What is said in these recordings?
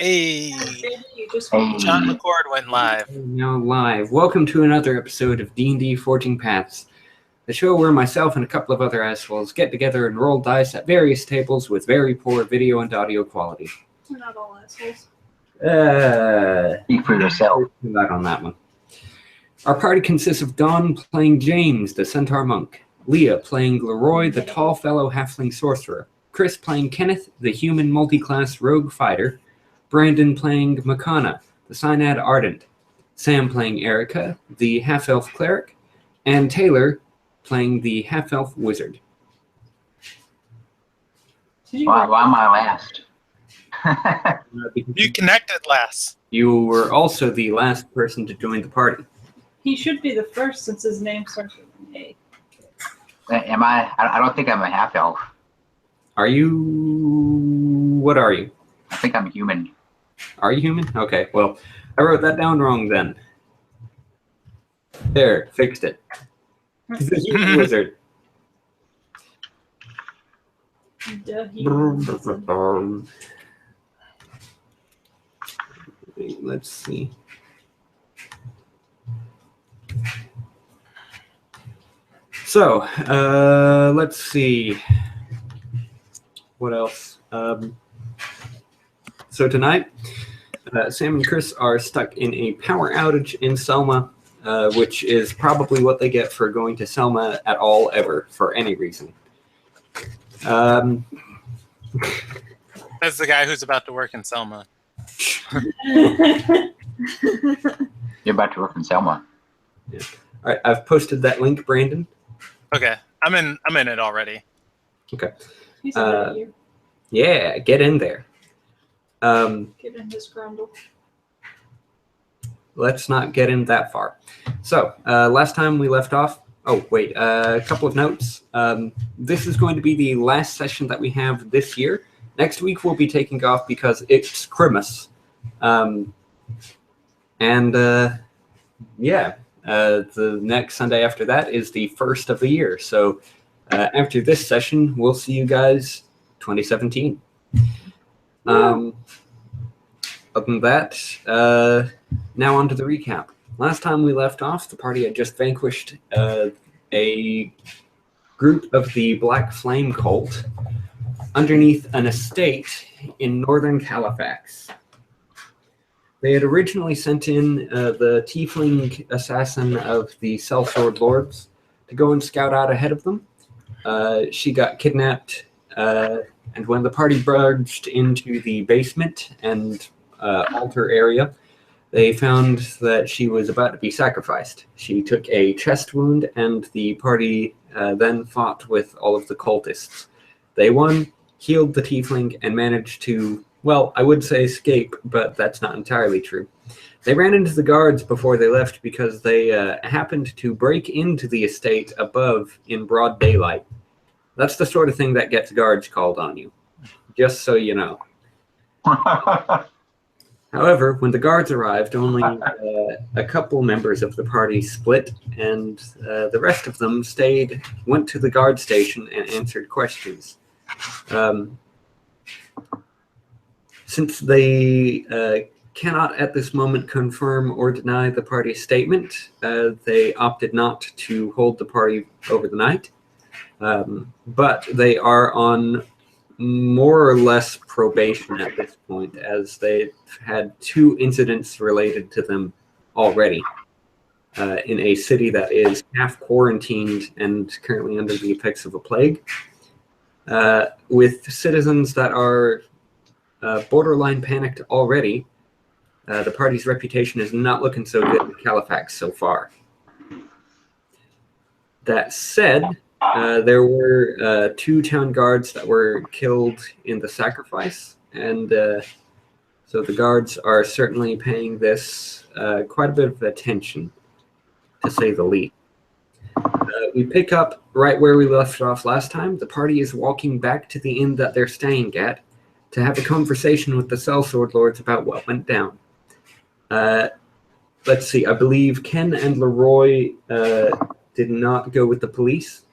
Hey, You just John McCord went live. Now live. Welcome to another episode of D&D Forging Paths, the show where myself and a couple of other assholes get together and roll dice at various tables with very poor video and audio quality. We're not all assholes. Speak for yourself. Back on that one. Our party consists of Dawn playing James, the centaur monk, Leah playing Leroy, the tall fellow halfling sorcerer, Chris playing Kenneth, the human multi-class rogue fighter, Brandon playing Makana, the Synad Ardent, Sam playing Erica, the half-elf cleric, and Taylor playing the half-elf wizard. Why am I last? You connected last. You were also the last person to join the party. He should be the first since his name starts with an A. Am I? I don't think I'm a half elf. Are you... what are you? I think I'm human. Are you human? Okay, well, I wrote that down wrong then. There, fixed it. The human wizard. Let's see. So, let's see. What else? So tonight, Sam and Chris are stuck in a power outage in Selma, which is probably what they get for going to Selma at all ever, for any reason. That's the guy who's about to work in Selma. You're about to work in Selma. Yeah. All right, I've posted that link, Brandon. Okay, I'm in it already. Okay. He's ahead of you. Yeah, get in there. Get in his grundle. Let's not get in that far. So, last time we left off... Oh, wait, a couple of notes. This is going to be the last session that we have this year. Next week we'll be taking off because it's Christmas. The next Sunday after that is the first of the year. So, after this session, we'll see you guys 2017. Other than that, now on to the recap. Last time we left off, the party had just vanquished a group of the Black Flame cult underneath an estate in northern Halifax. They had originally sent in the tiefling assassin of the Sellsword Lords to go and scout out ahead of them. She got kidnapped, and when the party barged into the basement and altar area, they found that she was about to be sacrificed. She took a chest wound, and the party then fought with all of the cultists. They won, healed the tiefling, and managed to, well, I would say escape, but that's not entirely true. They ran into the guards before they left because they happened to break into the estate above in broad daylight. That's the sort of thing that gets guards called on you, just so you know. However, when the guards arrived, only a couple members of the party split, and the rest of them went to the guard station and answered questions. Since they cannot at this moment confirm or deny the party's statement, they opted not to hold the party over the night. But they are on more or less probation at this point, as they've had 2 incidents related to them already in a city that is half quarantined and currently under the effects of a plague, with citizens that are borderline panicked already. The party's reputation is not looking so good in Halifax so far. That said, there were 2 town guards that were killed in the sacrifice, and so the guards are certainly paying this quite a bit of attention, to say the least. We pick up right where we left off last time. The party is walking back to the inn that they're staying at to have a conversation with the Sellsword Lords about what went down. Let's see, I believe Ken and Leroy did not go with the police.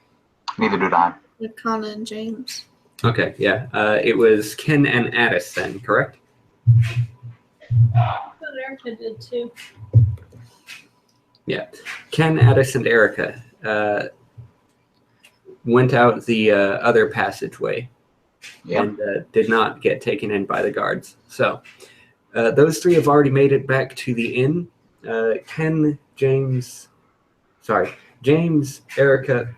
Neither did I. Makana and James. Okay, yeah. It was Ken and Addis then, correct? I thought Erica did too. Ken, Addis, and Erica went out the other passageway Yep. and did not get taken in by the guards. So those three have already made it back to the inn. James, Erica,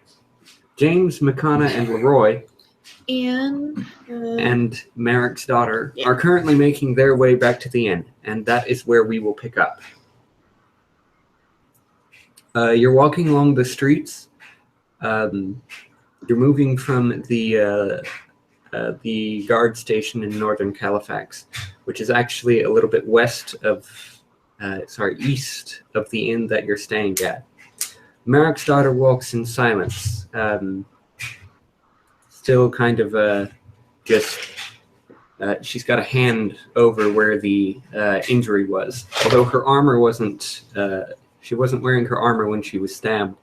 James, McConna, and Leroy, and Merrick's daughter are currently making their way back to the inn, and that is where we will pick up. You're walking along the streets. You're moving from the guard station in northern Halifax, which is actually a little bit east of the inn that you're staying at. Merrick's daughter walks in silence, still kind of she's got a hand over where the injury was. Although her armor wasn't, she wasn't wearing her armor when she was stabbed.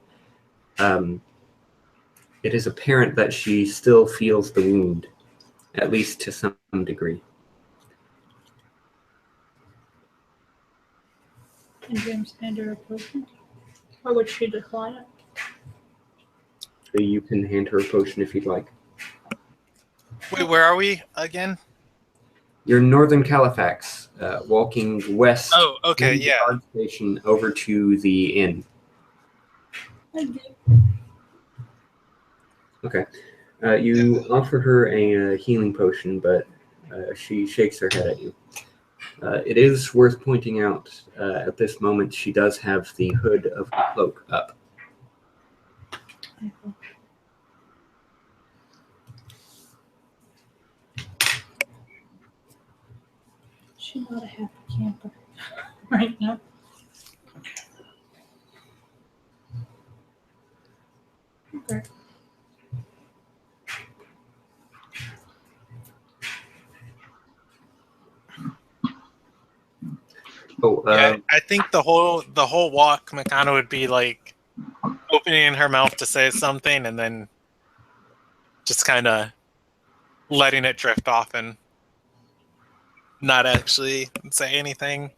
It is apparent that she still feels the wound, at least to some degree. Can James hand her a potion? Or would she decline it? So you can hand her a potion if you'd like. Wait, where are we again? You're in northern Halifax, walking west. Oh, okay, from the yeah. guard station over to the inn. I do. Okay. You offer her a healing potion, but she shakes her head at you. It is worth pointing out, at this moment, she does have the hood of the cloak up. She's not a happy camper right now. Okay. Oh, Yeah, I think the whole walk, Makana would be like opening her mouth to say something and then just kind of letting it drift off and not actually say anything.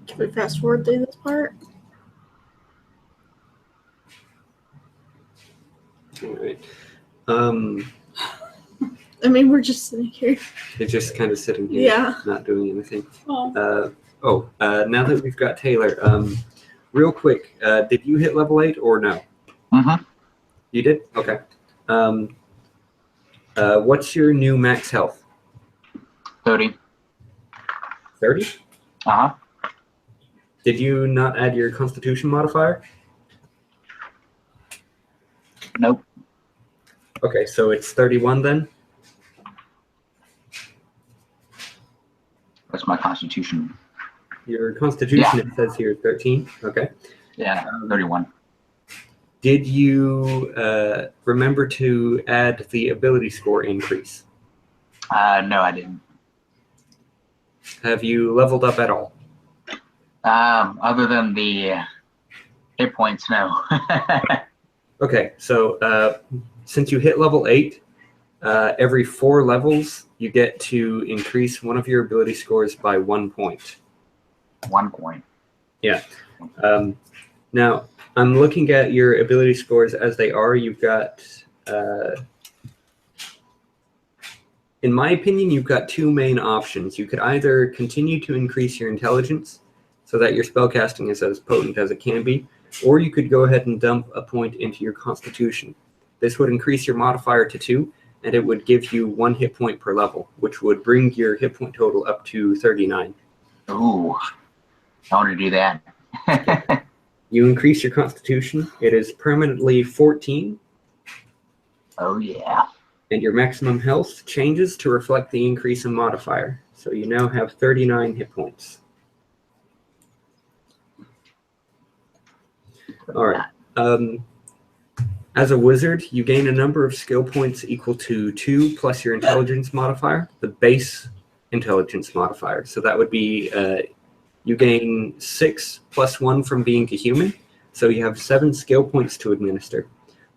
Can we fast forward through this part? all right. I mean, we're just sitting here. You're just kind of sitting here, Yeah. not doing anything. Oh, Now that we've got Taylor, real quick, did you hit level 8 or no? Mm-hmm. You did? Okay. What's your new max health? 30. 30? Uh-huh. Did you not add your constitution modifier? Nope. Okay, so it's 31 then? That's my constitution. Your constitution, it says here 13. Okay. Yeah, 31. Did you remember to add the ability score increase? No, I didn't. Have you leveled up at all? Other than the hit points, no. Okay, so since you hit level 8, every 4 levels, you get to increase one of your ability scores by 1 point. 1 point. Yeah. Now, I'm looking at your ability scores as they are. You've got, in my opinion, you've got 2 main options. You could either continue to increase your intelligence so that your spellcasting is as potent as it can be, or you could go ahead and dump a point into your constitution. This would increase your modifier to 2, and it would give you 1 hit point per level, which would bring your hit point total up to 39. Ooh, I want to do that. You increase your constitution, it is permanently 14, Oh, yeah. and your maximum health changes to reflect the increase in modifier. So you now have 39 hit points. All right. As a wizard, you gain a number of skill points equal to 2 plus your intelligence modifier, the base intelligence modifier. So that would be you gain 6 plus 1 from being a human. So you have 7 skill points to administer.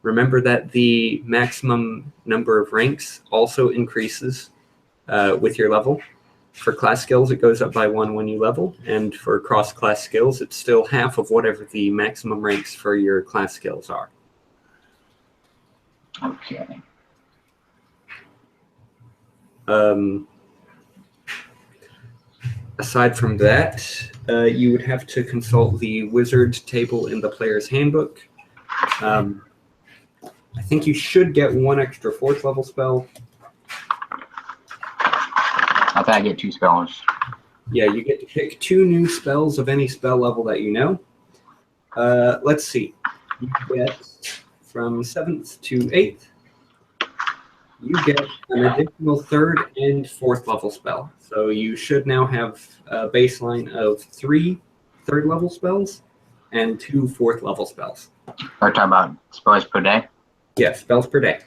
Remember that the maximum number of ranks also increases with your level. For class skills, it goes up by 1 when you level, and for cross-class skills, it's still half of whatever the maximum ranks for your class skills are. Okay. Aside from that, you would have to consult the wizard table in the player's handbook. I think you should get 1 extra 4th level spell. I thought I get 2 spells. Yeah, you get to pick 2 new spells of any spell level that you know. Let's see. You get from 7th to 8th, you get an additional 3rd and 4th level spell. So you should now have a baseline of 3 3rd level spells and 2 4th level spells. We're talking about spells per day? Yeah, spells per day.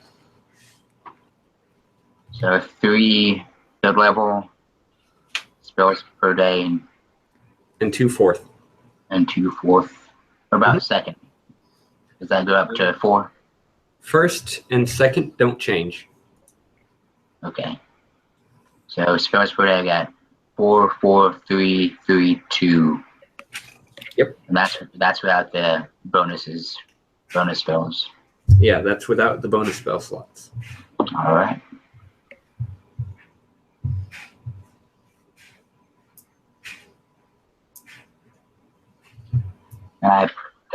So 3 3rd level spells per day And 2 4th. and 2 4th. What about second? Does that go up to 4? First and second don't change. Okay. So spells per day, I got 4, 4, 3, 3, 2. Yep. And that's without the bonus spells. Yeah, that's without the bonus spell slots. All right.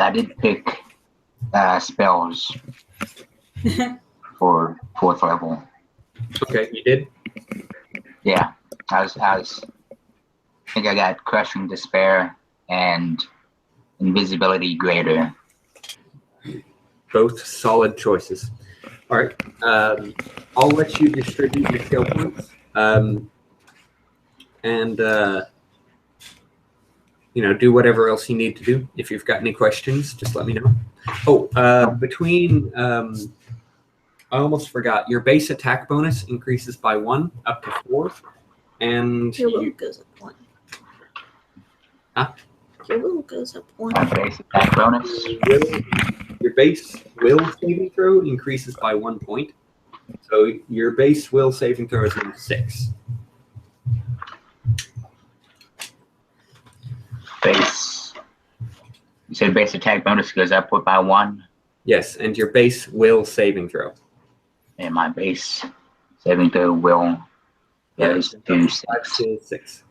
I did pick spells for 4th level. Okay, you did? Yeah, I think I got Crushing Despair and Invisibility Greater. Both solid choices. All right. I'll let you distribute your skill points. Do whatever else you need to do. If you've got any questions, just let me know. I almost forgot. Your base attack bonus increases by 1 up to 4. And Your will goes up 1. Huh? Your will goes up 1. Base attack bonus. Your base will saving throw increases by 1 point. So your base will saving throw is now 6. You said base attack bonus goes up by 1? Yes, and your base will saving throw. And my base saving throw will goes to 6. 5 to 6.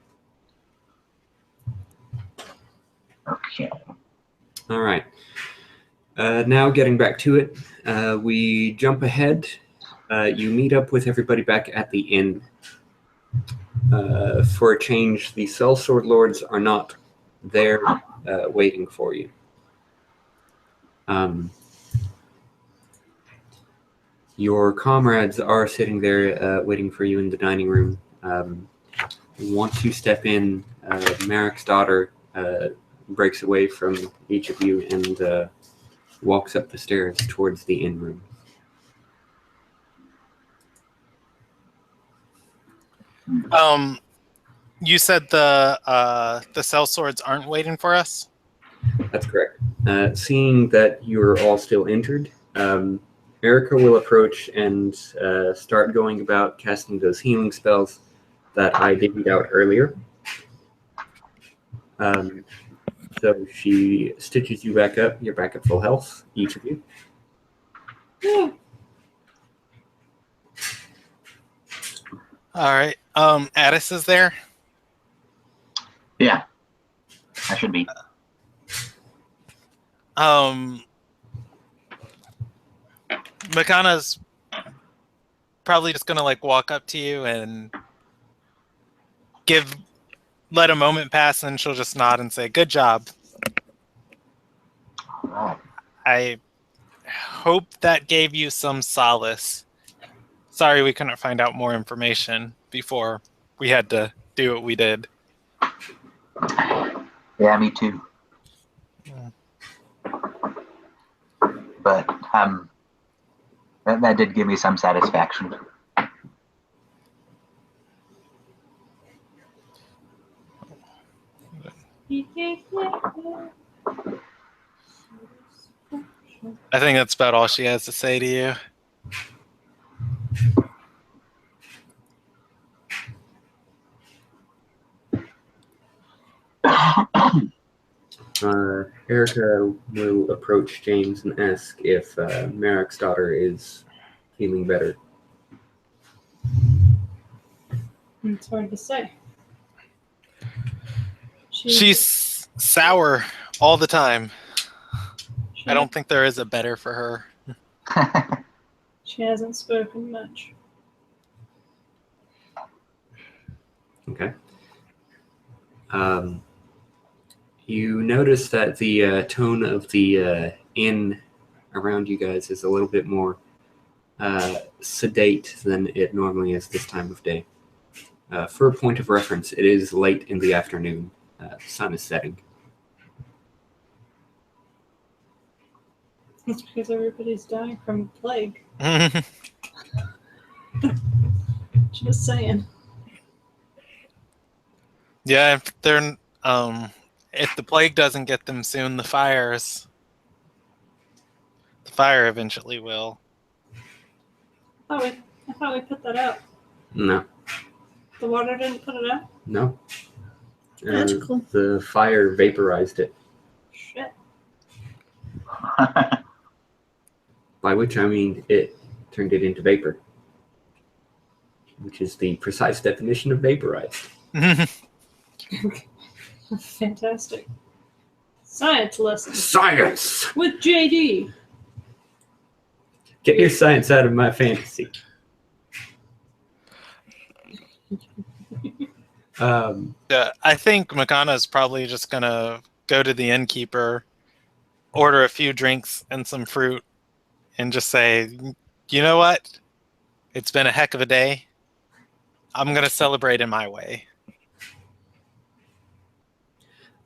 Okay. All right. Now getting back to it, we jump ahead. You meet up with everybody back at the inn. For a change, the sellsword lords are not there waiting for you. Your comrades are sitting there waiting for you in the dining room. Once you step in, Marek's daughter breaks away from each of you and walks up the stairs towards the inn room. You said the sellswords aren't waiting for us? That's correct. Seeing that you're all still injured, Erica will approach and start going about casting those healing spells that I divvied out earlier. So she stitches you back up. You're back at full health, each of you. Yeah. All right. Addis is there? Yeah. I should be. Makana's probably just gonna walk up to you and let a moment pass, and she'll just nod and say, "Good job." All right. I hope that gave you some solace. Sorry we couldn't find out more information before we had to do what we did. Yeah, me too. Yeah. But that did give me some satisfaction. I think that's about all she has to say to you. Erica will approach James and ask if Merrick's daughter is feeling better. It's hard to say. She's sour all the time. She, I don't think there is a better for her. She hasn't spoken much. Okay. You notice that the tone of the inn around you guys is a little bit more sedate than it normally is this time of day. For a point of reference, it is late in the afternoon. The sun is setting. It's because everybody's dying from plague. Just saying. Yeah, if the plague doesn't get them soon, the fire eventually will. Oh, I thought we put that out. No. The water didn't put it out? No. Magical. The fire vaporized it. Shit. By which I mean it turned it into vapor. Which is the precise definition of vaporized. Fantastic. Science lesson Science! with JD. Get your science out of my fantasy. Yeah, I think Makana's probably just gonna go to the innkeeper, order a few drinks and some fruit, and just say, you know what? It's been a heck of a day. I'm gonna celebrate in my way.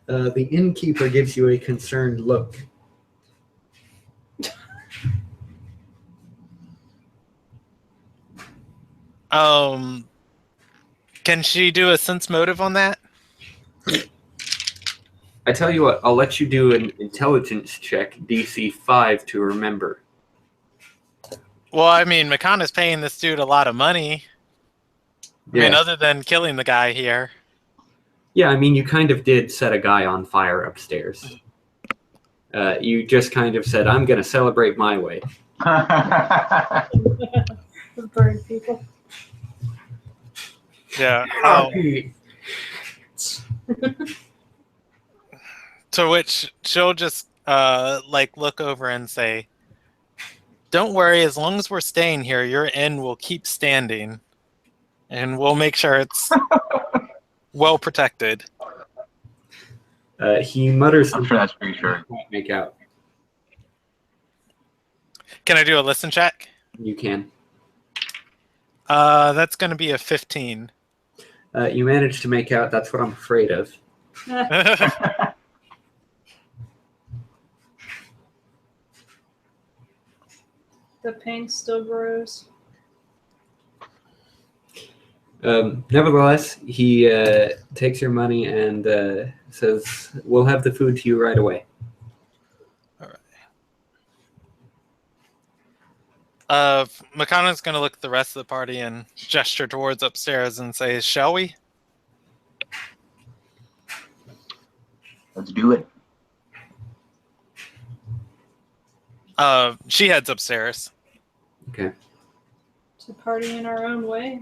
The innkeeper gives you a concerned look. Can she do a sense motive on that? I tell you what, I'll let you do an intelligence check, DC 5, to remember. Well, I mean, Makana's paying this dude a lot of money. I mean, other than killing the guy here. Yeah, I mean, you kind of did set a guy on fire upstairs. You just kind of said, I'm going to celebrate my way. Burn people. Yeah. To which she'll just look over and say, don't worry, as long as we're staying here, your inn will keep standing. And we'll make sure it's well protected. He mutters. I'm sure that's pretty sure. Can't make out. Can I do a listen check? You can. That's going to be a 15. You managed to make out. That's what I'm afraid of. The pain still grows. Nevertheless, he takes your money and says, we'll have the food to you right away. All right. Makana's going to look at the rest of the party and gesture towards upstairs and say, shall we? Let's do it. She heads upstairs. Okay. To party in our own way.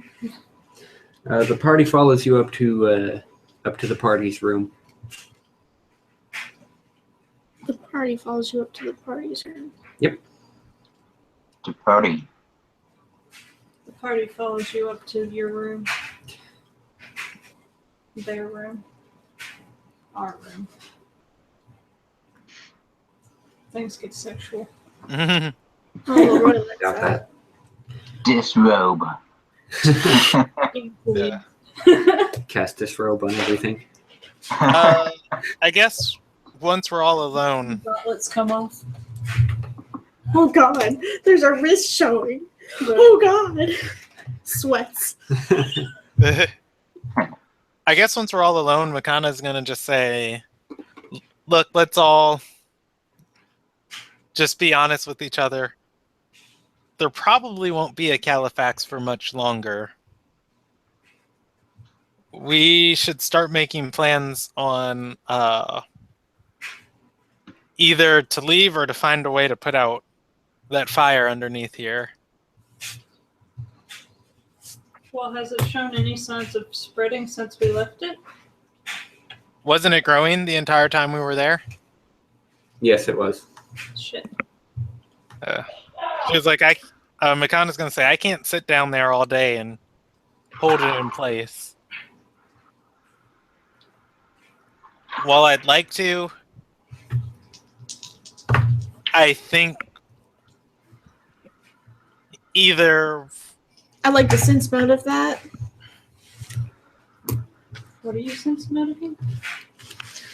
The party follows you up to the party's room. The party follows you up to the party's room. Yep. To party. The party follows you up to your room. Their room. Our room. Things get sexual. Oh, what is Got that. Disrobe. Yeah. Cast disrobe on everything. I guess once we're all alone. Gauntlets come off. Oh God, there's a wrist showing. Oh God, sweats. I guess once we're all alone, Makana's going to just say, look, let's all just be honest with each other. There probably won't be a Califax for much longer. We should start making plans on either to leave or to find a way to put out that fire underneath here. Well, has it shown any signs of spreading since we left it? Wasn't it growing the entire time we were there? Yes, it was. Shit. She was like, Makana's going to say, I can't sit down there all day and hold it in place. While I'd like to, I think either... I like the sense mode of that. What are you sense motivating?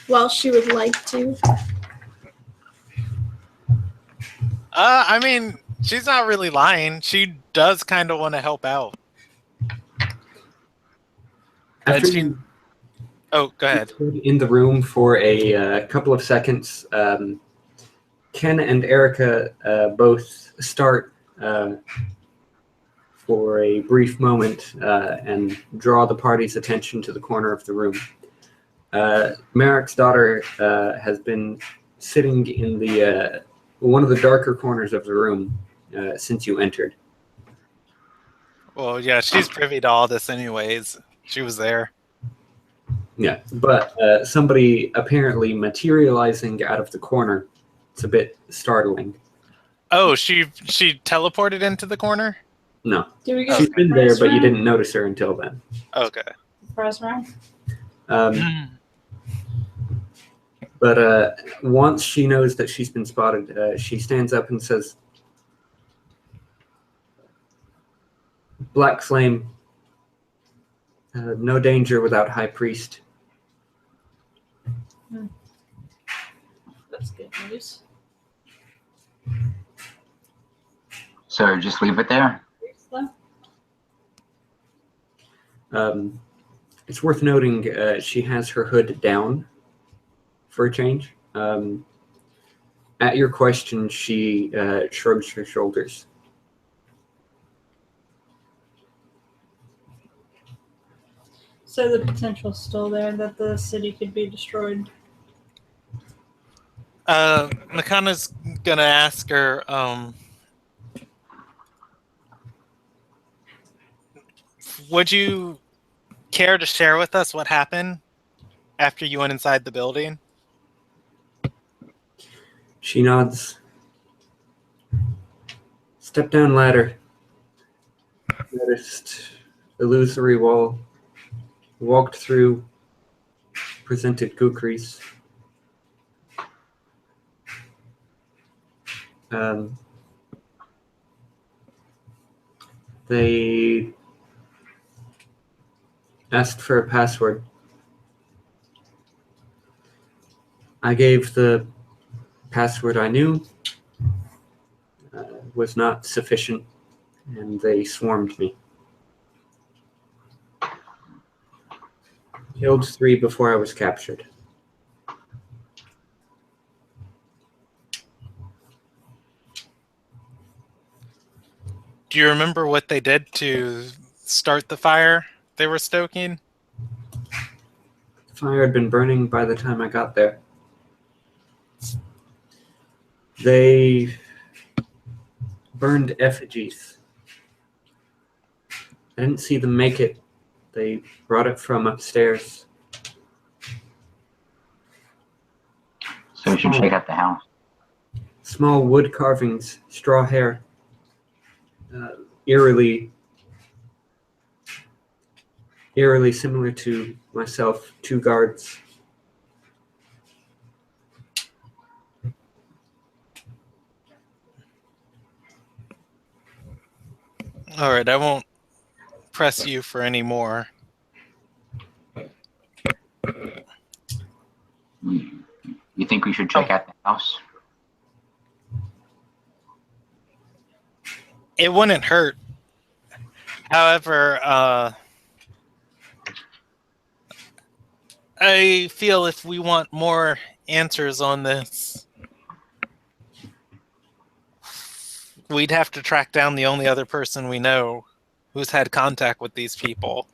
Well, she would like to. I mean, she's not really lying. She does kind of want to help out. After she... you Oh, go ahead. in the room for a couple of seconds, Ken and Erica both start for a brief moment and draw the party's attention to the corner of the room. Merrick's daughter has been sitting in the one of the darker corners of the room since you entered. Well, yeah, she's privy to all this anyways. She was there. Yeah, but somebody apparently materializing out of the corner, it's a bit startling. Oh, she teleported into the corner? No. Do we get She's been there, surprise but you round? didn't notice her until then. Okay. Surprise round? But once she knows that she's been spotted, she stands up and says, Black Flame, no danger without High Priest. That's good news. So just leave it there? It's worth noting she has her hood down for a change. At your question, she shrugs her shoulders. So the potential's still there that the city could be destroyed. Makana's gonna ask her, would you care to share with us what happened after you went inside the building? She nods. Step down ladder. Noticed illusory wall. Walked through. Presented kukris. They asked for a password. I gave the password I knew. Was not sufficient, and they swarmed me. Killed 3 before I was captured. Do you remember what they did to start the fire they were stoking? The fire had been burning by the time I got there. They burned effigies. I didn't see them make it. They brought it from upstairs. So we should check out the house. Small wood carvings, straw hair. Eerily similar to myself, 2 guards. All right, I won't press you for any more. You think we should check out the house? It wouldn't hurt. However, I feel if we want more answers on this, we'd have to track down the only other person we know who's had contact with these people,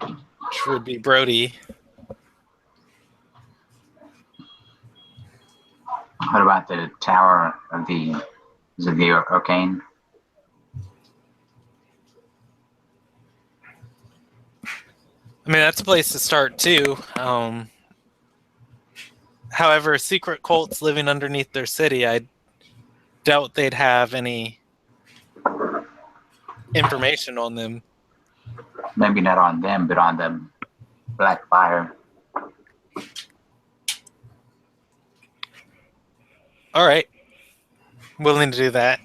which would be Brody. What about the tower of the? Is it the Arcane? I mean, that's a place to start too. However, secret cults living underneath their city, I doubt they'd have any information on them. Maybe not on them, but on the Black Fire. All right, willing to do that.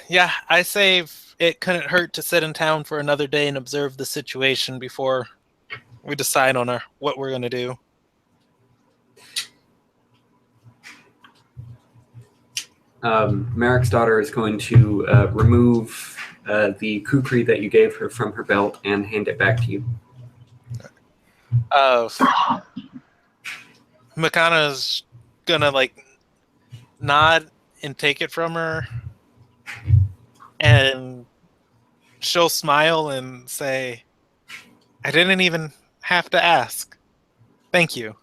Yeah, I say it couldn't hurt to sit in town for another day and observe the situation before we decide on what we're going to do. Merrick's daughter is going to remove the kukri that you gave her from her belt and hand it back to you. Makana's gonna like nod and take it from her, and she'll smile and say, "I didn't even have to ask. Thank you."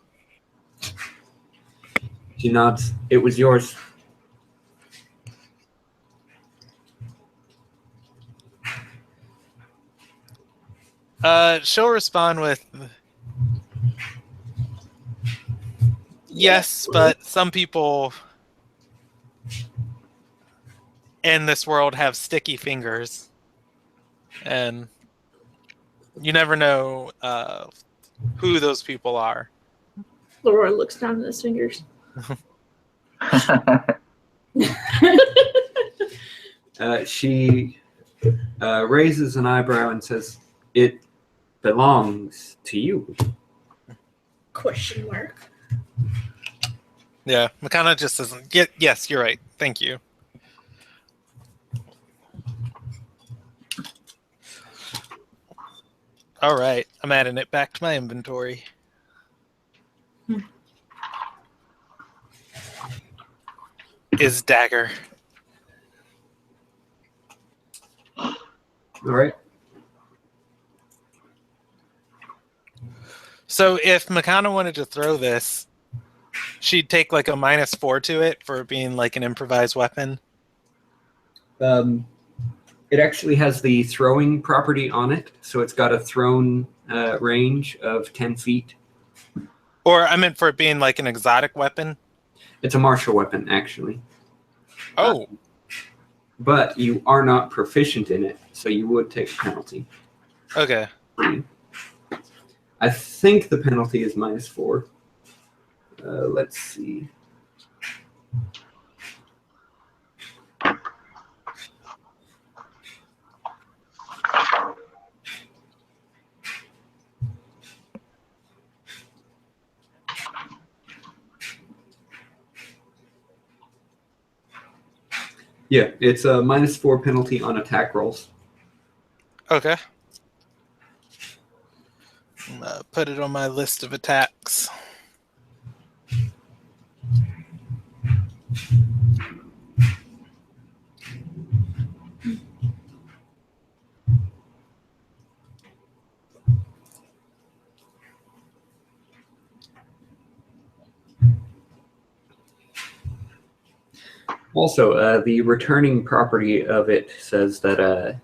She nods. It was yours. She'll respond with, "Yes, but some people in this world have sticky fingers, and you never know who those people are." Laura looks down at his fingers. She raises an eyebrow and says, "It belongs to you." Question mark. Yeah, Makana just says, "Yes, you're right. Thank you." All right, I'm adding it back to my inventory. Is dagger. All right. So if Makana wanted to throw this, she'd take like a -4 to it for being like an improvised weapon. It actually has the throwing property on it, so it's got a thrown range of 10 feet. Or I meant for it being like an exotic weapon. It's a martial weapon, actually. Oh. But you are not proficient in it, so you would take a penalty. Okay. I think the penalty is -4. Let's see. Yeah, it's a -4 penalty on attack rolls. Okay. I'm gonna put it on my list of attacks. Also, the returning property of it says that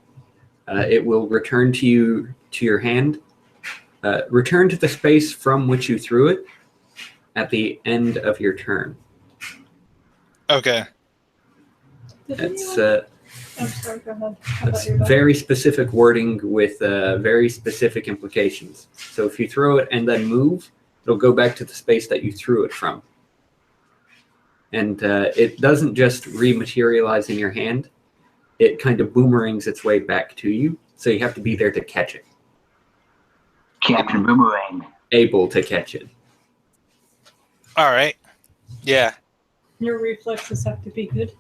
it will return to you to your hand. Return to the space from which you threw it at the end of your turn. Okay. That's I'm sorry, go ahead. I that's thought you were done. very specific wording with very specific implications. So if you throw it and then move, it'll go back to the space that you threw it from. And it doesn't just rematerialize in your hand. It kind of boomerangs its way back to you, so you have to be there to catch it. Captain Boomerang. Able to catch it. All right. Yeah. Your reflexes have to be good.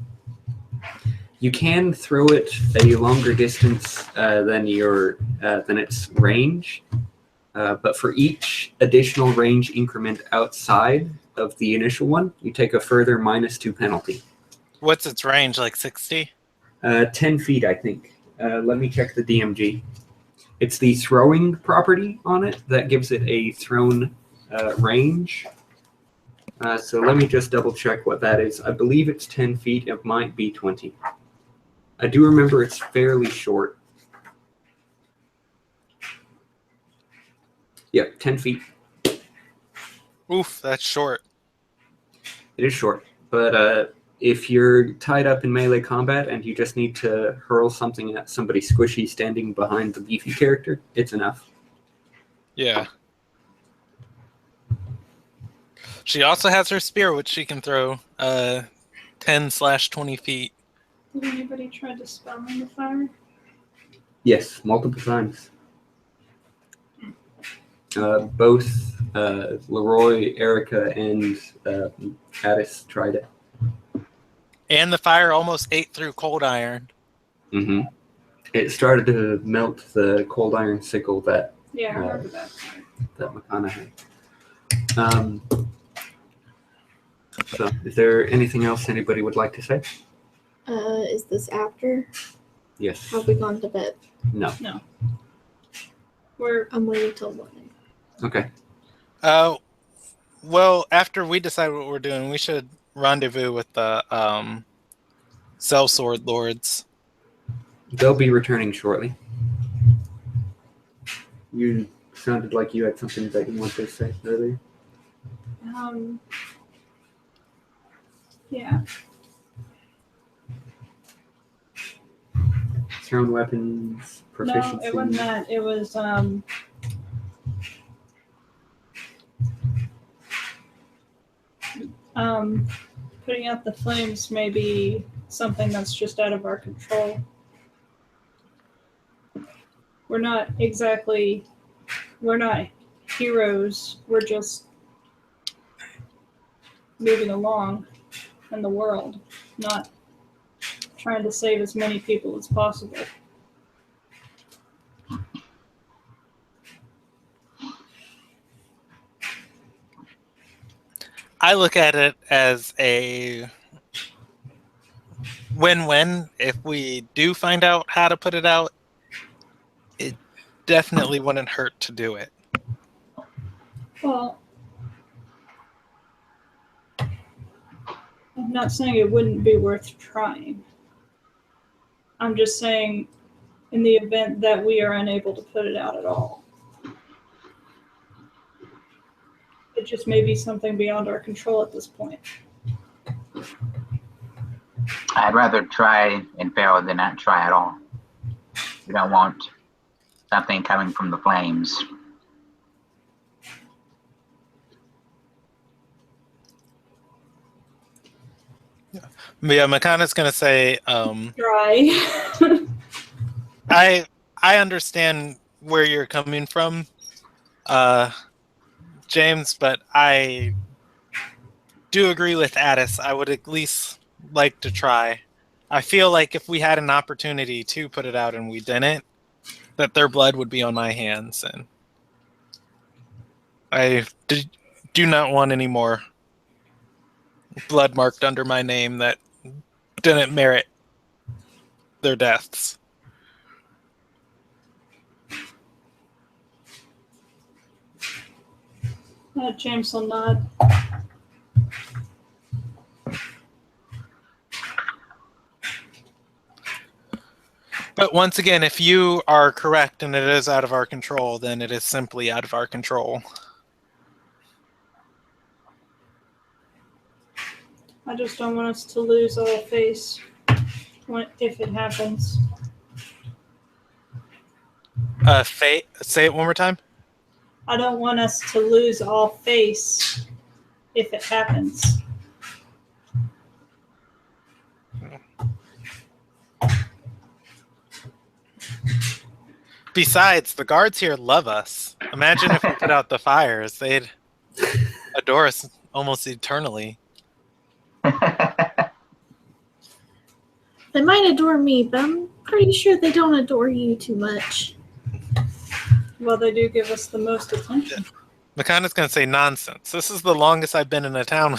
You can throw it a longer distance than its range, but for each additional range increment outside of the initial one, you take a further -2 penalty. What's its range? Like 60? 10 feet, I think. Let me check the DMG. It's the throwing property on it that gives it a thrown range. So let me just double check what that is. I believe it's 10 feet. It might be 20. I do remember it's fairly short. Yep, 10 feet. Oof, that's short. It is short. But if you're tied up in melee combat and you just need to hurl something at somebody squishy standing behind the beefy character, it's enough. Yeah. She also has her spear, which she can throw 10/20 feet. Did anybody try to spell in the fire? Yes, multiple times. Both Leroy, Erica, and Addis tried it. And the fire almost ate through cold iron. Mm-hmm. It started to melt the cold iron sickle that Yeah, I remember that. that Makana had. So, is there anything else anybody would like to say? Is this after? Yes. Have we gone to bed? No. I'm waiting till morning. Okay. Well, after we decide what we're doing, we should rendezvous with the Sellsword Lords. They'll be returning shortly. You sounded like you had something that you wanted to say earlier. Yeah. Thrown weapons, proficiency. No, it wasn't that. It was putting out the flames may be something that's just out of our control. We're not heroes. We're just moving along in the world, not trying to save as many people as possible. I look at it as a win-win. If we do find out how to put it out, it definitely wouldn't hurt to do it. Well, I'm not saying it wouldn't be worth trying. I'm just saying in the event that we are unable to put it out at all. It just may be something beyond our control at this point. I'd rather try and fail than not try at all. We don't want something coming from the flames. Yeah, Makana's gonna say, Try. I understand where you're coming from, James, but I do agree with Addis. I would at least like to try. I feel like if we had an opportunity to put it out and we didn't, that their blood would be on my hands, and I do not want any more blood marked under my name that didn't merit their deaths. James will nod. But once again, if you are correct and it is out of our control, then it is simply out of our control. I just don't want us to lose all face if it happens. Fate, say it one more time. I don't want us to lose all face if it happens. Besides, the guards here love us. Imagine if we put out the fires. They'd adore us almost eternally. They might adore me, but I'm pretty sure they don't adore you too much. Well, they do give us the most attention. Makana's going to say nonsense. This is the longest I've been in a town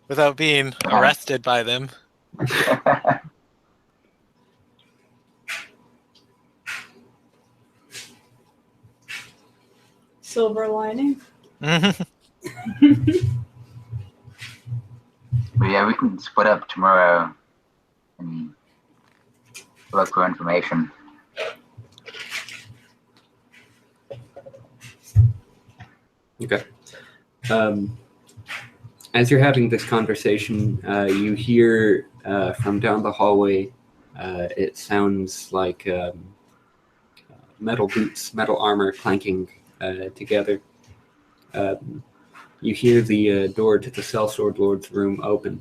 without being arrested by them. Silver lining. But yeah, we can split up tomorrow and look for information. Okay. As you're having this conversation, you hear from down the hallway, it sounds like metal boots, metal armor clanking together. You hear the door to the Sellsword Lord's room open.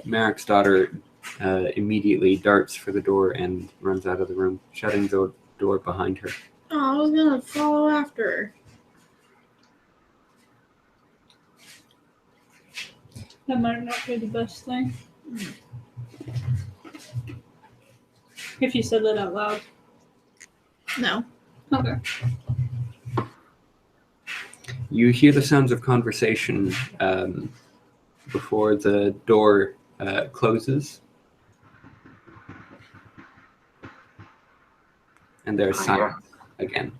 Merrick's daughter immediately darts for the door and runs out of the room, shutting the door behind her. Oh, I was gonna follow after her. That might not be the best thing. If you said that out loud. No. Okay. You hear the sounds of conversation before the door closes. And there's silence again.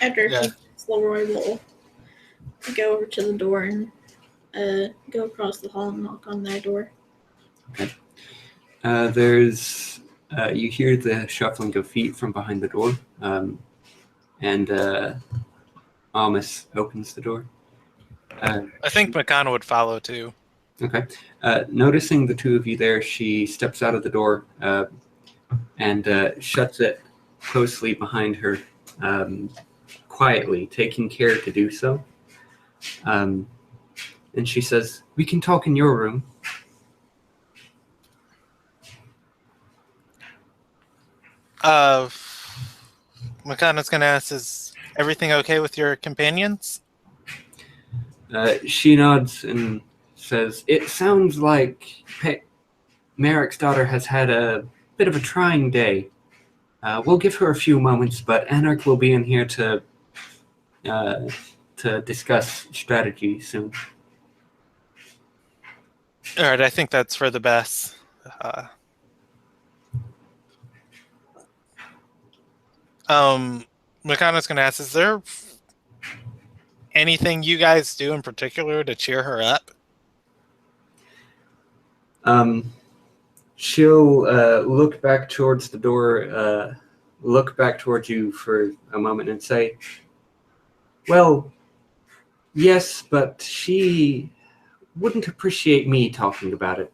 After Yeah. Leroy will go over to the door and go across the hall and knock on their door. There's you hear the shuffling of feet from behind the door, and Amos opens the door. I think Makana would follow too. Okay. Noticing the two of you there, she steps out of the door and shuts it closely behind her, quietly, taking care to do so. And she says, "We can talk in your room." Makana's going to ask, is everything okay with your companions? She nods and says, "It sounds like Merrick's daughter has had a bit of a trying day. We'll give her a few moments, but Anarch will be in here to discuss strategy soon." All right, I think that's for the best. Makana's going to ask, is there anything you guys do in particular to cheer her up? She'll look back towards the door, look back towards you for a moment and say, "Well, yes, but she wouldn't appreciate me talking about it."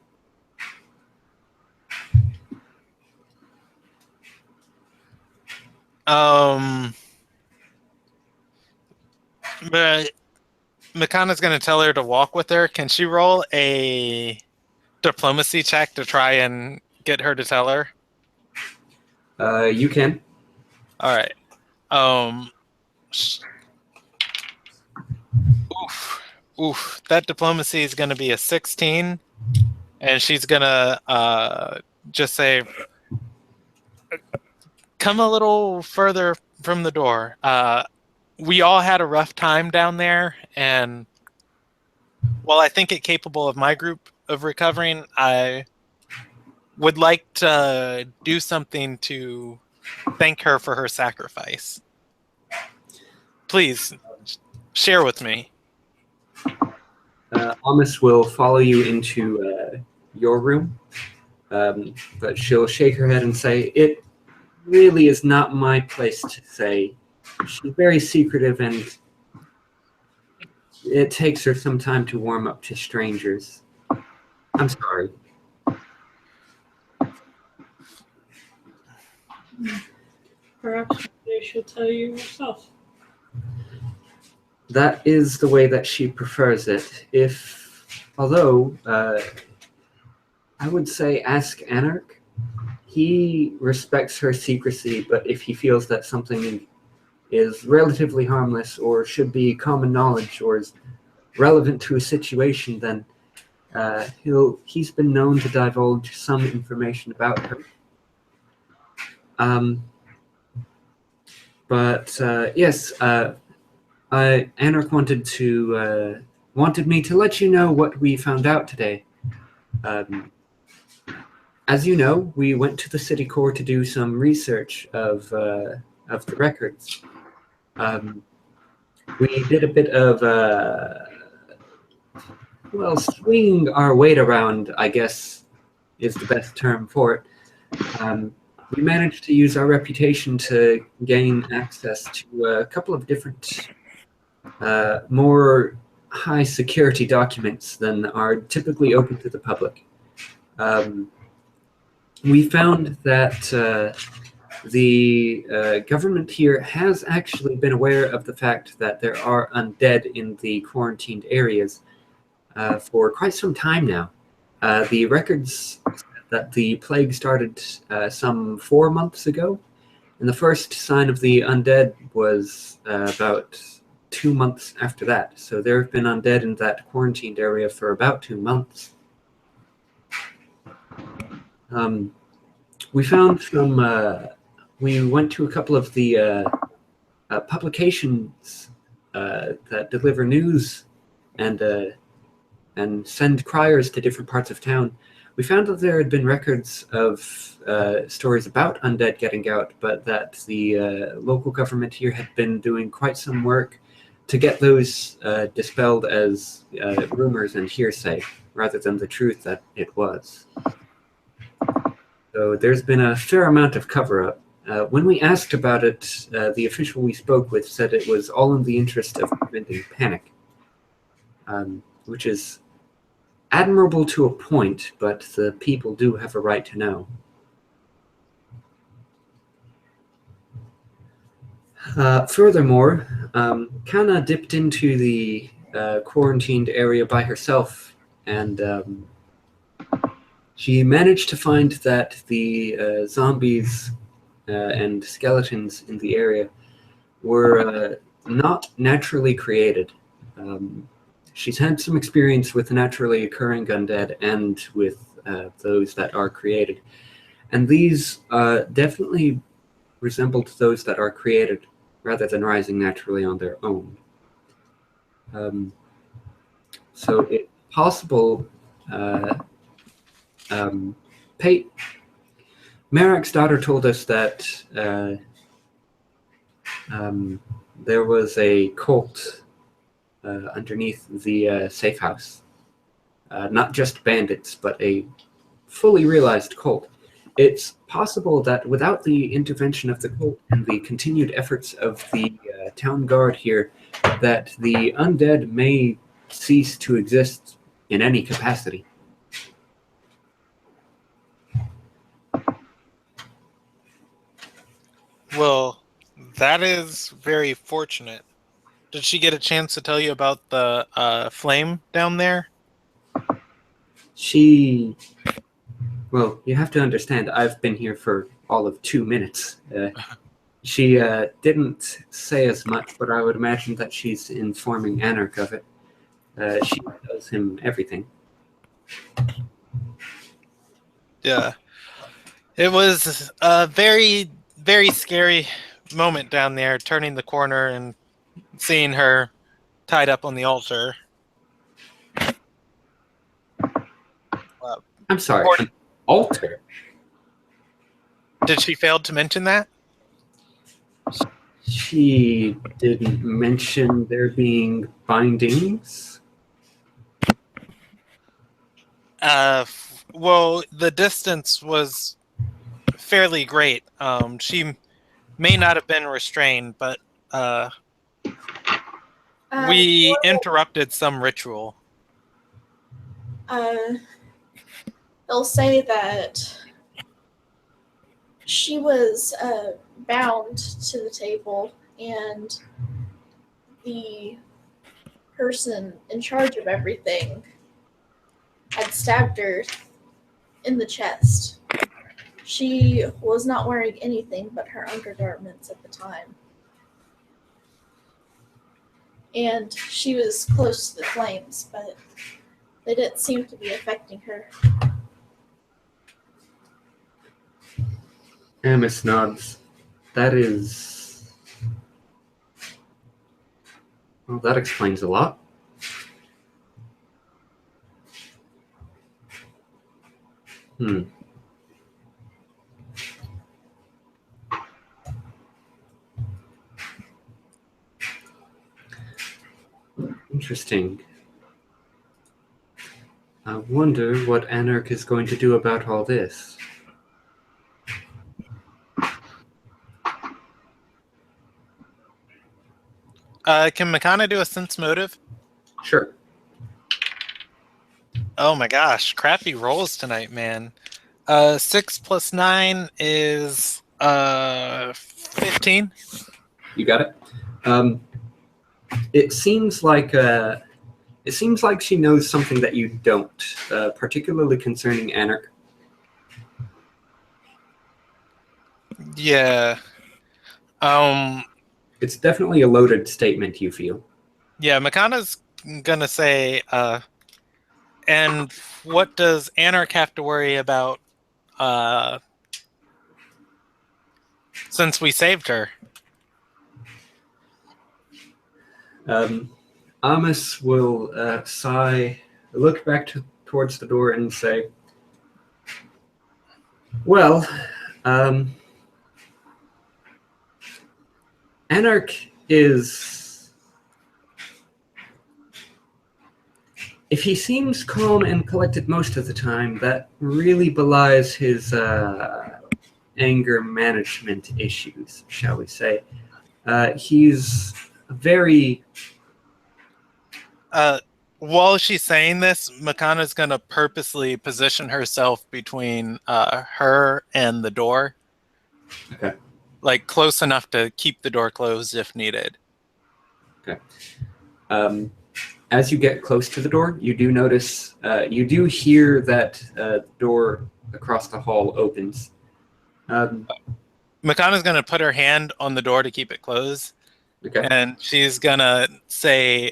But Makana's going to tell her to walk with her. Can she roll a diplomacy check to try and get her to tell her? You can. All right. Oof. That diplomacy is going to be a 16, and she's going to just say, "Come a little further from the door. We all had a rough time down there, and while I think it capable of my group of recovering, I would like to do something to thank her for her sacrifice. Please, share with me." Amos will follow you into your room, but she'll shake her head and say, "It really is not my place to say. She's very secretive, and it takes her some time to warm up to strangers. I'm sorry." Perhaps they should tell you yourself. That is the way that she prefers it. Although, I would say ask Anarch. He respects her secrecy, but if he feels that something is relatively harmless or should be common knowledge or is relevant to a situation, then he's been known to divulge some information about her. Yes, Anarch wanted me to let you know what we found out today. As you know, we went to the city core to do some research of the records. We did a bit of swinging our weight around, I guess, is the best term for it. We managed to use our reputation to gain access to a couple of different, more high security documents than are typically open to the public. We found that the government here has actually been aware of the fact that there are undead in the quarantined areas for quite some time now. The records said that the plague started some 4 months ago, and the first sign of the undead was about 2 months after that. So there have been undead in that quarantined area for about 2 months. We found some. We went to a couple of the publications that deliver news and send criers to different parts of town. We found that there had been records of stories about undead getting out, but that the local government here had been doing quite some work to get those dispelled as rumors and hearsay, rather than the truth that it was. So there's been a fair amount of cover-up. When we asked about it, the official we spoke with said it was all in the interest of preventing panic, which is admirable to a point, but the people do have a right to know. Furthermore, Kana dipped into the quarantined area by herself, and she managed to find that the zombies and skeletons in the area were not naturally created. She's had some experience with naturally occurring undead and with those that are created. And these definitely resembled those that are created rather than rising naturally on their own. So it's possible Merrick's daughter told us that there was a cult underneath the safe house. Not just bandits, but a fully realized cult. It's possible that without the intervention of the cult and the continued efforts of the town guard here, that the undead may cease to exist in any capacity. Well, that is very fortunate. Did she get a chance to tell you about the flame down there? Well, you have to understand, I've been here for all of 2 minutes. She didn't say as much, but I would imagine that she's informing Anarch of it. She tells him everything. Yeah. It was a very, very scary moment down there, turning the corner and seeing her tied up on the altar. I'm sorry, an altar? Did she fail to mention that? She didn't mention there being bindings. Well, the distance was fairly great. She may not have been restrained, but we interrupted some ritual. They'll say that she was bound to the table, and the person in charge of everything had stabbed her in the chest. She was not wearing anything but her undergarments at the time. and she was close to the flames, but they didn't seem to be affecting her. Amos nods. That is... Well, that explains a lot. Interesting. I wonder what Anarch is going to do about all this. Can Makana do a sense motive? Sure. Oh my gosh, crappy rolls tonight, man. 6 plus 9 is 15. You got it. It seems like she knows something that you don't, particularly concerning Anarch. Yeah. It's definitely a loaded statement, you feel. Yeah, Makana's gonna say, and what does Anarch have to worry about since we saved her? Amos will sigh, look back towards the door and say, well, Anarch is... If he seems calm and collected most of the time, that really belies his anger management issues, shall we say. He's very... While she's saying this, Makana's gonna purposely position herself between her and the door. Okay. Like close enough to keep the door closed if needed. Okay. As you get close to the door, you do notice, you do hear that door across the hall opens. Makana's gonna put her hand on the door to keep it closed. Okay. And she's gonna say,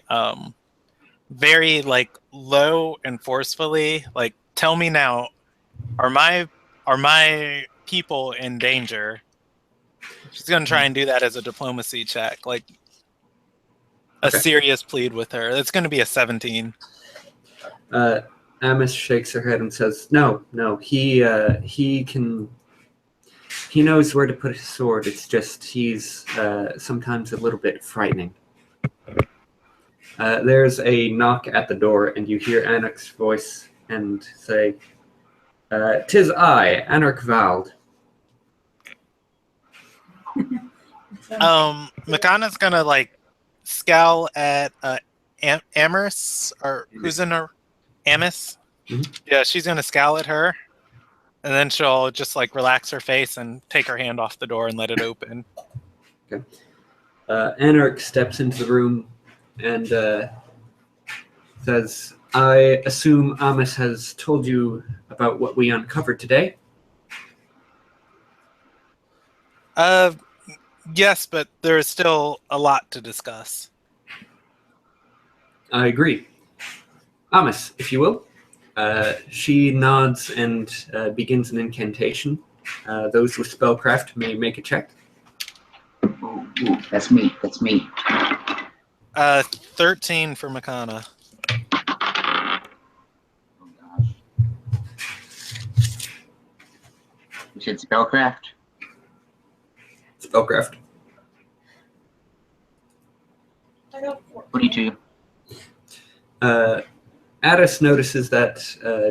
very like low and forcefully, like, tell me now, are my people in danger? She's gonna try and do that as a diplomacy check, like a serious plead with her. It's gonna be a 17. Amos shakes her head and says, no, he knows where to put his sword. It's just he's sometimes a little bit frightening. There's a knock at the door, and you hear Anarch's voice and say, "'Tis I, Anarch Vald." Makana's gonna like scowl at Amherst, or who's in her Amos. Mm-hmm. Yeah, she's gonna scowl at her, and then she'll just like relax her face and take her hand off the door and let it open. Okay. Anarch steps into the room and says, I assume Amos has told you about what we uncovered today? Yes, but there is still a lot to discuss. I agree. Amos, if you will. She nods and begins an incantation. Those with spellcraft may make a check. Ooh, that's me. 13 for Makana. Oh gosh. You said spellcraft? Spellcraft. I got 14. 42. Addis notices that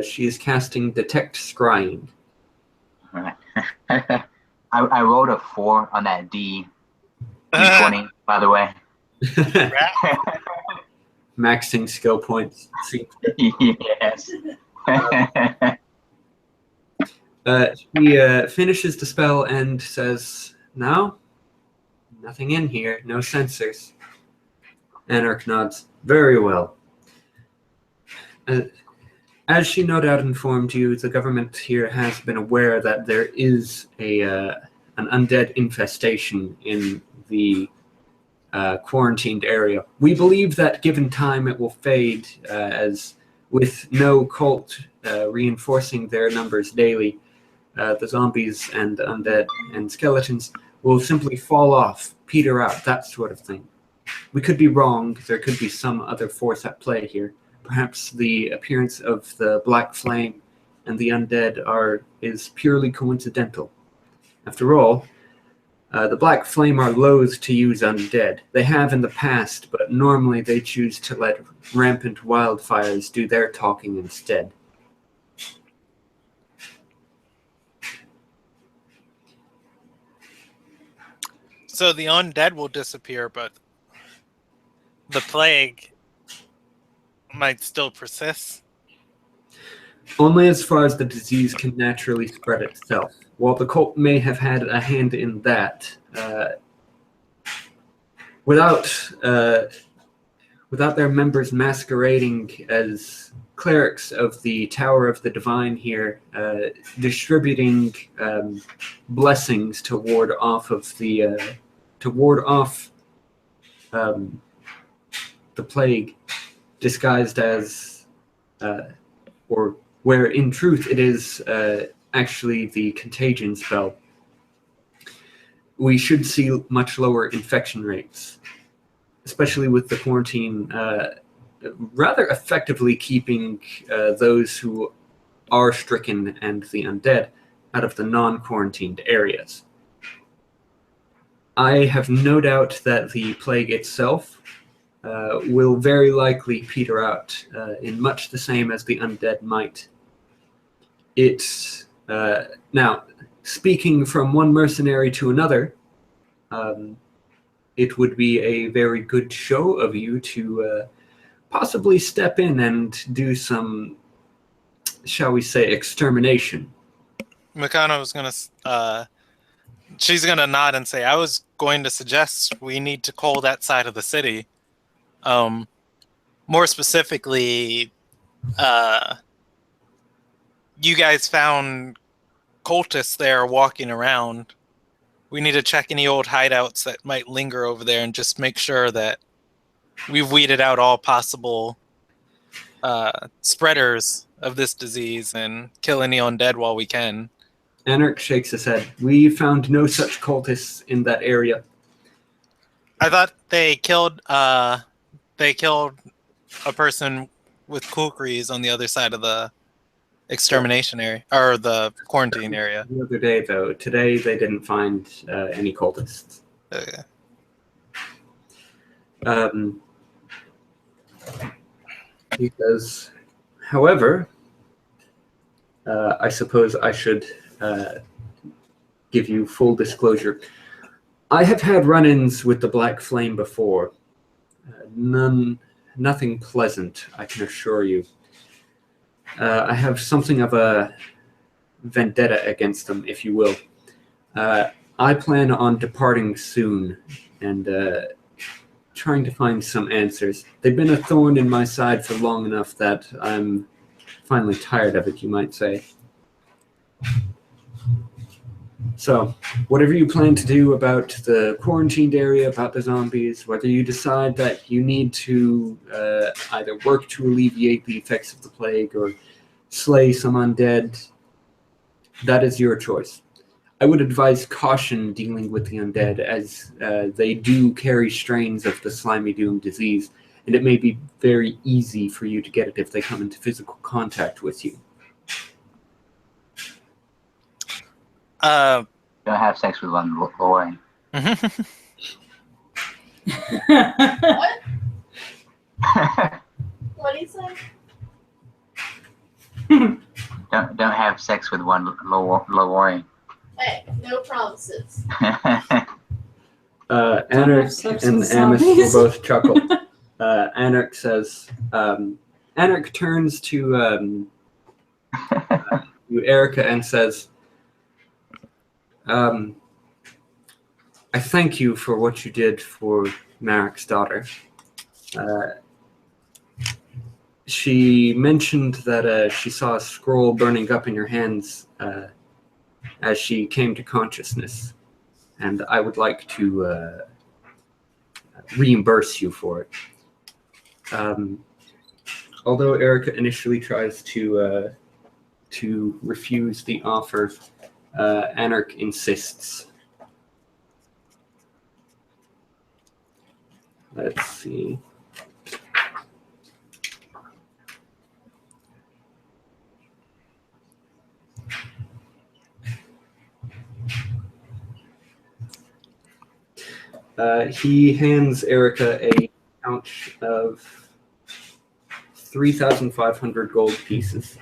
she is casting Detect Scrying. Alright. I rolled a 4 on that D20, by the way. Maxing skill points. Yes. She finishes the spell and says, "No, nothing in here, no sensors." Anarch nods. Very well. As she no doubt informed you, the government here has been aware that there is an undead infestation in the quarantined area. We believe that given time it will fade, as with no cult reinforcing their numbers daily, the zombies and undead and skeletons will simply fall off, peter out, that sort of thing. We could be wrong. There could be some other force at play here. Perhaps the appearance of the black flame and the undead is purely coincidental. After all, the black flame are loath to use undead. They have in the past, but normally they choose to let rampant wildfires do their talking instead. So the undead will disappear, but the plague might still persist. Only as far as the disease can naturally spread itself. While the cult may have had a hand in that, without their members masquerading as clerics of the Tower of the Divine here, distributing blessings to ward off the plague, disguised as, or where in truth it is actually the contagion spell, we should see much lower infection rates, especially with the quarantine rather effectively keeping those who are stricken and the undead out of the non-quarantined areas. I have no doubt that the plague itself will very likely peter out in much the same as the undead might. Now, speaking from one mercenary to another, it would be a very good show of you to possibly step in and do some, shall we say, extermination. Mikano was gonna, she's gonna nod and say, "I was going to suggest we need to cull that side of the city. More specifically, you guys found cultists there walking around. We need to check any old hideouts that might linger over there and just make sure that we've weeded out all possible spreaders of this disease and kill any undead while we can." Anarch shakes his head. We found no such cultists in that area. I thought they killed a person with kukris on the other side of the extermination area, or the quarantine area. The other day, though. Today, they didn't find any cultists. Okay. He says, however, I suppose I should give you full disclosure. I have had run-ins with the Black Flame before. Nothing pleasant, I can assure you. I have something of a vendetta against them, if you will. I plan on departing soon and trying to find some answers. They've been a thorn in my side for long enough that I'm finally tired of it, you might say. So, whatever you plan to do about the quarantined area, about the zombies, whether you decide that you need to either work to alleviate the effects of the plague or slay some undead, that is your choice. I would advise caution dealing with the undead, as they do carry strains of the Slimy Doom disease, and it may be very easy for you to get it if they come into physical contact with you. Don't have sex with one Lorraine. What? What do you say? Don't have sex with one Lorraine. Hey, no promises. Anarch and Amos will both chuckle. Anarch says, Anarch turns to Erica and says, I thank you for what you did for Marek's daughter. She mentioned that she saw a scroll burning up in your hands as she came to consciousness, and I would like to reimburse you for it. Although Erica initially tries to refuse the offer, Anarch insists. Let's see. He hands Erica a pouch of 3,500 gold pieces.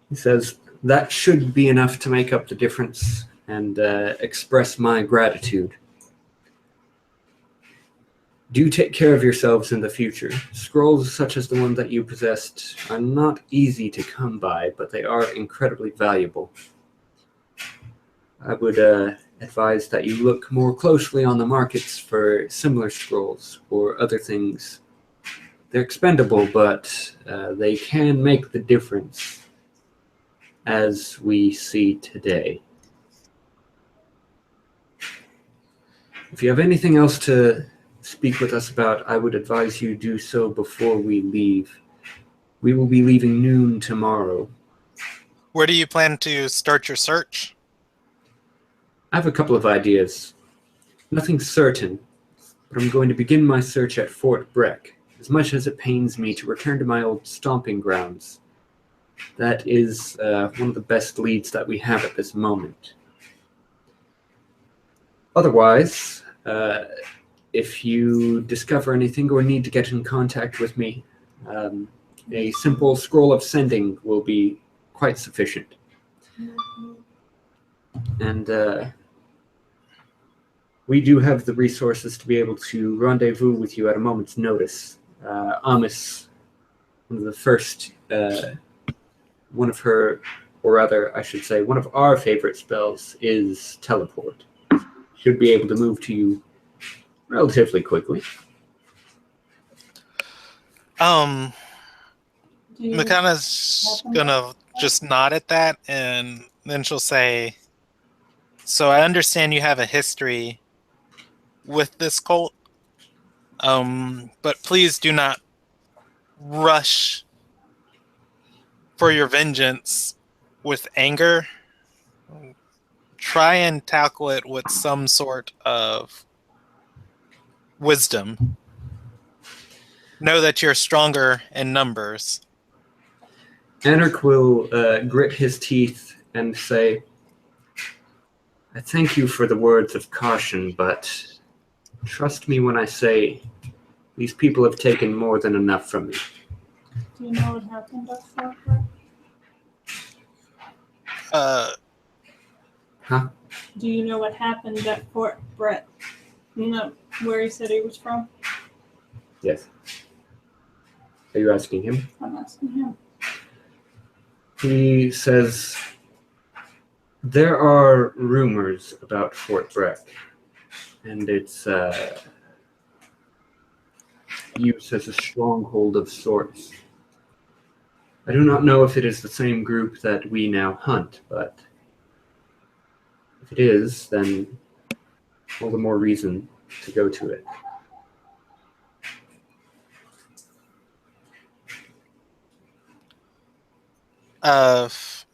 He says, that should be enough to make up the difference and express my gratitude. Do take care of yourselves in the future. Scrolls such as the one that you possessed are not easy to come by, but they are incredibly valuable. I would advise that you look more closely on the markets for similar scrolls or other things. They're expendable, but they can make the difference, as we see today. If you have anything else to speak with us about, I would advise you do so before we leave. We will be leaving noon tomorrow. Where do you plan to start your search? I have a couple of ideas. Nothing certain, but I'm going to begin my search at Fort Breck, as much as it pains me to return to my old stomping grounds. That is one of the best leads that we have at this moment. Otherwise, if you discover anything or need to get in contact with me, a simple scroll of sending will be quite sufficient. And we do have the resources to be able to rendezvous with you at a moment's notice. Amos, one of the first, one of her, or rather, I should say, one of our favorite spells is teleport. Should be able to move to you relatively quickly. Makana's gonna just nod at that, and then she'll say, so I understand you have a history with this cult, but please do not rush for your vengeance with anger. Try and tackle it with some sort of wisdom. Know that you're stronger in numbers. Anarch will grit his teeth and say, I thank you for the words of caution, but trust me when I say these people have taken more than enough from me. Do you know what happened at Fort Breck? Huh? Do you know what happened at Fort Brett? You know where he said he was from? Yes. Are you asking him? I'm asking him. He says, there are rumors about Fort Breck, and its use as a stronghold of sorts. I do not know if it is the same group that we now hunt, but if it is, then all the more reason to go to it.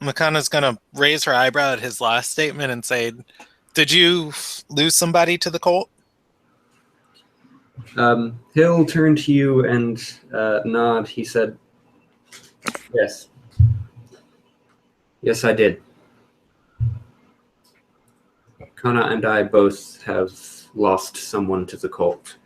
Makana's gonna raise her eyebrow at his last statement and say, did you lose somebody to the cult? He'll turn to you and nod. He said, yes. Yes, I did. Kana and I both have lost someone to the cult.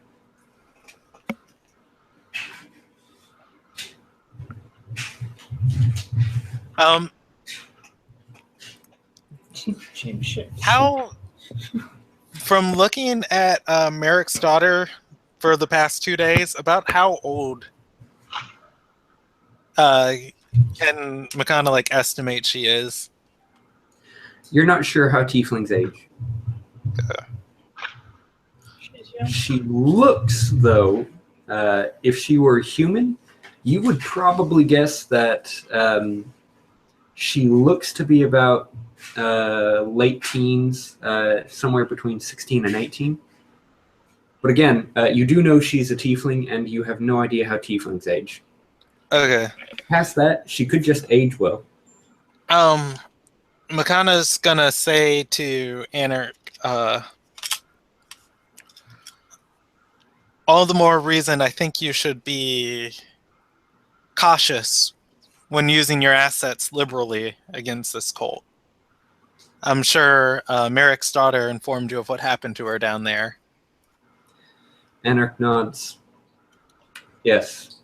How, from looking at Merrick's daughter for the past 2 days, about how old can Makana estimate she is? You're not sure how tieflings age. She's young. She looks, though, if she were human, you would probably guess that She looks to be about late teens, somewhere between 16 and 18. But again, you do know she's a tiefling, and you have no idea how tieflings age. Okay. Past that, she could just age well. Makana's gonna say to Anarch, all the more reason I think you should be cautious when using your assets liberally against this cult. I'm sure Merrick's daughter informed you of what happened to her down there. Anarch nods. Yes.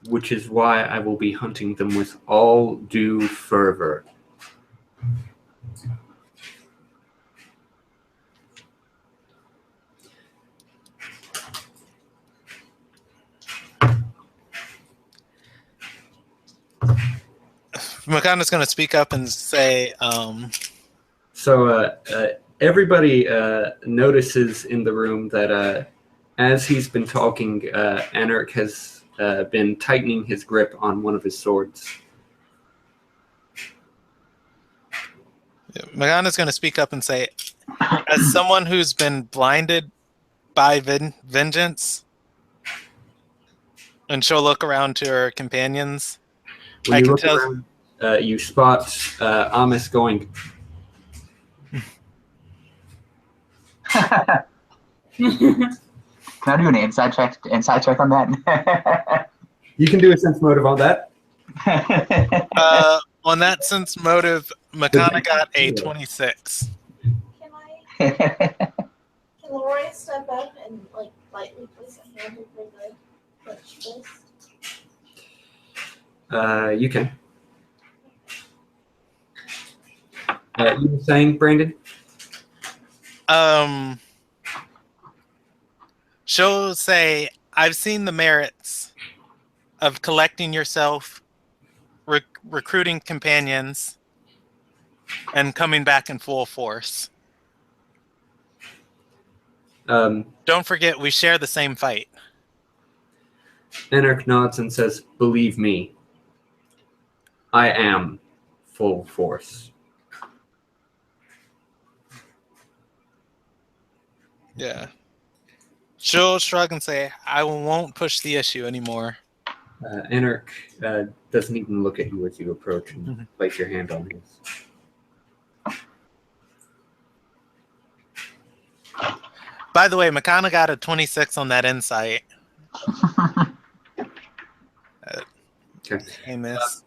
Which is why I will be hunting them with all due fervor. Makana's going to speak up and say, So everybody notices in the room that as he's been talking, Anarch has been tightening his grip on one of his swords. Makana's going to speak up and say, as someone who's been blinded by vengeance, and she'll look around to her companions. When I you can look tell. around, you spot Amos going, Can I do an insight check on that? you can do a sense motive on that. On that sense motive, Makana got a 26. Can Leroy step up and like lightly place a hand over the clutch fist? You can. You were saying, Brandon? She'll say, I've seen the merits of collecting yourself, recruiting companions, and coming back in full force. Don't forget, we share the same fight. Anarch nods and says, believe me, I am full force. Yeah. She'll shrug and say, I won't push the issue anymore. Anarch doesn't even look at you as you approach and place your hand on his. By the way, Makana got a 26 on that insight. Okay. Hey, miss.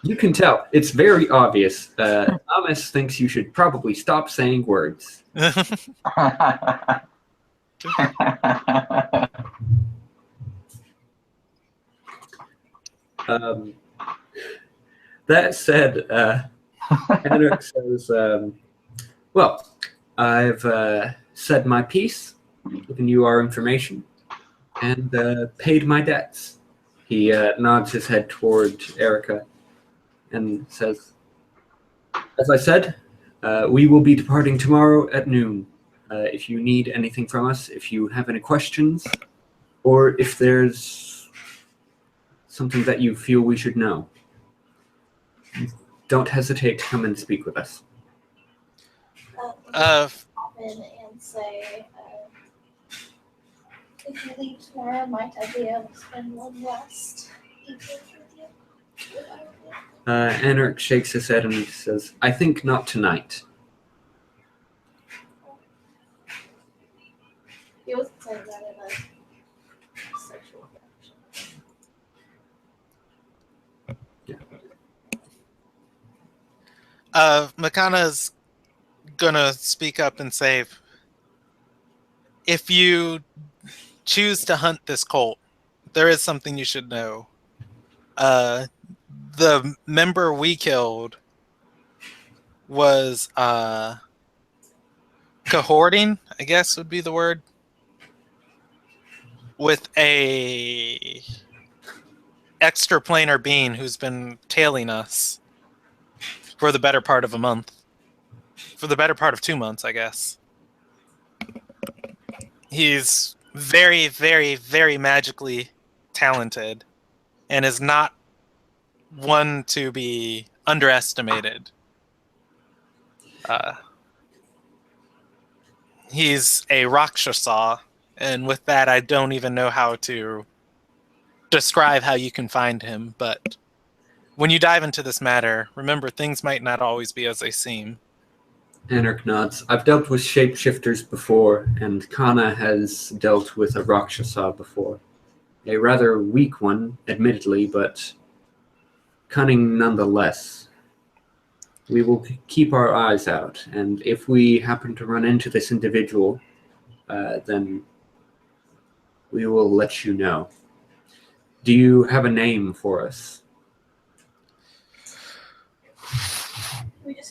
You can tell. It's very obvious. Amos thinks you should probably stop saying words. That said, Anarch says, well, I've said my piece, given you our information, and paid my debts. He nods his head toward Erica and says, as I said, we will be departing tomorrow at noon. If you need anything from us, if you have any questions, or if there's something that you feel we should know, don't hesitate to come and speak with us. Pop in and say, if you leave tomorrow, might I be able to spend one last evening with you? Anarch shakes his head and he says, I think not tonight. He wasn't saying that in a sexual fashion. Makana's gonna speak up and say, if you choose to hunt this cult, there is something you should know. The member we killed was cohorting, I guess would be the word, with a extraplanar being who's been tailing us for the better part of a month. For the better part of 2 months, I guess. He's very, very, very magically talented and is not one to be underestimated. He's a Rakshasa, and with that, I don't even know how to describe how you can find him, but when you dive into this matter, remember things might not always be as they seem. Anarch nods. I've dealt with shapeshifters before, and Kana has dealt with a Rakshasa before. A rather weak one, admittedly, but cunning nonetheless. We will keep our eyes out, and if we happen to run into this individual, then we will let you know. Do you have a name for us?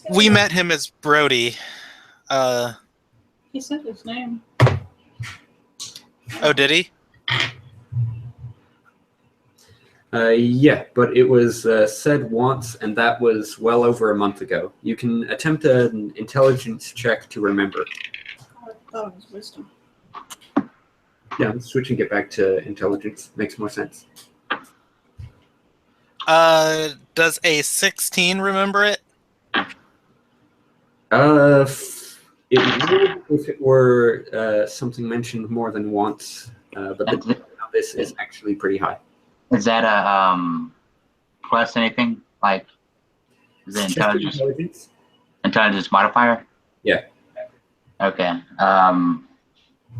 We met him as Brody. He said his name. Oh, did he? Yeah, but it was said once, and that was well over a month ago. You can attempt an intelligence check to remember. I thought it was wisdom. Yeah, switching it back to intelligence makes more sense. Does a 16 remember it? It would if it were something mentioned more than once, but this is actually pretty high. Is that a plus anything? Like, is it intelligence modifier? Yeah. Okay.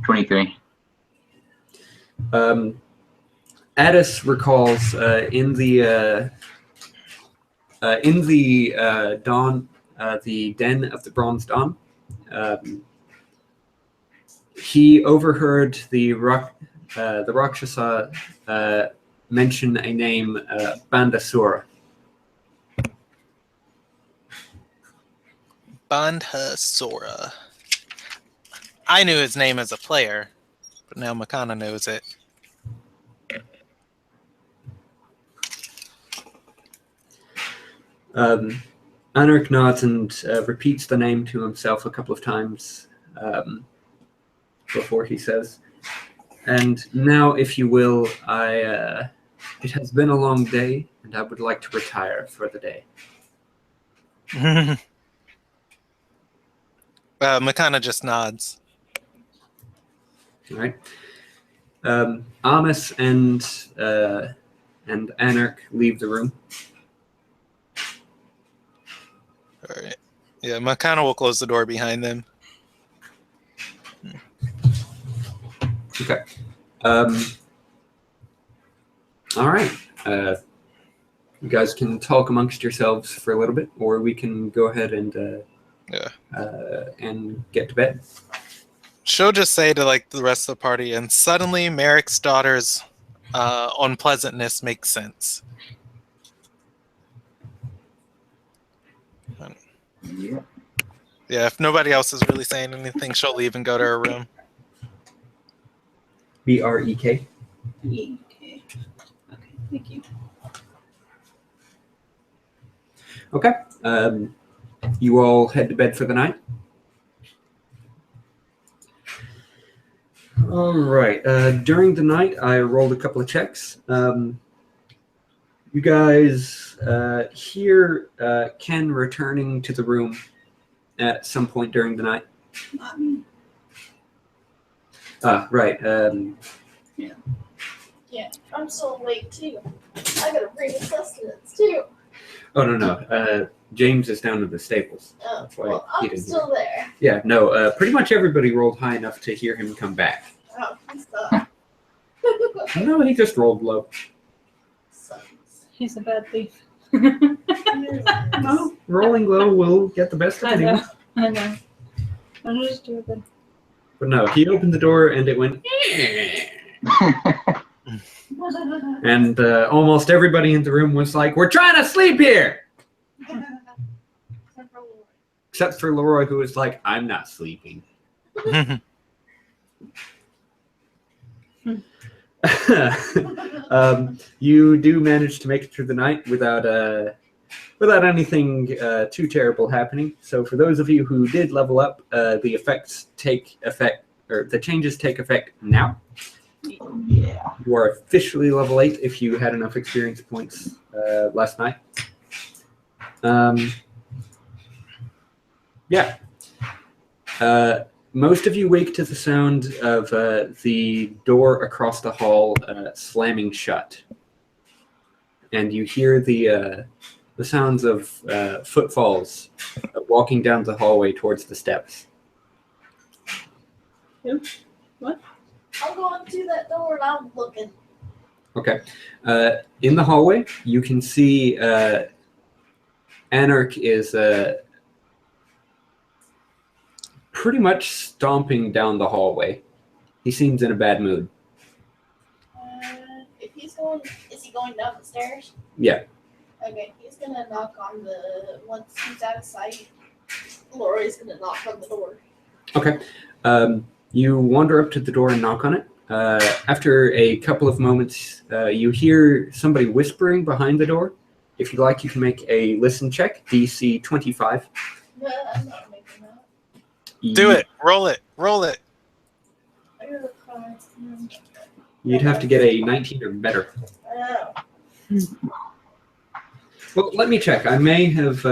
23. Addis recalls in the dawn, the den of the Bronze Dawn. He overheard the Rakshasa mention a name, Bandasura. Bandhasura. I knew his name as a player, but now Makana knows it. Anarch nods and repeats the name to himself a couple of times before he says, "And now, if you will, it has been a long day, and I would like to retire for the day." Makana just nods. All right. Amos and Anarch leave the room. All right. Yeah, Makana will close the door behind them. Okay. All right. You guys can talk amongst yourselves for a little bit, or we can go ahead and get to bed. She'll just say to like the rest of the party, and suddenly Merrick's daughter's unpleasantness makes sense. Yeah. Yeah, if nobody else is really saying anything, she'll leave and go to her room. BREK. Okay. Okay, thank you. Okay. You all head to bed for the night. All right. During the night, I rolled a couple of checks. You guys hear Ken returning to the room at some point during the night. Not me. Right. Yeah, I'm still awake too. I gotta bring the sustenance too. Oh, no. James is down in the stables. Oh, That's why well, he I'm didn't still there. Yeah, no. Pretty much everybody rolled high enough to hear him come back. Oh, he's done. No, he just rolled low. Sucks. He's a bad thief. No, rolling low will get the best of I anyone. know. I know. I'm just stupid. But no, he opened the door and it went. And almost everybody in the room was like, "We're trying to sleep here!" Except for Leroy, who was like, "I'm not sleeping." You do manage to make it through the night without anything too terrible happening. So for those of you who did level up, the changes take effect now. Yeah. You are officially level 8 if you had enough experience points last night. Yeah. Most of you wake to the sound of the door across the hall slamming shut, and you hear the sounds of footfalls walking down the hallway towards the steps. I'm going to that door and I'm looking. Okay. In the hallway, you can see Anarch is pretty much stomping down the hallway. He seems in a bad mood. If he's going, is he going down the stairs? Yeah. Okay, he's gonna knock on once he's out of sight, Lori's gonna knock on the door. Okay. You wander up to the door and knock on it. After a couple of moments, you hear somebody whispering behind the door. If you like, you can make a listen check, DC 25. No, I'm not making that. Do it. Roll it. Roll it. I got a card. You'd have to get a 19 or better. Oh. Well, let me check. I may have,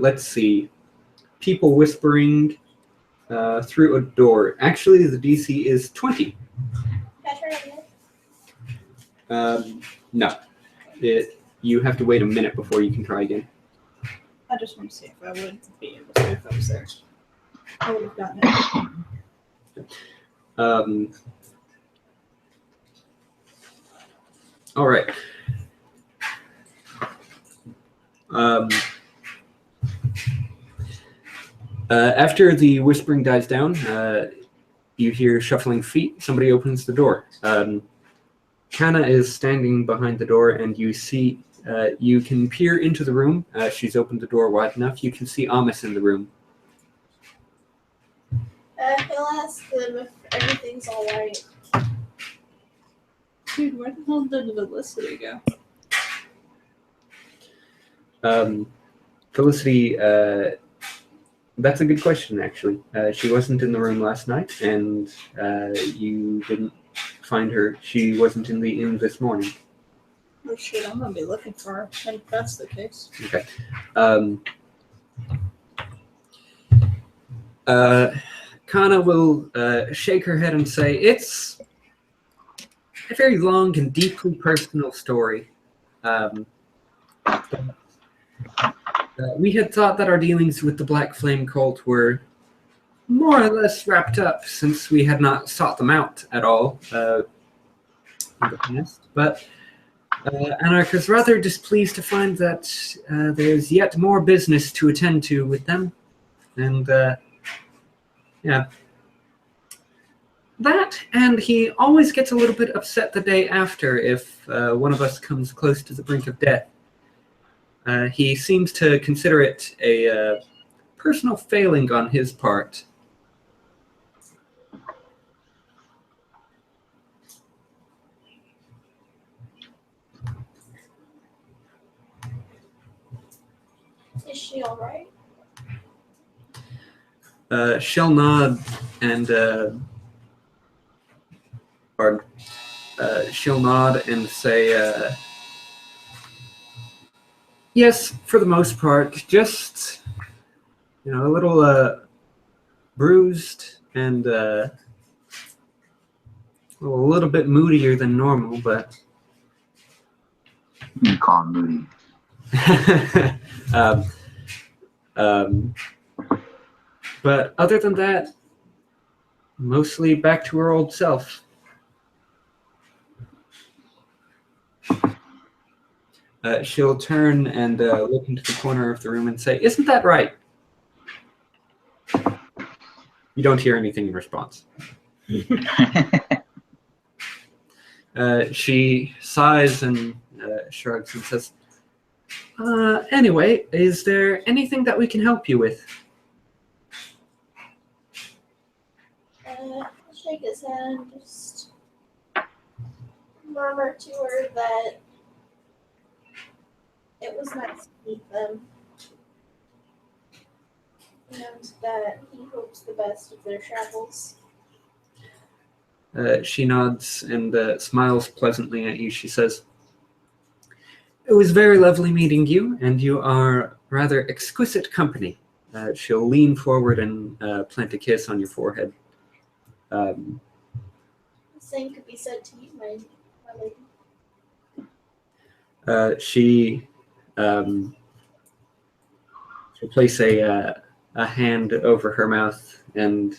let's see, people whispering through a door. Actually, the DC is 20. Can I try it again? No. You have to wait a minute before you can try again. I just want to see if I would be able to if I was there. I would have gotten it. All right. After the whispering dies down, you hear shuffling feet. Somebody opens the door. Kana is standing behind the door, and you see, you can peer into the room. She's opened the door wide enough. You can see Amos in the room. He'll ask them if everything's all right. Dude, where the hell did Felicity go? Felicity, that's a good question, actually. She wasn't in the room last night, and you didn't find her. She wasn't in the inn this morning. Oh shit, I'm gonna be looking for her, and if that's the case. Okay. Kana will shake her head and say, "It's a very long and deeply personal story. We had thought that our dealings with the Black Flame cult were more or less wrapped up, since we had not sought them out at all in the past. But Anarch is rather displeased to find that there's yet more business to attend to with them. And yeah. That, and he always gets a little bit upset the day after if one of us comes close to the brink of death. He seems to consider it a personal failing on his part." Is she all right? She'll nod and she'll nod and say, "Yes, for the most part. Just, a little bruised and a little bit moodier than normal, but." You call him Moody. But other than that, mostly back to her old self. She'll turn and look into the corner of the room and say, "Isn't that right?" You don't hear anything in response. She sighs and shrugs and says, "Anyway, is there anything that we can help you with?" I'll shake his hand and just murmur to her that it was nice to meet them. And that he hopes the best of their travels. She nods and smiles pleasantly at you. She says, "It was very lovely meeting you, and you are rather exquisite company. She'll lean forward and plant a kiss on your forehead. The same could be said to you, my lady. She'll place a hand over her mouth and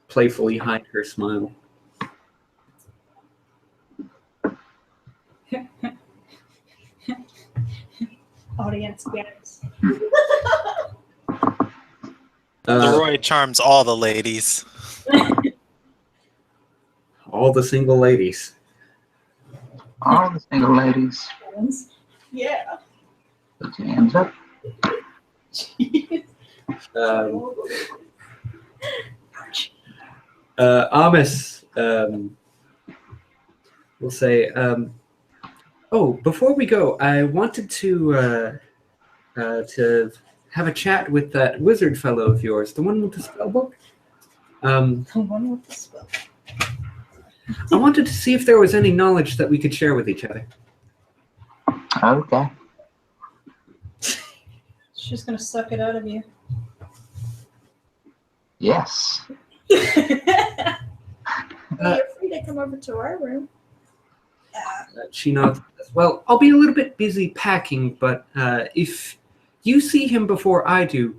playfully hide her smile. Audience gas. Leroy charms all the ladies. All the single ladies. All the single ladies, Yeah. put your hands up. Jeez. Amos will say, "Oh, before we go, I wanted to have a chat with that wizard fellow of yours, the one with the spell book. The one with the spell. I wanted to see if there was any knowledge that we could share with each other." Okay. She's gonna suck it out of you. Yes. You're free to come over to our room. She nods. "Well, I'll be a little bit busy packing, but if you see him before I do,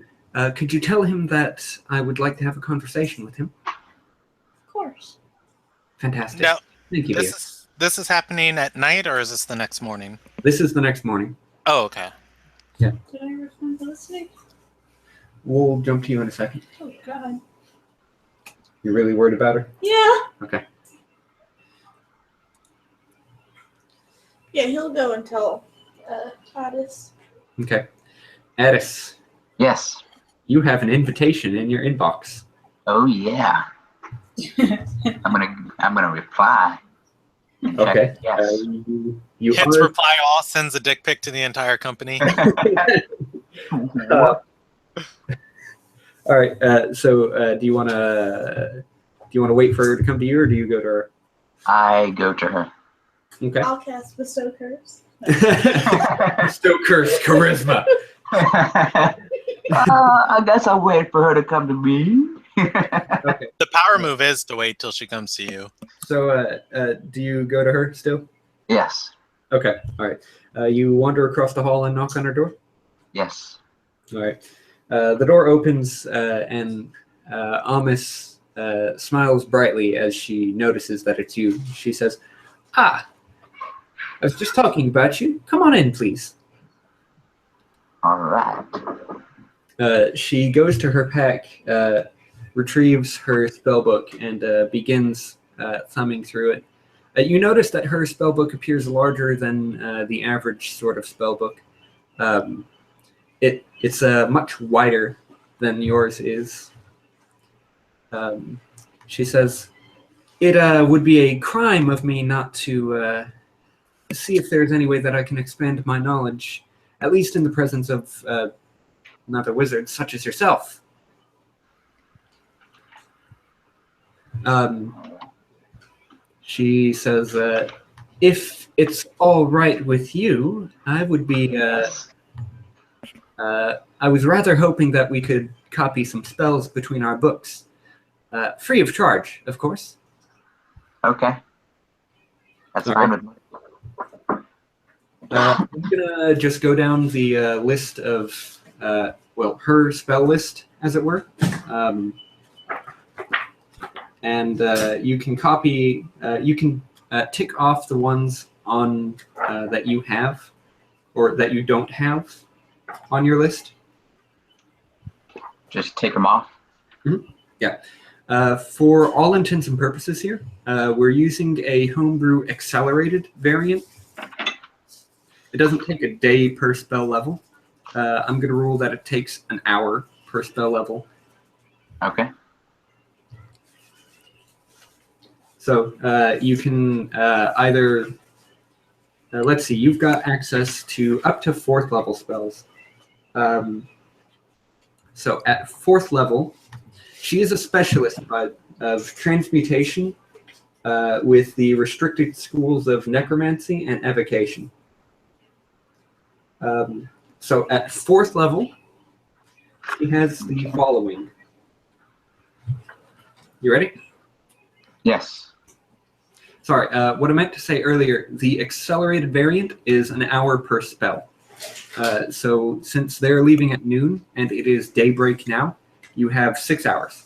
could you tell him that I would like to have a conversation with him?" Of course. Fantastic. Now, Thank you, dear. this is happening at night, or is this the next morning? This is the next morning. Oh, okay. Did I ever find Felicity? We'll jump to you in a second. Oh God. You're really worried about her? Yeah. Okay. Yeah, he'll go and tell Titus. Okay. Addis, Yes. you have an invitation in your inbox. Oh yeah. I'm gonna reply. And check Okay. Yes. You Hits are- reply all, sends a dick pic to the entire company. All right. So, do you want to wait for her to come to you, or do you go to her? I go to her. Okay. I'll cast Bestow Curse. Still curse charisma. I guess I'll wait for her to come to me. Okay. The power move is to wait till she comes to you. So, do you go to her still? Yes. Okay. All right. You wander across the hall and knock on her door. Yes. All right. The door opens, and Amos smiles brightly as she notices that it's you. She says, "Ah, I was just talking about you. Come on in, please." All right. She goes to her pack, retrieves her spellbook, and begins thumbing through it. You notice that her spellbook appears larger than the average sort of spellbook. It's much wider than yours is. She says, "It would be a crime of me not to see if there's any way that I can expand my knowledge, at least in the presence of another wizard such as yourself." She says, "If it's all right with you, I would be. Yes. I was rather hoping that we could copy some spells between our books, free of charge, of course." Okay. That's All fine right. with me. I'm gonna just go down the list of, her spell list, as it were, and you can copy. You can tick off the ones on that you have, or that you don't have, on your list. Just take them off. For all intents and purposes here, we're using a homebrew accelerated variant. It doesn't take a day per spell level. I'm going to rule that it takes an hour per spell level. Okay. So you can either, let's see, you've got access to up to 4th level spells. So at 4th level, she is a specialist of transmutation with the restricted schools of necromancy and evocation. So at 4th level, she has the following. You ready? Yes. Sorry, what I meant to say earlier, the accelerated variant is an hour per spell. So since they're leaving at noon and it is daybreak now, you have 6 hours.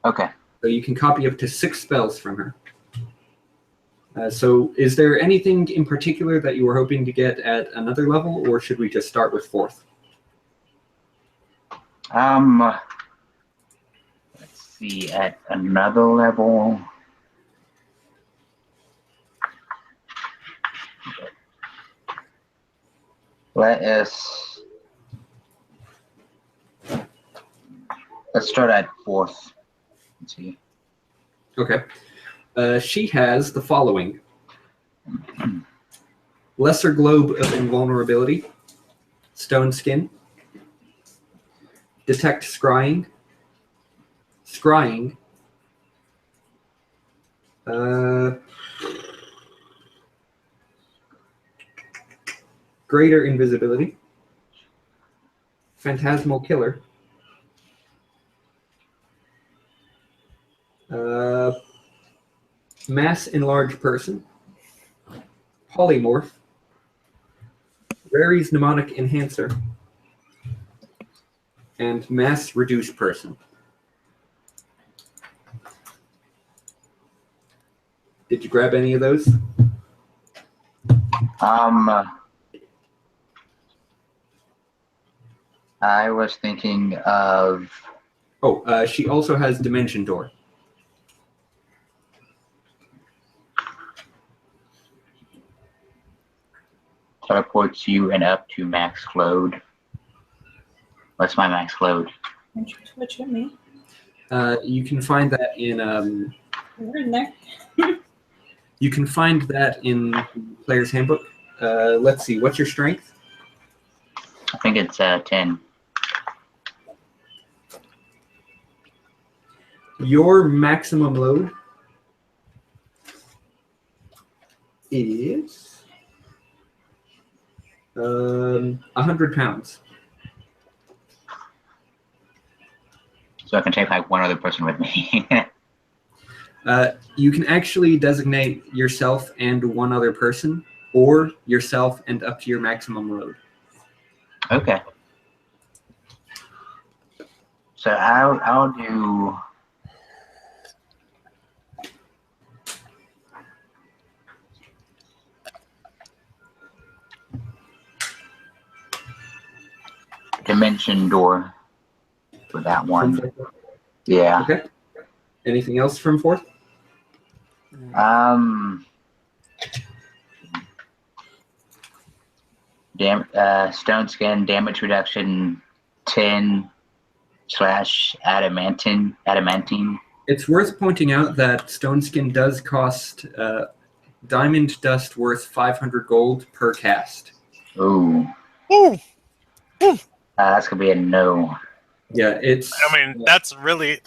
Okay. So you can copy up to 6 spells from her. So is there anything in particular that you were hoping to get at another level, or should we just start with 4th? Let's see, at another level. Let's start at 4th. Let's see. Okay. She has the following. Lesser Globe of Invulnerability, Stone Skin, Detect Scrying, Greater Invisibility, Phantasmal Killer, Mass Enlarged Person, Polymorph, Rary's Mnemonic Enhancer, and Mass Reduced Person. Did you grab any of those? I was thinking of. Oh, she also has Dimension Door. Teleports you and up to max load. What's my max load? What you mean? You can find that in. We're in there. You can find that in Player's Handbook. Let's see. What's your strength? I think it's 10. Your maximum load is 100 pounds. So I can take like one other person with me. You can actually designate yourself and one other person, or yourself and up to your maximum load. Okay. So I'll do. Dimension Door for that one. Yeah. Okay. Anything else from 4th? Stone Skin damage reduction 10/adamantine. It's worth pointing out that Stone Skin does cost diamond dust worth 500 gold per cast. Ooh. Ooh. That's gonna be a no. Yeah, it's. I mean, that's a really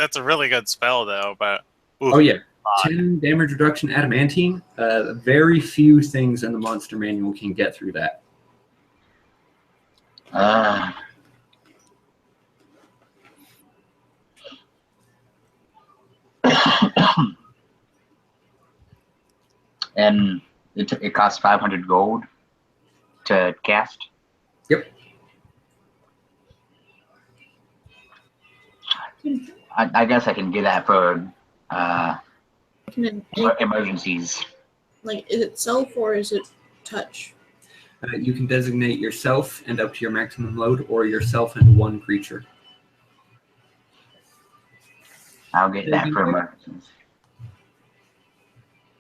good spell though. But oh yeah, 10 damage reduction adamantine. Very few things in the monster manual can get through that. And it costs 500 gold to cast. Yep. I guess I can do that for Can emergencies. like, is it self or is it touch? You can designate yourself and up to your maximum load, or yourself and one creature. I'll get that for emergencies.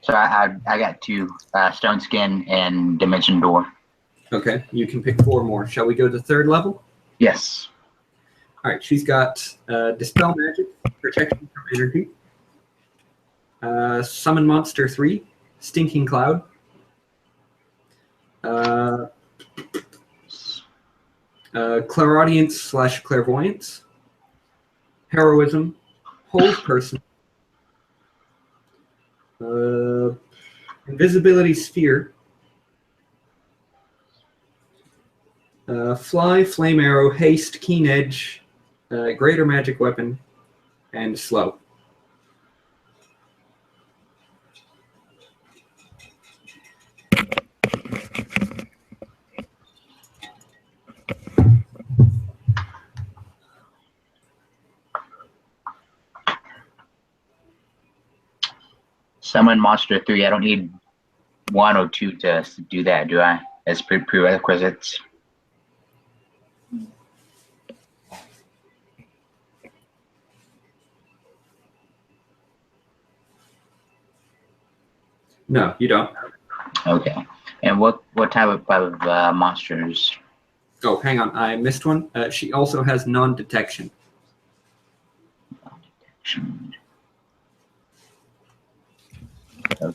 So I got 2, Stone Skin and Dimension Door. Okay, you can pick 4 more. Shall we go to 3rd level? Yes. All right, she's got Dispel Magic, Protection from Energy, Summon Monster 3, Stinking Cloud, Clairaudience / Clairvoyance, Heroism, Hold Person, Invisibility Sphere, Fly, Flame Arrow, Haste, Keen Edge, Greater Magic Weapon, and Slow. Summon monster 3. I don't need 1 or 2 to do that, do I? As prerequisites. No, you don't. Okay. And what type of monsters? Oh, hang on. I missed one. She also has non-detection. Okay.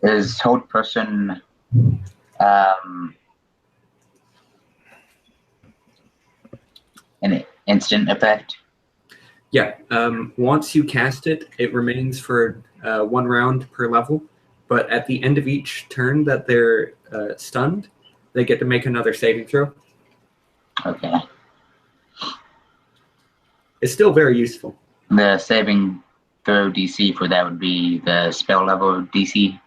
Is hold person an instant effect? Yeah. Once you cast it, it remains for 1 round per level. But at the end of each turn that they're stunned, they get to make another saving throw. Okay. It's still very useful. The saving throw DC for that would be the spell level DC.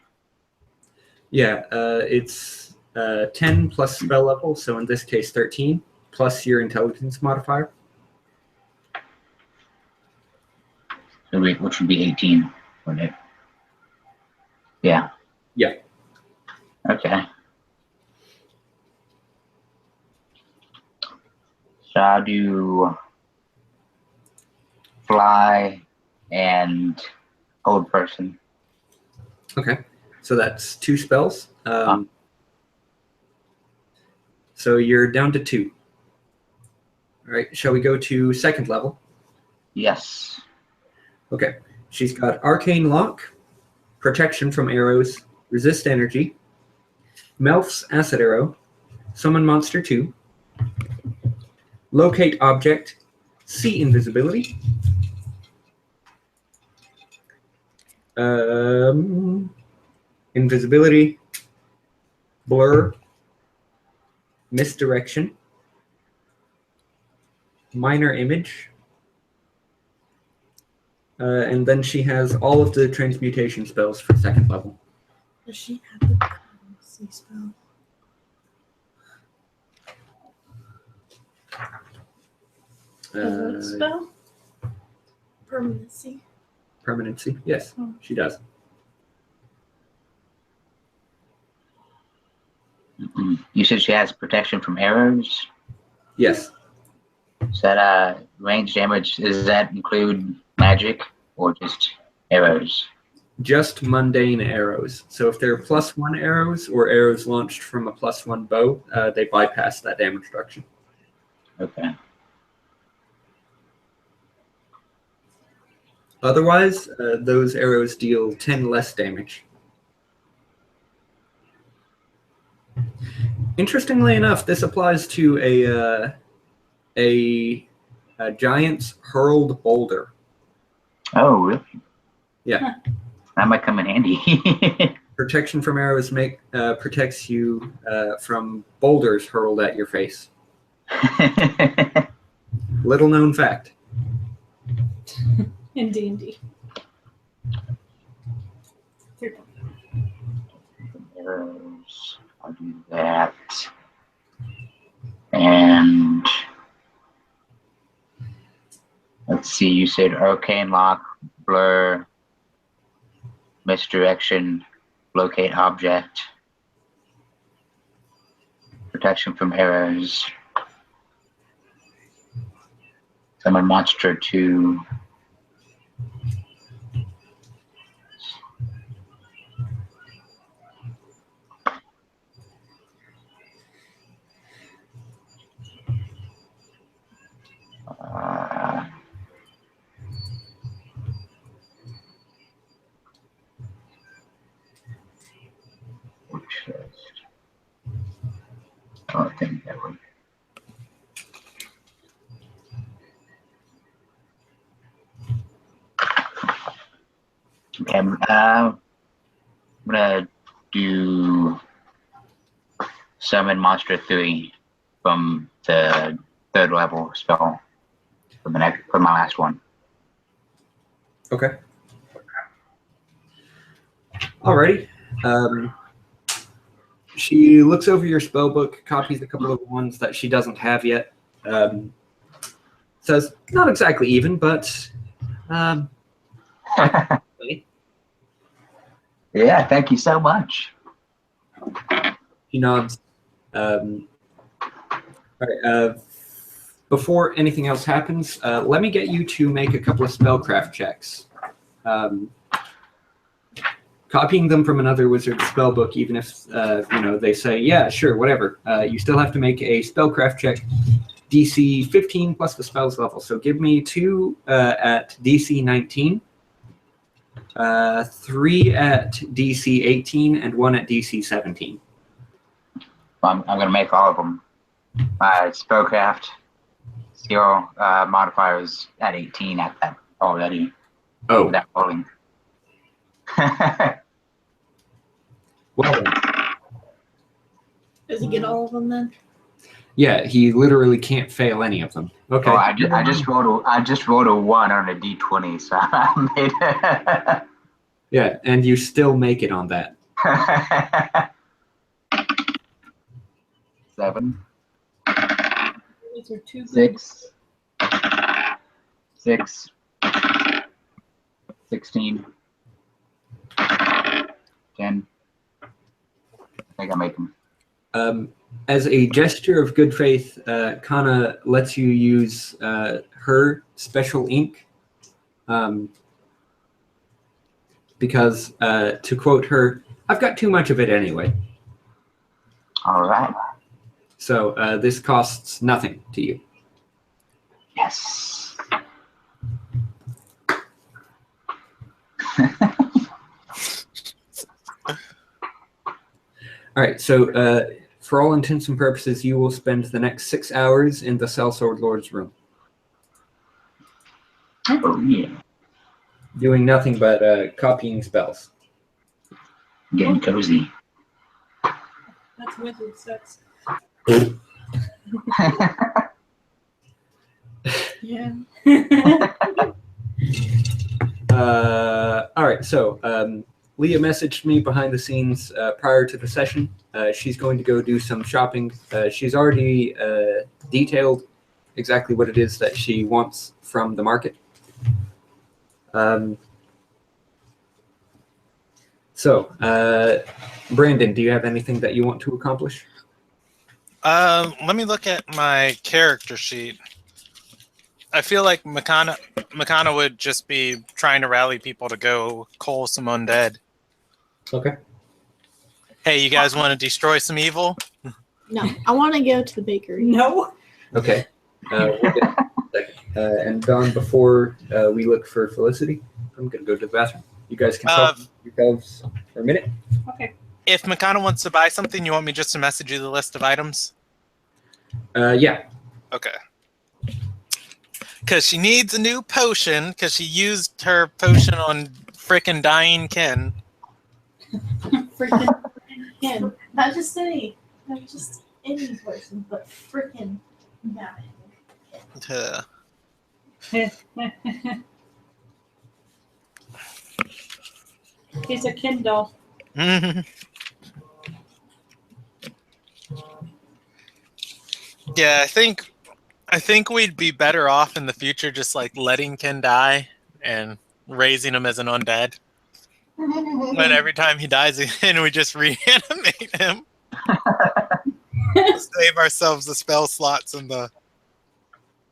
Yeah, it's 10 plus spell level, so in this case 13, plus your intelligence modifier. Which would be 18, wouldn't it? Yeah. Yeah. Okay. So I'll do fly and hold person. Okay, so that's 2 spells. So you're down to 2. All right, shall we go to second level? Yes. Okay, she's got Arcane Lock, Protection from Arrows, Resist Energy, Melf's Acid Arrow, Summon Monster 2, Locate Object, See Invisibility, Invisibility, Blur, Misdirection, Minor Image, and then she has all of the transmutation spells for second level. Does she have the currency spell? What spell? Permanency. Permanency, yes, Oh. she does. You said she has protection from arrows? Yes. Is that range damage? Does that include magic or just arrows? Just mundane arrows. So if they're +1 arrows or arrows launched from a +1 bow, they bypass that damage reduction. Okay. Otherwise, those arrows deal 10 less damage. Interestingly enough, this applies to a giant's hurled boulder. Oh, really? Yeah. That might come in handy. Protection from arrows protects you from boulders hurled at your face. Little known fact. In D&D. Arrows. I'll do that. And let's see, you said arcane lock, blur, misdirection, locate object, protection from arrows, summon monster 2. I don't think that would. Okay, I'm gonna do summon monster 3 from the 3rd level spell for my last one. Okay. Alrighty. She looks over your spell book, copies a couple of ones that she doesn't have yet. Says, not exactly even, but Yeah, thank you so much. he nods. All right. Before anything else happens, let me get you to make a couple of spellcraft checks. Copying them from another wizard's spellbook, even if they say, yeah, sure, whatever, you still have to make a spellcraft check, DC 15 plus the spell's level. So give me 2 at DC 19, 3 at DC 18, and 1 at DC 17. I'm going to make all of them. My spellcraft skill modifier is at 18 at that already. Oh. Without rolling. Well done. Does he get all of them then? Yeah, he literally can't fail any of them. Okay. Oh, I just rolled a 1 on a d20, so I made it. Yeah, and you still make it on that. 7, These are too good. 6, 6, 16, 10. I think I make them. As a gesture of good faith, Kana lets you use her special ink because, to quote her, I've got too much of it anyway. All right. So this costs nothing to you. Yes. All right, so for all intents and purposes, you will spend the next 6 hours in the Sellsword Lord's room. Oh, yeah. Doing nothing but copying spells. Getting cozy. That's wizard sex. Yeah. All right, so Leah messaged me behind the scenes prior to the session. She's going to go do some shopping. She's already detailed exactly what it is that she wants from the market. So, Brandon, do you have anything that you want to accomplish? Let me look at my character sheet. I feel like Makana would just be trying to rally people to go cull some undead. Okay. Hey, you guys want to destroy some evil? No, I want to go to the bakery. No. Okay. We'll get a second. And Don, before we look for Felicity, I'm going to go to the bathroom. You guys can talk yourselves for a minute. Okay. If Makana wants to buy something, you want me just to message you the list of items? Yeah. Okay. Because she needs a new potion, because she used her potion on frickin' dying Ken. Freaking him. Not just any person, but freaking dying. He's a Kindle. Yeah, I think we'd be better off in the future just like letting Ken die and raising him as an undead. But every time he dies again, we just reanimate him. Save ourselves the spell slots and the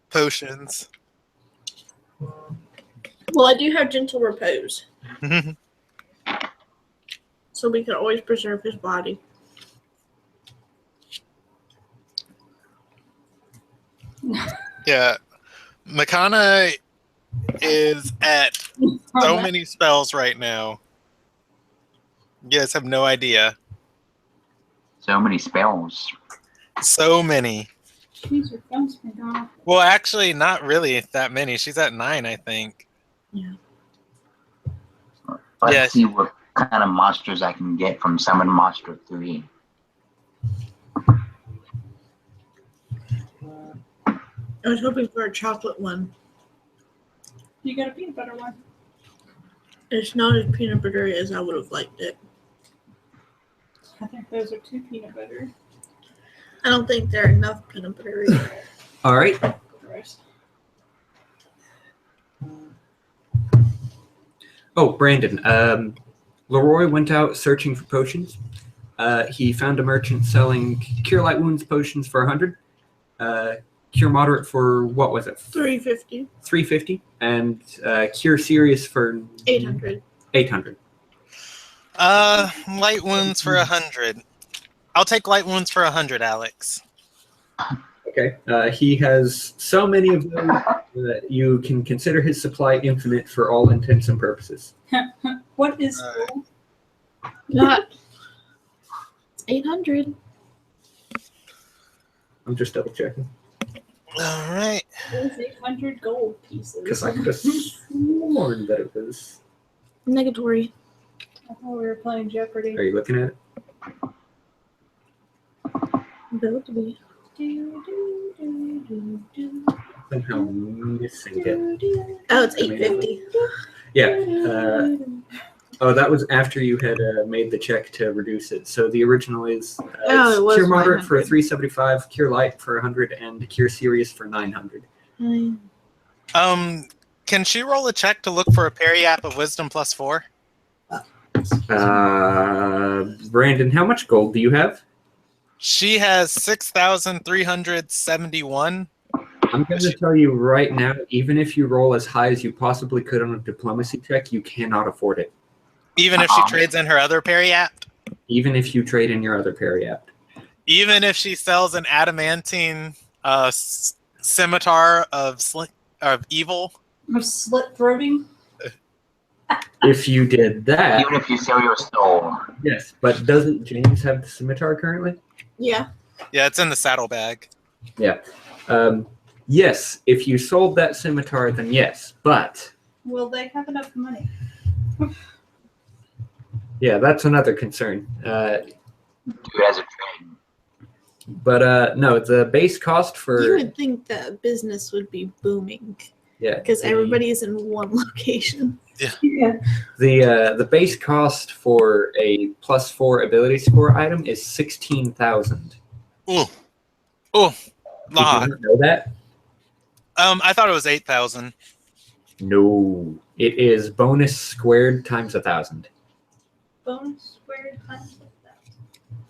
potions. Well, I do have gentle repose, so we can always preserve his body. Yeah. Makana is at so many spells right now. You guys have no idea. So many spells. So many. Jeez, your phone's been off. Well, actually, not really that many. She's at 9, I think. Yeah. Let's Yes. see what kind of monsters I can get from Summon Monster 3. I was hoping for a chocolate one. You got a peanut butter one. It's not as peanut buttery as I would have liked it. I think those are too peanut butter. I don't think they're enough peanut buttery. All right. Gross. Oh, Brandon. Leroy went out searching for potions. He found a merchant selling Cure Light Wounds potions for 100. Cure Moderate for, what was it? $350. 350. And Cure Serious for 800. 800. Light wounds for 100. I'll take light wounds for 100, Alex. Okay. He has so many of those that you can consider his supply infinite for all intents and purposes. What is Not. It's 800. I'm just double checking. All right. What is 800 gold pieces? Because I could have sworn that it was. Negatory. I thought we were playing Jeopardy. Are you looking at it? Built to be. Somehow missing it. Oh, it's 850. Yeah. Oh, that was after you had made the check to reduce it. So the original is it was Cure Moderate for 900. 375, Cure Light for 100, and Cure Serious for 900. Can she roll a check to look for a Periap of Wisdom +4? Brandon, how much gold do you have? She has 6,371. I'm going to tell you right now, even if you roll as high as you possibly could on a diplomacy check, you cannot afford it. Even if she trades in her other Periap? Even if you trade in your other Periapt. Even if she sells an adamantine scimitar of evil? Of slit throating? If you did that, Even if you sell your soul. yes. But doesn't James have the scimitar currently? Yeah. Yeah, it's in the saddlebag. Yeah. Yes, if you sold that scimitar, then yes. But Will they have enough money? yeah, that's another concern. Do it as a trade. But no, the base cost You for would think that business would be booming yeah because the- everybody's in one location. Yeah. the base cost for a +4 ability score item is 16,000. Ooh. Did you Lot. not know that? I thought it was 8,000. No, it is bonus squared times 1,000. Bonus squared times that.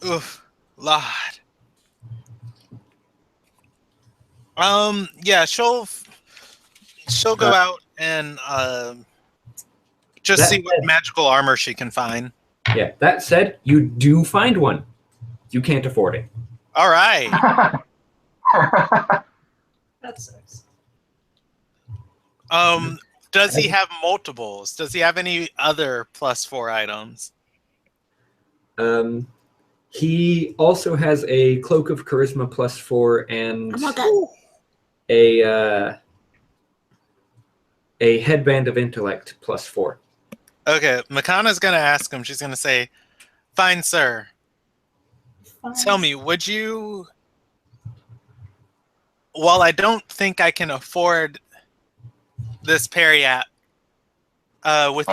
Oof. Lot. Yeah, she'll go out and just That see what said- magical armor she can find. Yeah. That said, you do find one. You can't afford it. All right. That sucks. Does he have multiples? Does he have any other +4 items? He also has a Cloak of Charisma +4 and I want that. a Headband of Intellect +4. Okay, Makana's gonna ask him. She's gonna say, "Fine, sir. Fine. Tell me, would you? While I don't think I can afford this Periap, with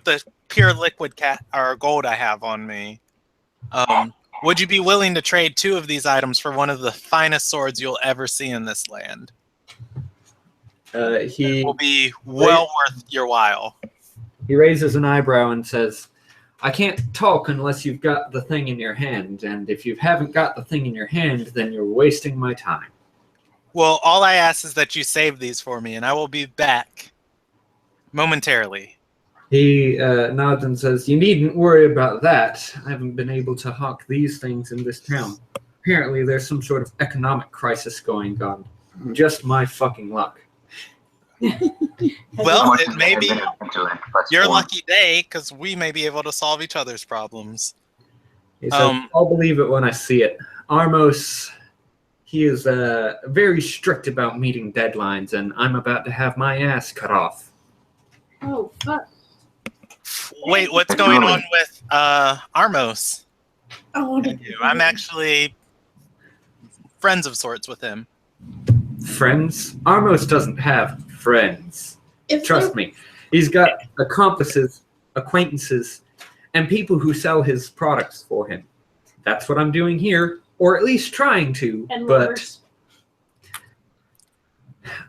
the pure liquid cat or gold I have on me, would you be willing to trade 2 of these items for one of the finest swords you'll ever see in this land? He It will be well worth your while." He raises an eyebrow and says, I can't talk unless you've got the thing in your hand, and if you haven't got the thing in your hand, then you're wasting my time. Well, all I ask is that you save these for me, and I will be back momentarily. He nods and says, you needn't worry about that. I haven't been able to hawk these things in this town. Apparently there's some sort of economic crisis going on. just my fucking luck. Well, Much it as may I be have intellect plus your 4. lucky day because we may be able to solve each other's problems. He says, I'll believe it when I see it. Armos, he is very strict about meeting deadlines, and I'm about to have my ass cut off. Oh, fuck. Wait, what's going on with Armos? Oh, And you? I'm actually friends of sorts with him. Friends? Armos doesn't have friends. Trust me. He's got accomplices, acquaintances, and people who sell his products for him. That's what I'm doing here, or at least trying to. And but lovers.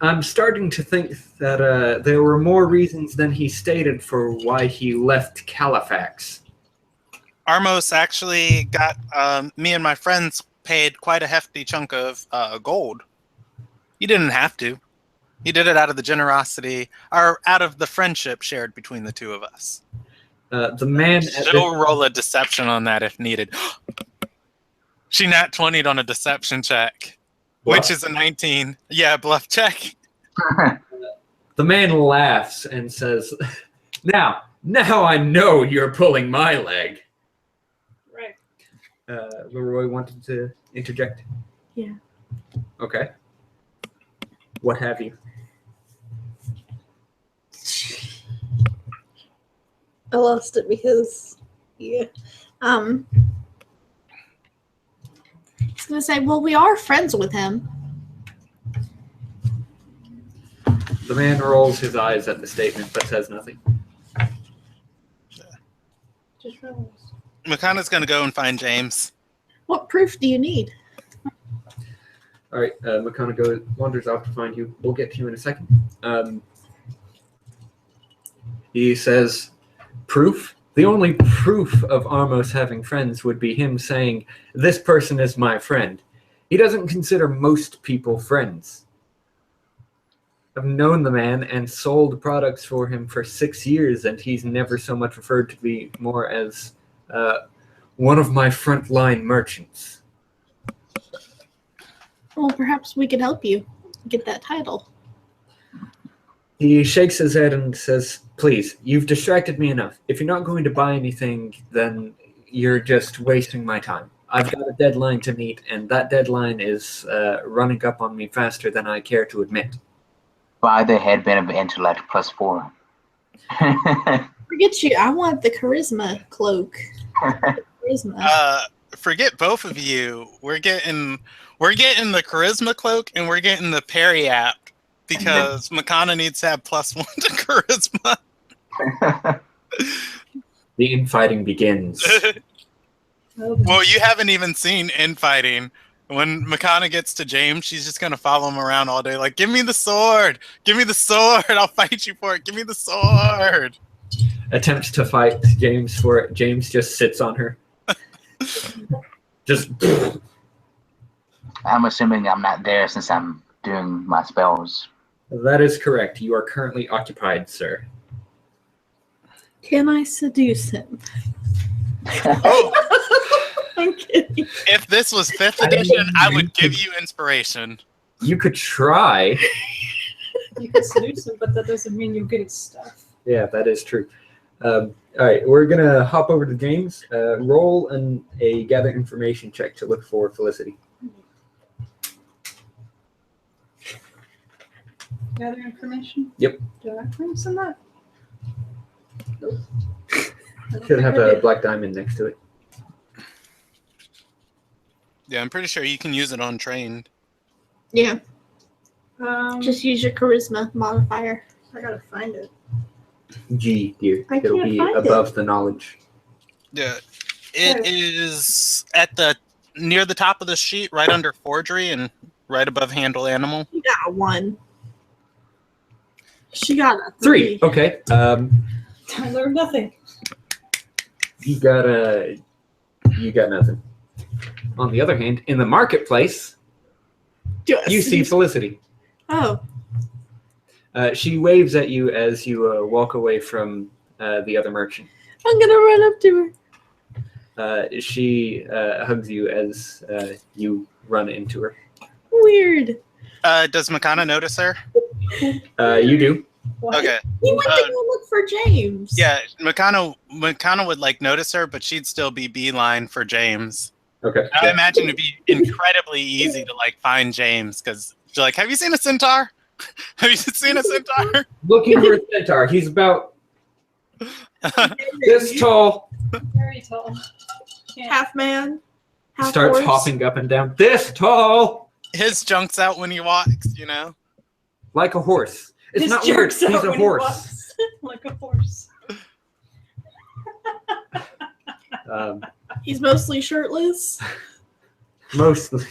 I'm starting to think that there were more reasons than he stated for why he left Califax. Armos actually got me and my friends paid quite a hefty chunk of gold. He didn't have to. He did it out of the generosity, or out of the friendship shared between the two of us. The man at She'll roll a deception on that if needed. She nat 20'd on a deception check, which is a 19. Yeah, bluff check. The man laughs and says, Now I know you're pulling my leg. Right. Leroy wanted to interject. Yeah. Okay. What have you? I lost it because, yeah. I was gonna say, well, we are friends with him. The man rolls his eyes at the statement but says nothing. Just realized. Makana's going to go and find James. What proof do you need? All right, Makana wanders off to find you. We'll get to you in a second. He says, proof? The only proof of Armos having friends would be him saying, this person is my friend. He doesn't consider most people friends. I've known the man and sold products for him for 6 years, and he's never so much referred to me more as one of my frontline merchants. Well, perhaps we could help you get that title. He shakes his head and says, please, you've distracted me enough. If you're not going to buy anything, then you're just wasting my time. I've got a deadline to meet, and that deadline is running up on me faster than I care to admit. Buy the headband of intellect plus 4. Forget you. I want the charisma cloak. Charisma. Forget both of you. We're getting the charisma cloak and we're getting the parry app because Makana needs to have +1 to charisma. The infighting begins. Well, you haven't even seen infighting. When Makana gets to James, she's just gonna follow him around all day, like, "Give me the sword! Give me the sword! I'll fight you for it! Give me the sword!" Attempts to fight James for it. James just sits on her. Just. I'm assuming I'm not there since I'm doing my spells. That is correct. You are currently occupied, sir. Can I seduce him? Oh, I'm kidding. if this was 5th edition, I would give you inspiration. You could try. You can seduce him, but that doesn't mean you'll get his stuff. Yeah, that is true. All right, we're going to hop over to James. Roll a gather information check to look for Felicity. Gather information? Yep. Do I have claims on that? Nope. I don't Should think have I a did. black diamond next to it. Yeah, I'm pretty sure you can use it on trained. Yeah, Just just use your charisma modifier. I gotta find it. G, dear. I It'll can't be find above the knowledge. Yeah, it is at the near the top of the sheet, right under forgery and right above handle animal. You got a 1. She got a 3. Okay. I learned nothing. You got nothing. On the other hand, in the marketplace, Do I you see seduce- Felicity. Oh, She waves at you as you walk away from the other merchant. I'm gonna run up to her. She hugs you as you run into her. Weird. Does Makana notice her? You do. What? Okay. He went to go look for James. Yeah, Makana would like notice her, but she'd still be beeline for James. Okay. I imagine it'd be incredibly easy to like find James because you're like, have you seen a centaur? Have you seen a centaur? Looking for a centaur. He's about this tall. Very tall. Can't- Half man. Half Starts horse. hopping up and down. This tall, His junk's out when he walks, you know. like a horse. It's His not weird. jerks He's out a when he horse. walks like a horse. He's mostly shirtless. Mostly.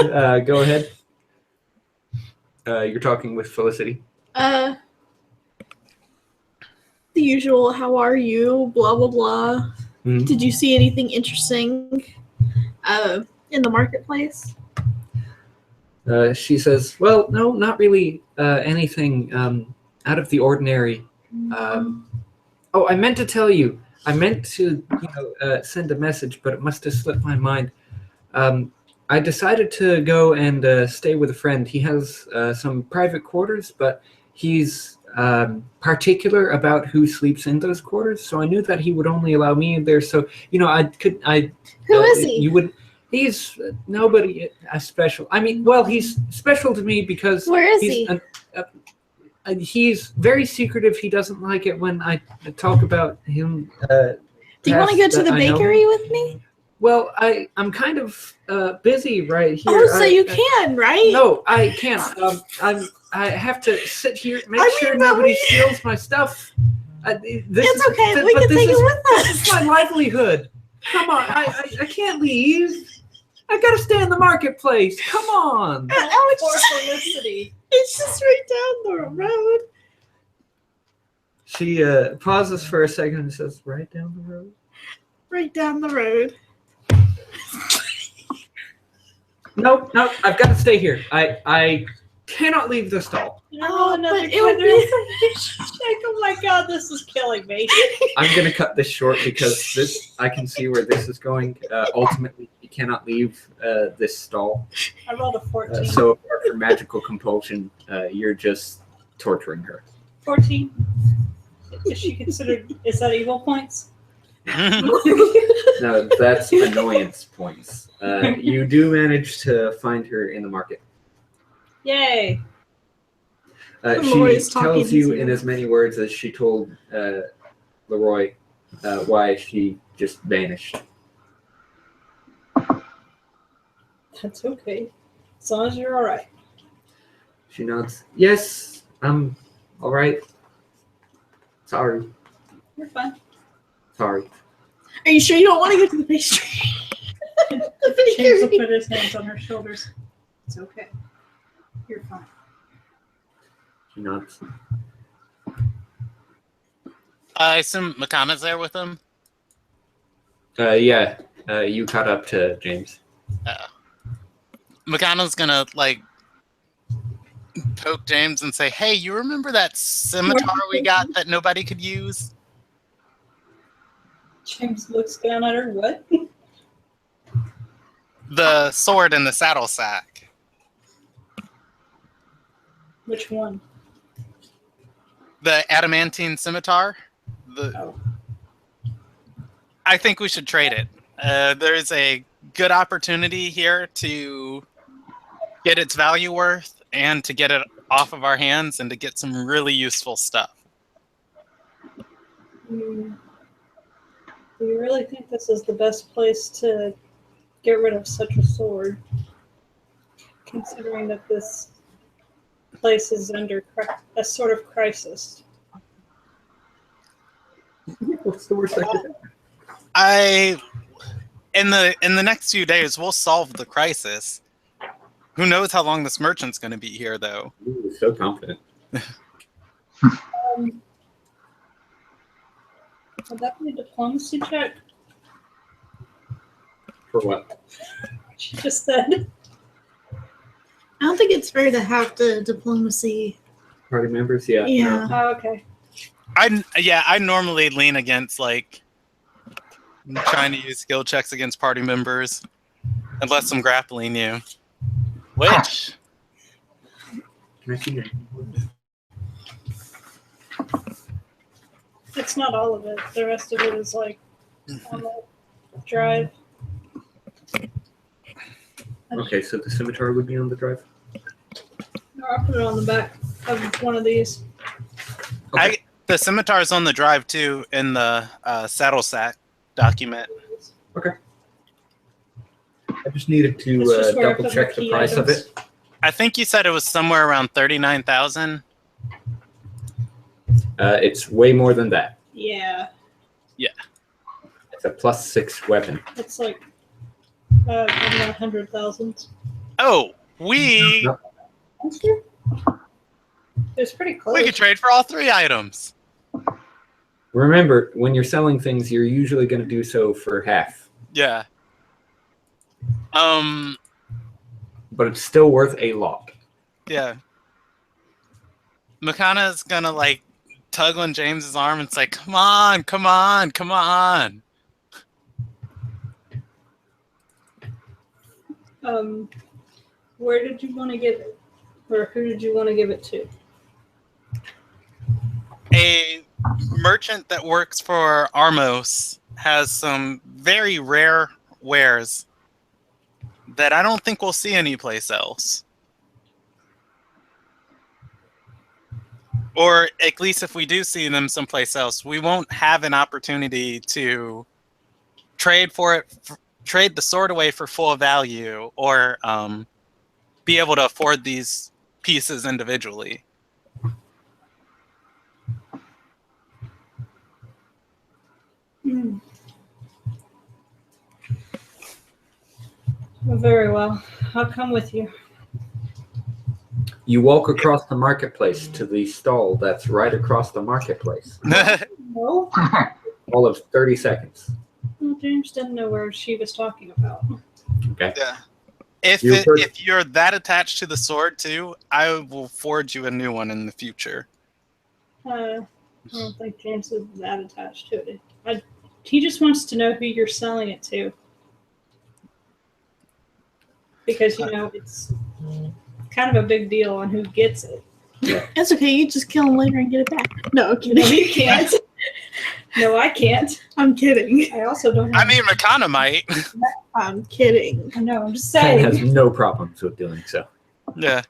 Go ahead. You're talking with Felicity. The usual, how are you? Blah, blah, blah. Mhm. Did you see anything interesting in the marketplace? She says, "Well, no, not really anything out of the ordinary. Oh, I meant to tell you. I meant to, send a message, but it must have slipped my mind. I decided to go and stay with a friend. He has some private quarters, but he's particular about who sleeps in those quarters. So I knew that he would only allow me in there. So Who is he? You would. He's nobody special. I mean, well, he's special to me because Where is he's he? he's very secretive. He doesn't like it when I talk about him. Do you want to go to the I know. bakery with me? Well, I'm kind of busy right here. Oh, so you can, right? No, I can't. I have to sit here, make sure but nobody we- steals my stuff. It's okay. We can take it with This is us. my livelihood. Come on, I can't leave. I gotta stay in the marketplace. Come on. Oh, For it's Felicity. just right down the road. She pauses for a second and says, "Right down the road." Right down the road. Nope, I've got to stay here. I cannot leave the stall. No, another but it would like, oh my god, this is killing me. I'm gonna cut this short because I can see where this is going. Ultimately, you cannot leave this stall. I rolled a 14. So apart from magical compulsion, you're just torturing her. 14. Is she considered, is that evil points? No, that's annoyance points. You do manage to find her in the market. Yay. She Leroy's talking tells you to in you. as many words as she told Leroy why she just vanished. That's okay. As long as you're alright. She nods. Yes, I'm all right. Sorry. You're fine. Sorry. Are you sure you don't want to go to the pastry? The James will bakery. put his hands on her shoulders. It's okay. You're fine. She nods. I assume Makana's there with him. Yeah. You caught up to James. Makana's gonna like poke James and say, "Hey, you remember that scimitar we got that nobody could use?" James looks down at her. What? The sword in the saddle sack. Which one? The adamantine scimitar. Oh. I think we should trade it. There's a good opportunity here to get its value worth and to get it off of our hands and to get some really useful stuff. Do you really think this is the best place to get rid of such a sword? Considering that this place is under a sort of crisis. What's the worst I could In the next few days, we'll solve the crisis. Who knows how long this merchant's going to be here, though? Ooh, so confident. Would that be a diplomacy check? For what? She just said. I don't think it's fair to have the diplomacy. Party members? Yeah. Yeah. Oh, okay. I normally lean against like trying to use skill checks against party members, unless I'm grappling you. Which Can I see your It's not all of it. The rest of it is like on the drive. Okay, so the scimitar would be on the drive? No, I'll put it on the back of one of these. Okay. The scimitar's on the drive too in the saddle sack document. Okay. I just needed to It's just where I double put check my the key price of items. it. I think you said it was somewhere around 39,000. It's way more than that. Yeah, It's a +6 weapon. it's like I don't know, 100,000. Oh, we No. It's pretty close. could trade for all 3 items. Remember, when you're selling things, you're usually going to do so for half. Yeah. But it's still worth a lot. Yeah. Makana's gonna like tug on James's arm and say, "Come on, come on, come on." Where did you want to give it, or who did you want to give it to? A merchant that works for Armos has some very rare wares that I don't think we'll see anyplace else. Or at least if we do see them someplace else, we won't have an opportunity to trade for it, trade the sword away for full value, or be able to afford these pieces individually. Well, very well. I'll come with you. You walk across the marketplace to the stall that's right across the marketplace. No? All of 30 seconds. Well, James didn't know where she was talking about. Okay. Yeah. If you're that attached to the sword too, I will forge you a new one in the future. I don't think James is that attached to it. He just wants to know who you're selling it to. Because, it's kind of a big deal on who gets it. That's okay. You just kill him later and get it back. No, I'm kidding. No, you can't. No, I can't. I'm kidding. I also don't I have... mean, Makana might. I'm kidding. I know, I'm just Ken has saying. no problems with doing so. Yeah.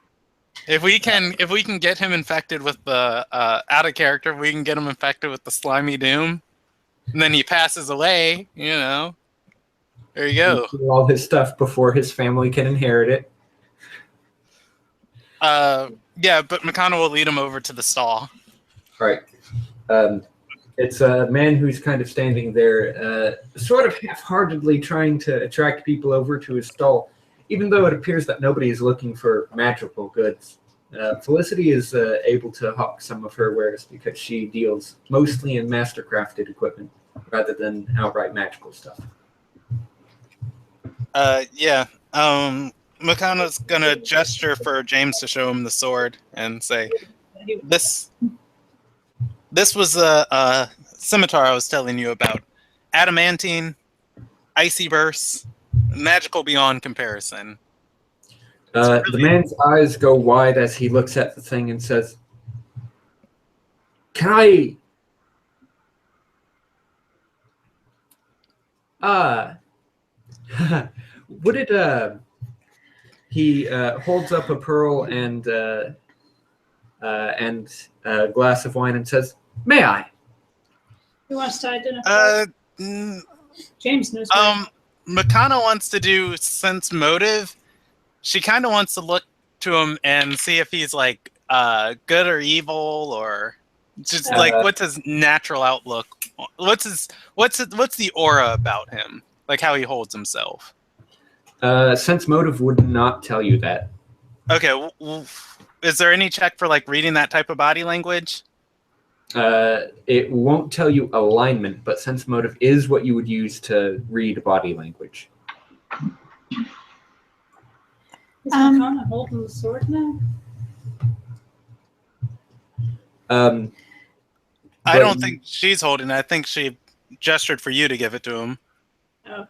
If we can get him infected with the out of character, we can get him infected with the slimy doom, and then he passes away. There you go. Steal all his stuff before his family can inherit it. Yeah, but Makana will lead him over to the stall. All right. It's a man who's kind of standing there, sort of half-heartedly trying to attract people over to his stall, even though it appears that nobody is looking for magical goods. Felicity is able to hawk some of her wares because she deals mostly in master-crafted equipment rather than outright magical stuff. Yeah. Makana's gonna gesture for James to show him the sword and say, This was a scimitar I was telling you about. Adamantine, icy burst, magical beyond comparison. The man's eyes go wide as he looks at the thing and says, "Can I... would it... He holds up a pearl and a glass of wine and says, "May I?" Who wants to identify? James knows. Makana wants to do sense motive. She kind of wants to look to him and see if he's like good or evil, or just like what's his natural outlook. What's the aura about him? Like how he holds himself. Sense motive would not tell you that. Okay. Is there any check for like reading that type of body language? It won't tell you alignment, but sense motive is what you would use to read body language. Is Makana holding the sword now? I don't think she's holding it. I think she gestured for you to give it to him. Oh,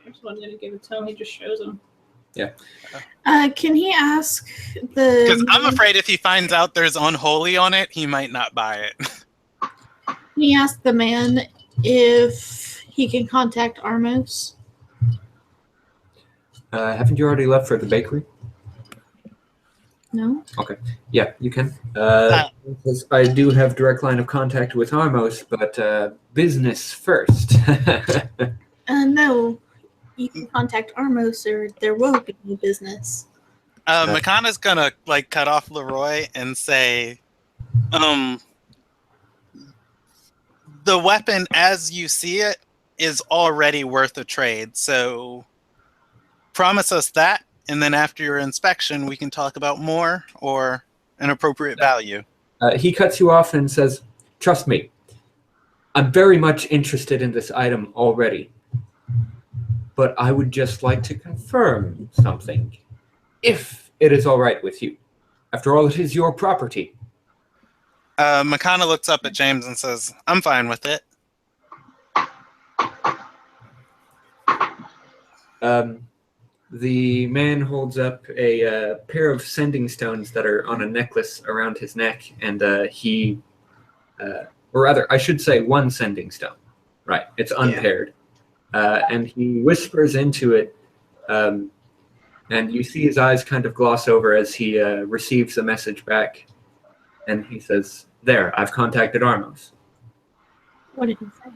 James wanted to give it to him. He just shows him. Can he ask the? Because I'm afraid if he finds out there's unholy on it, he might not buy it. Can he ask the man if he can contact Armos? Haven't you already left for the bakery? No. Yeah, you can. Because I do have direct line of contact with Armos, but business first. No. You can contact Armos, or there won't be any business. Makana's gonna like cut off Leroy and say, the weapon as you see it is already worth a trade. So promise us that, and then after your inspection, we can talk about more or an appropriate value. He cuts you off and says, "Trust me, I'm very much interested in this item already. But I would just like to confirm something, if it is all right with you. After all, it is your property." Makana looks up at James and says, "I'm fine with it." The man holds up a pair of sending stones that are on a necklace around his neck, and or rather, I should say one sending stone. Right, it's unpaired. And he whispers into it, and you see his eyes kind of gloss over as he receives the message back. And he says, "There, I've contacted Armos. What did he say?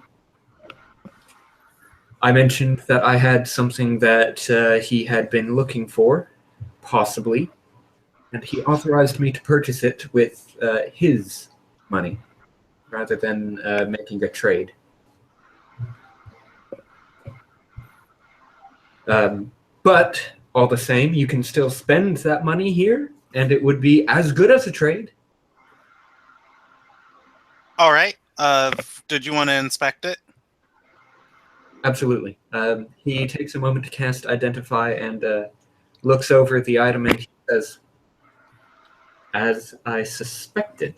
I mentioned that I had something that he had been looking for, possibly, and he authorized me to purchase it with his money, rather than making a trade. But all the same, you can still spend that money here, and it would be as good as a trade." All right. Did you want to inspect it? Absolutely. He takes a moment to cast Identify and looks over the item, and he says, "As I suspected.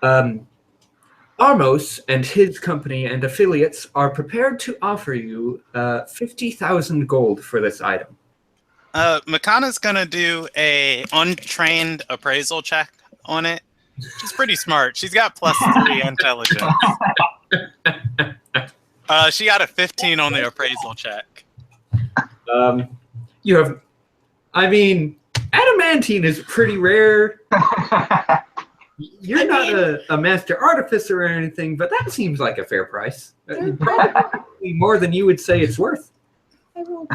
Armos and his company and affiliates are prepared to offer you 50,000 gold for this item." Makana's gonna do a untrained appraisal check on it. She's pretty smart. She's got +3 intelligence. She got a 15 on the appraisal check. You have, I mean, adamantine is pretty rare. You're not a master artificer or anything, but that seems like a fair price. Probably more than you would say it's worth. Do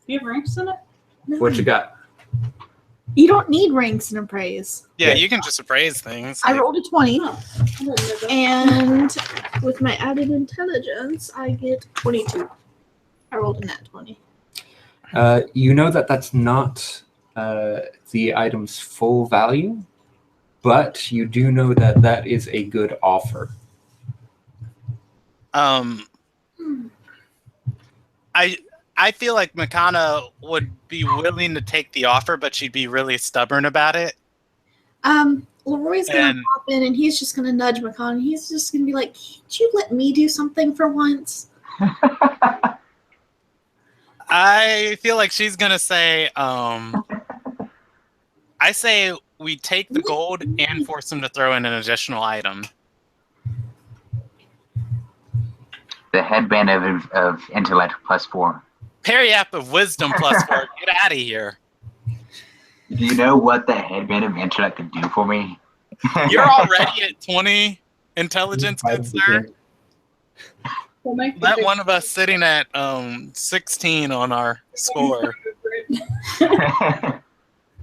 you have ranks in it? What you got? You don't need ranks in appraise. Yeah, you can just appraise things. I rolled a 20, I didn't know that. and with my added intelligence, I get 22. I rolled a nat 20. You know that that's not the item's full value, but you do know that that is a good offer. I feel like Makana would be willing to take the offer, but she'd be really stubborn about it. Leroy's gonna pop in, and he's just gonna nudge McCon. He's just gonna be like, "Can't you let me do something for once?" I feel like she's gonna say, I say we take the gold and force him to throw in an additional item. The headband of intellect +4. Periap of wisdom +4. Get out of here. Do you know what the headband of intellect could do for me? You're already at 20 intelligence, good sir. We'll make the That big- one of us sitting at 16 on our score.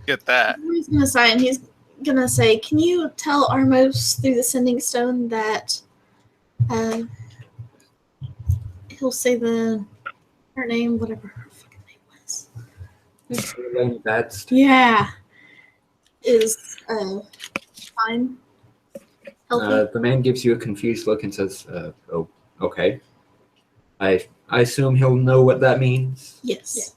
Get that. He's gonna sigh, and he's gonna say, "Can you tell Armos through the sending stone that he'll say her name, whatever her fucking name was." Yeah, is fine. Healthy. The man gives you a confused look and says, "Oh, okay. I assume he'll know what that means." Yes.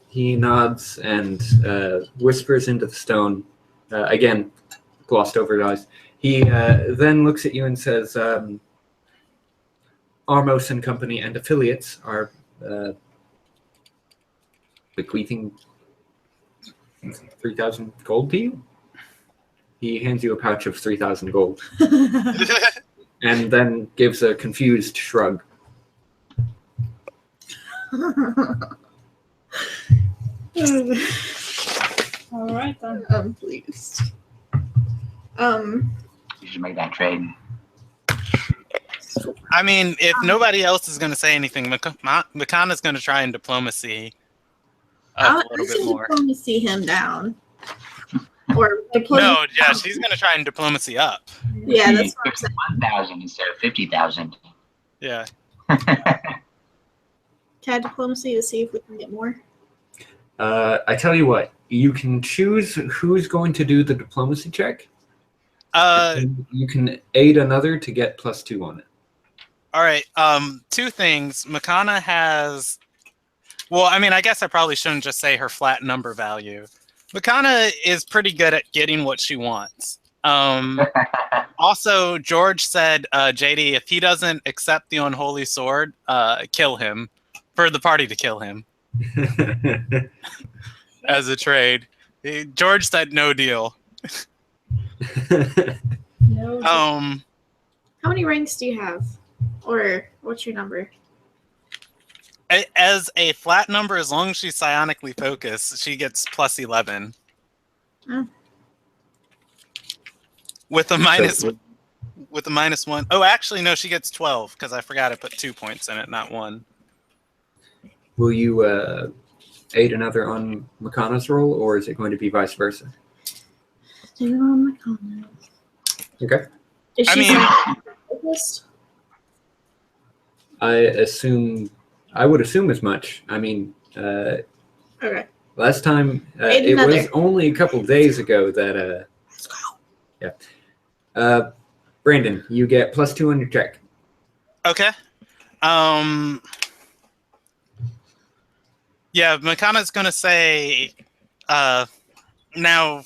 He nods and whispers into the stone. Again, glossed over his eyes. He then looks at you and says, Armos and Company and affiliates are bequeathing 3,000 gold to you. He hands you a pouch of 3,000 gold and then gives a confused shrug. All right then. I'm pleased. You should make that trade. I mean, if nobody else is going to say anything, Makana's going to try and diplomacy up a little bit more. Diplomacy him down. Or No, yeah, she's going to try and diplomacy up. Yeah, that's what I'm saying. 1,000 instead of 50,000. Yeah. Can I diplomacy to see if we can get more? I tell you what, you can choose who's going to do the diplomacy check. You can aid another to get +2 on it. All right. Two things. Makana has. Well, I mean, I guess I probably shouldn't just say her flat number value. Makana is pretty good at getting what she wants. Also, George said, JD, if he doesn't accept the unholy sword, kill him. For the party to kill him. As a trade. George said no deal. No. How many ranks do you have? Or what's your number? As a flat number, as long as she's psionically focused, she gets +11. Oh. With a -1. Oh, actually, no, she gets 12 because I forgot I put 2 points in it, not 1. Will you aid another on Makana's roll, or is it going to be vice versa? Do it on my comments. Okay. Is I she mean- focused? I would assume as much. I mean, Okay. last time Aid it was another. only a couple days ago that Let's go. Brandon, you get +2 on your check. Okay. Yeah, Makana's gonna say, now,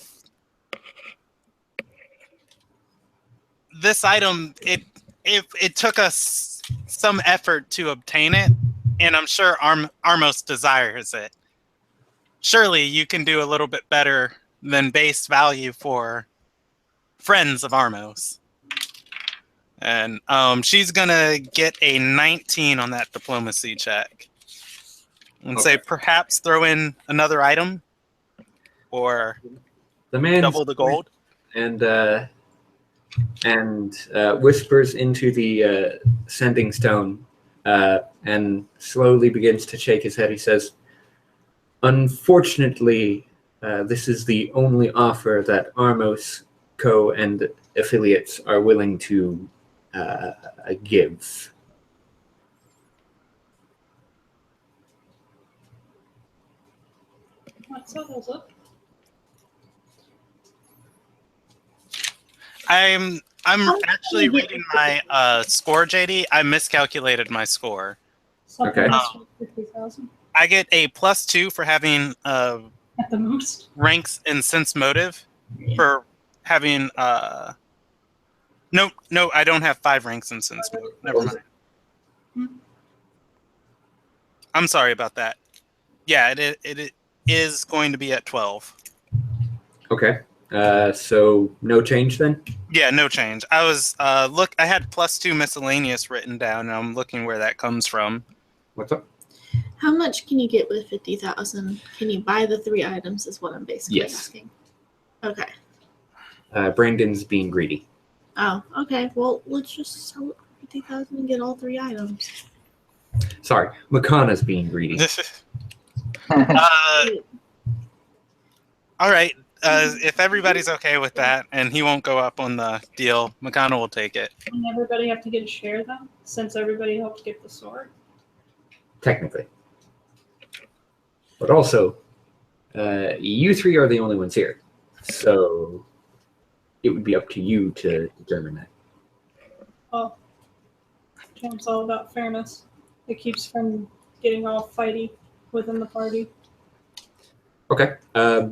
this item, it took us some effort to obtain it, and I'm sure Armos desires it. Surely you can do a little bit better than base value for friends of Armos. And she's gonna get a 19 on that diplomacy check. And say perhaps throw in another item or The man double the gold. and whispers into the sending stone and slowly begins to shake his head. He says, "Unfortunately, this is the only offer that Armos Co. and affiliates are willing to give." What's up? I'm actually reading my score, JD. I miscalculated my score. Something Okay. less than 50,000 I get a +2 for having at the most. ranks in sense motive for having no, I don't have 5 ranks in sense motive. Never mind. I'm sorry about that. Yeah, it is going to be at 12. Okay. So no change then? Yeah, no change. I was I had +2 miscellaneous written down, and I'm looking where that comes from. What's up? How much can you get with 50,000? Can you buy the 3 items? Is what I'm basically Yes. asking. Okay. Brandon's being greedy. Oh, okay. Well, let's just sell it for 50,000 and get all 3 items. Sorry, Makana's being greedy. All right. If everybody's okay with that, and he won't go up on the deal, Makana will take it. And everybody have to get a share then, since everybody helped get the sword. Technically. But also, you 3 are the only ones here. So it would be up to you to determine that. Oh, Cam's all about fairness. It keeps from getting all fighty within the party. Okay. How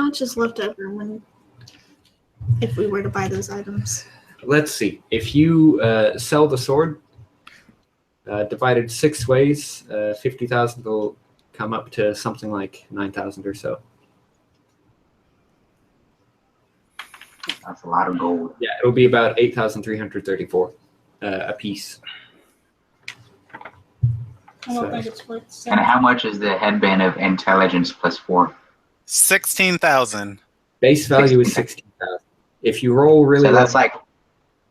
much is left over when if we were to buy those items. Let's see. If you sell the sword, divided 6 ways, 50,000 will come up to something like 9,000 or so. That's a lot of gold. Yeah, it'll be about 8,334 a piece. I don't So- think it's worth And saying. how much is the headband of intelligence plus 4? 16,000. Base value is 16,000. If you roll really So well,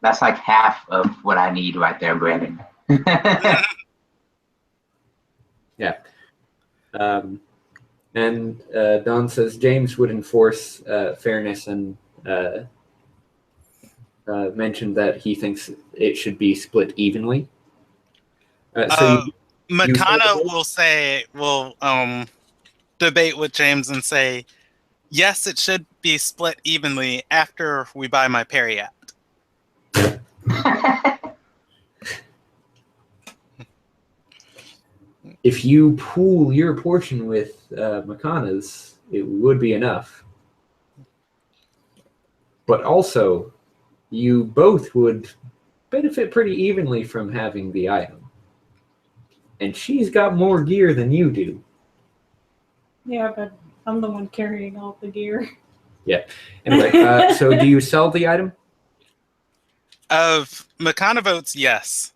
that's like half of what I need right there, Brandon. and Don says James would enforce fairness and mentioned that he thinks it should be split evenly. Makana will debate with James and say, yes, it should be split evenly after we buy my Periapt. if you pool your portion with Makana's, it would be enough. But also, you both would benefit pretty evenly from having the item. And she's got more gear than you do. Yeah, but I'm the one carrying all the gear. Anyway, so do you sell the item? Of Makana votes yes.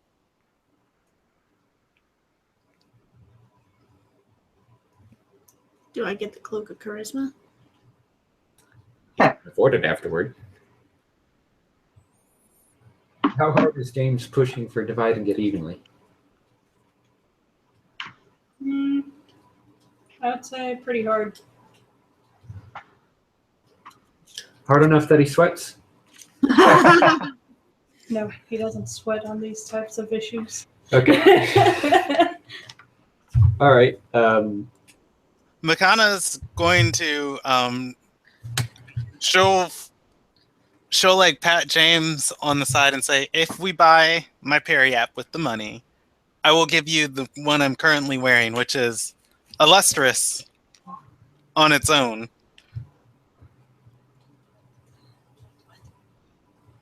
Do I get the cloak of charisma? Afford it afterward. How hard is James pushing for divide and get evenly? I would say pretty hard. Hard enough that he sweats? No, he doesn't sweat on these types of issues. Okay. All right. Makana's going to she'll like pat James on the side and say, if we buy my Periapt with the money, I will give you the one I'm currently wearing, which is illustrious on its own.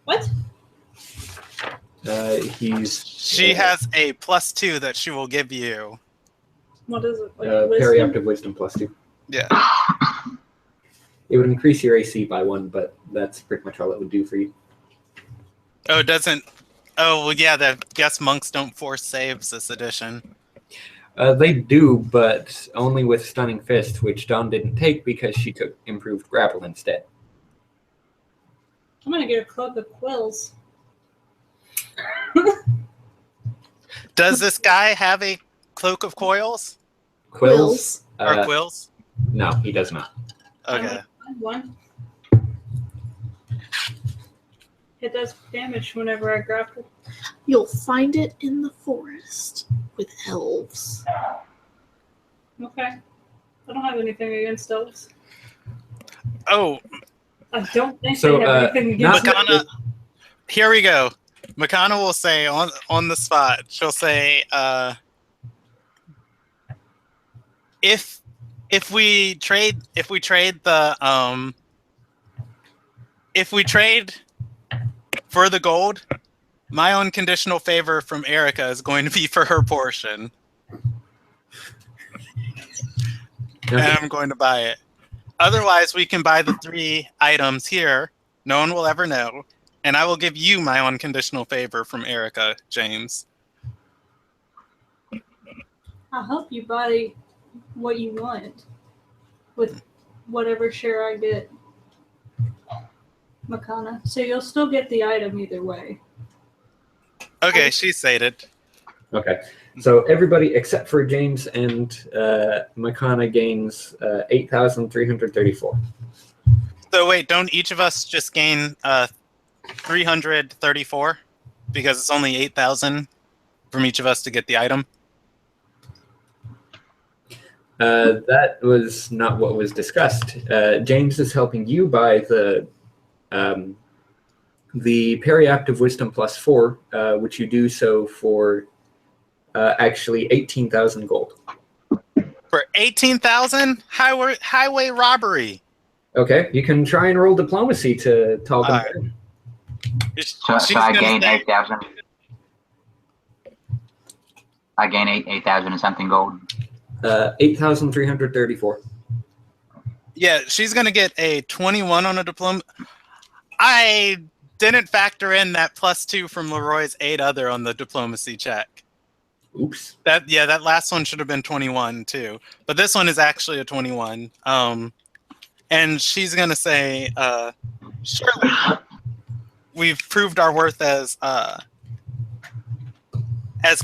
What? She has a +2 that she will give you. What is it? Like Periapt of Wisdom +2. Yeah. It would increase your AC by 1, but that's pretty much all it would do for you. Oh, it doesn't. Oh, well, yeah. I guess monks don't force saves this edition. They do, but only with Stunning Fist, which Dawn didn't take because she took Improved Grapple instead. I'm gonna get a cloak of quills. Does this guy have a cloak of coils Quills? or quills? No, he does not. Okay. One. It does damage whenever I grapple. You'll find it in the forest with elves. Okay. I don't have anything against elves. Oh, I don't think So, they have anything against me. Makana. Here we go. Makana will say on the spot. She'll say, if we trade for the gold, my unconditional favor from Erica is going to be for her portion, and I'm going to buy it. Otherwise, we can buy the 3 items here. No one will ever know. And I will give you my unconditional favor from Erica, James. I'll help you buy what you want with whatever share I get, Makana. So you'll still get the item either way. Okay, she sated. Okay. So everybody except for James and Makana gains 8,334. So wait, don't each of us just gain 334? Because it's only 8,000 from each of us to get the item? That was not what was discussed. James is helping you buy the Periapt of Wisdom +4, which you do so for actually 18,000 gold. For 18,000? Highway robbery. Okay, you can try and roll diplomacy to talk them Alright. down. So She's I gonna gain say- 8,000. I gain 8,000 and something gold. 8,334. Yeah, she's gonna get a 21 on a diploma. I didn't factor in that +2 from Leroy's 8 other on the diplomacy check. Oops. That last one should have been 21 too, but this one is actually a 21. And she's gonna say, surely we've proved our worth as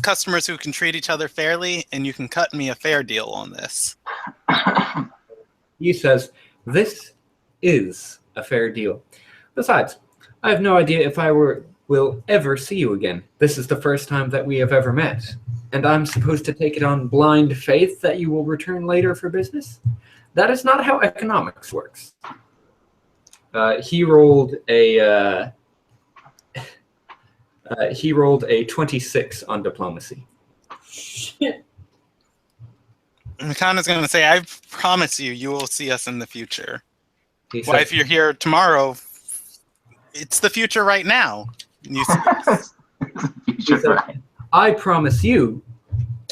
customers who can treat each other fairly, and you can cut me a fair deal on this. He says, this is a fair deal. Besides, I have no idea if I will ever see you again. This is the first time that we have ever met. And I'm supposed to take it on blind faith that you will return later for business? That is not how economics works. He rolled a 26 on diplomacy. Shit. Makana's gonna say, I promise you will see us in the future. He Well, says, if you're here tomorrow, it's the future right now. You see us. Future said- right. I promise you,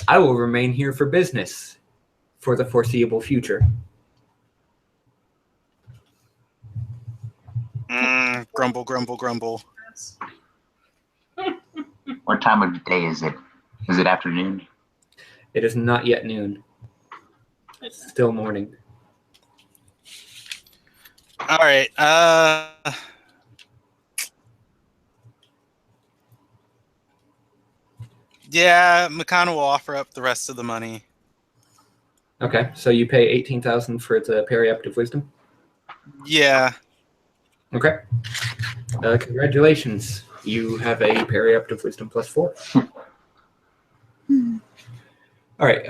I will remain here for business for the foreseeable future. Grumble, grumble, grumble. What time of day is it? Is it afternoon? It is not yet noon. It's still morning. All right. Yeah, Makana will offer up the rest of the money. Okay, so you pay 18,000 for the periaptive wisdom. Yeah. Okay. Congratulations. You have a periaptive wisdom +4. Hmm. All right.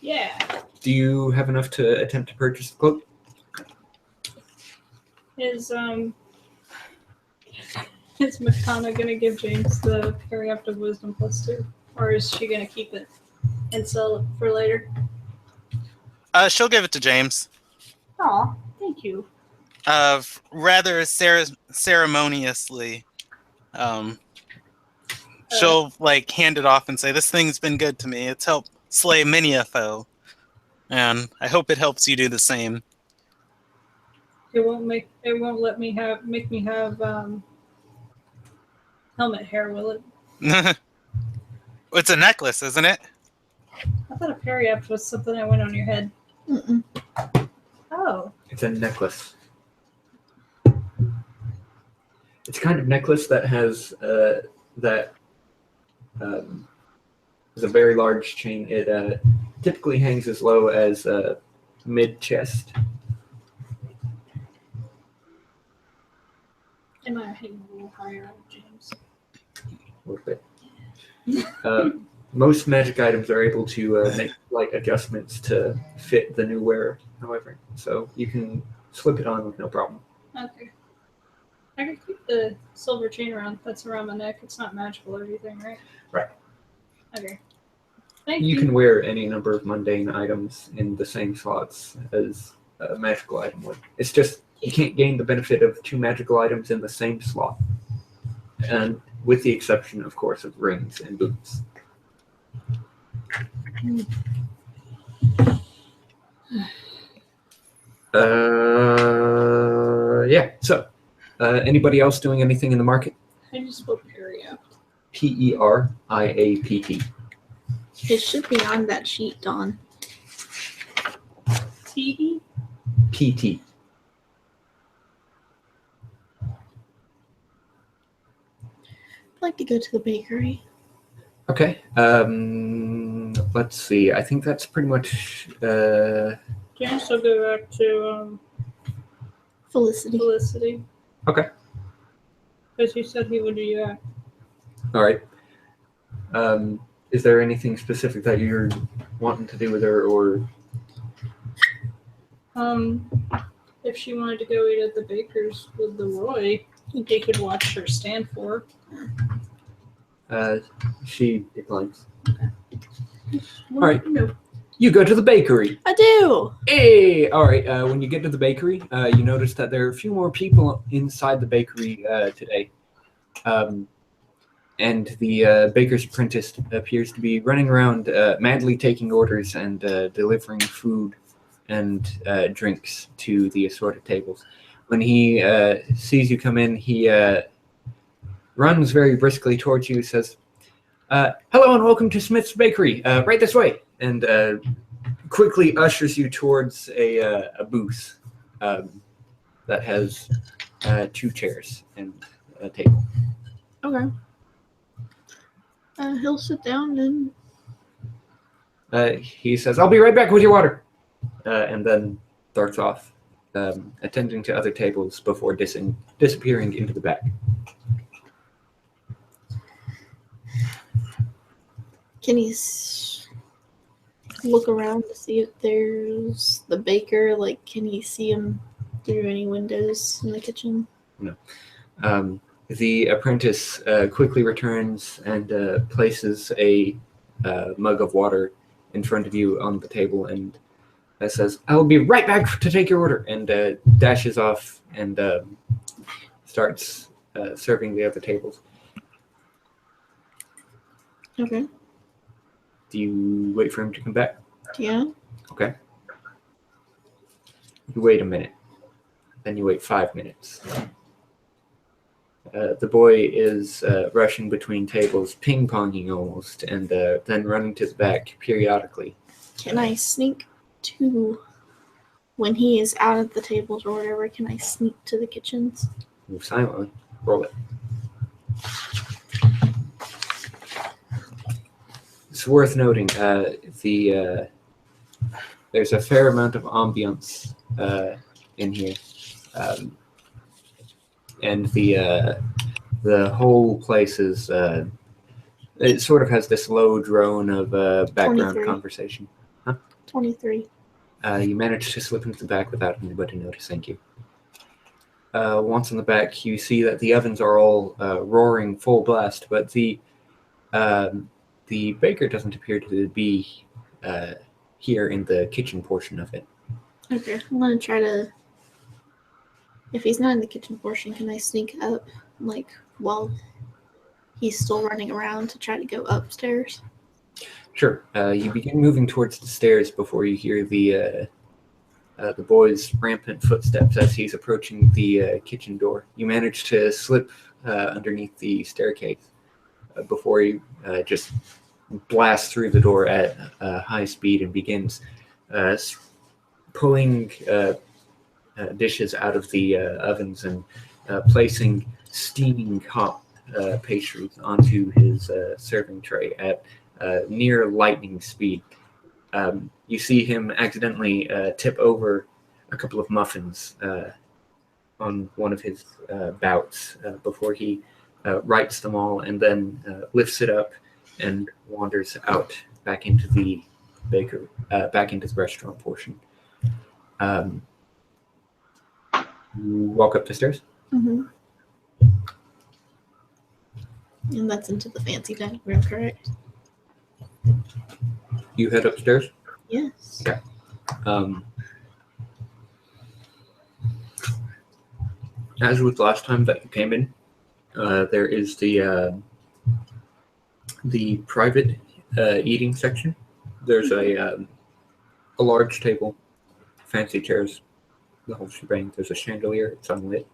Yeah. Do you have enough to attempt to purchase the cloak? Is Makana gonna give James the periaptive wisdom +2, or is she gonna keep it and sell it for later? She'll give it to James. Aw, thank you. Rather ceremoniously. She'll like hand it off and say, "This thing's been good to me. It's helped slay many a foe, and I hope it helps you do the same." It won't make me have helmet hair, will it? It's a necklace, isn't it? I thought a periapt was something that went on your head. Mm-mm. Oh. It's a necklace. It's a kind of necklace that has is a very large chain. It typically hangs as low as mid chest. Am I hanging a little higher up, James? A little bit. Most magic items are able to make slight adjustments to fit the new wearer, however. So you can slip it on with no problem. Okay. I can keep the silver chain that's around my neck. It's not magical or anything, right? Right. Okay. Thank you. You can wear any number of mundane items in the same slots as a magical item would. It's just you can't gain the benefit of 2 magical items in the same slot. And with the exception, of course, of rings and boots. Yeah. So, anybody else doing anything in the market? I just spelled periapt. Periapt. It should be on that sheet, Dawn. T-E? PT. I'd like to go to the bakery. Okay. Let's see. I think that's pretty much. James will go back to Felicity. Felicity. Okay. Because he said he would do that. All right. Is there anything specific that you're wanting to do with her, or? If she wanted to go eat at the baker's with the Roy, he could watch her stand for. She declines. All right. No. You go to the bakery. I do. Hey! All right, when you get to the bakery, you notice that there are a few more people inside the bakery today. And the baker's apprentice appears to be running around madly taking orders and delivering food and drinks to the assorted tables. When he sees you come in, he runs very briskly towards you, says, hello and welcome to Smith's Bakery. Right this way. And quickly ushers you towards a booth that has 2 chairs and a table. Okay. He'll sit down and He says, I'll be right back with your water. And then starts off, attending to other tables before disappearing into the back. can he look around to see if there's the baker? Like, can he see him through any windows in the kitchen? The apprentice quickly returns and places a mug of water in front of you on the table and says, I will be right back to take your order, and dashes off and starts serving the other tables. Okay. Do you wait for him to come back? Yeah. Okay. You wait a minute. Then you wait 5 minutes. The boy is rushing between tables, ping-ponging almost, and then running to the back periodically. Can I sneak to, when he is out at the tables or whatever, can I sneak to the kitchens? Move silently. Roll it. It's worth noting, there's a fair amount of ambience in here. And the whole place is it sort of has this low drone of background 23. conversation. 23. You managed to slip into the back without anybody noticing you. Once in the back, you see that the ovens are all roaring full blast, but the baker doesn't appear to be here in the kitchen portion of it. Okay, I'm gonna try to. If he's not in the kitchen portion, can I sneak up, like, while he's still running around to try to go upstairs? Sure. You begin moving towards the stairs before you hear the boy's rampant footsteps as he's approaching the kitchen door. You manage to slip underneath the staircase before he just blasts through the door at high speed and begins pulling dishes out of the ovens and placing steaming hot pastries onto his serving tray at near lightning speed. You see him accidentally tip over a couple of muffins on one of his bouts before he rights them all and then lifts it up and wanders out back into the back into the restaurant portion. You walk up the stairs. Mm-hmm. And that's into the fancy dining room, correct? You head upstairs. Yes. Okay. As with last time that you came in, there is the private eating section. There's a large table, fancy chairs, the whole shebang. There's a chandelier. It's unlit.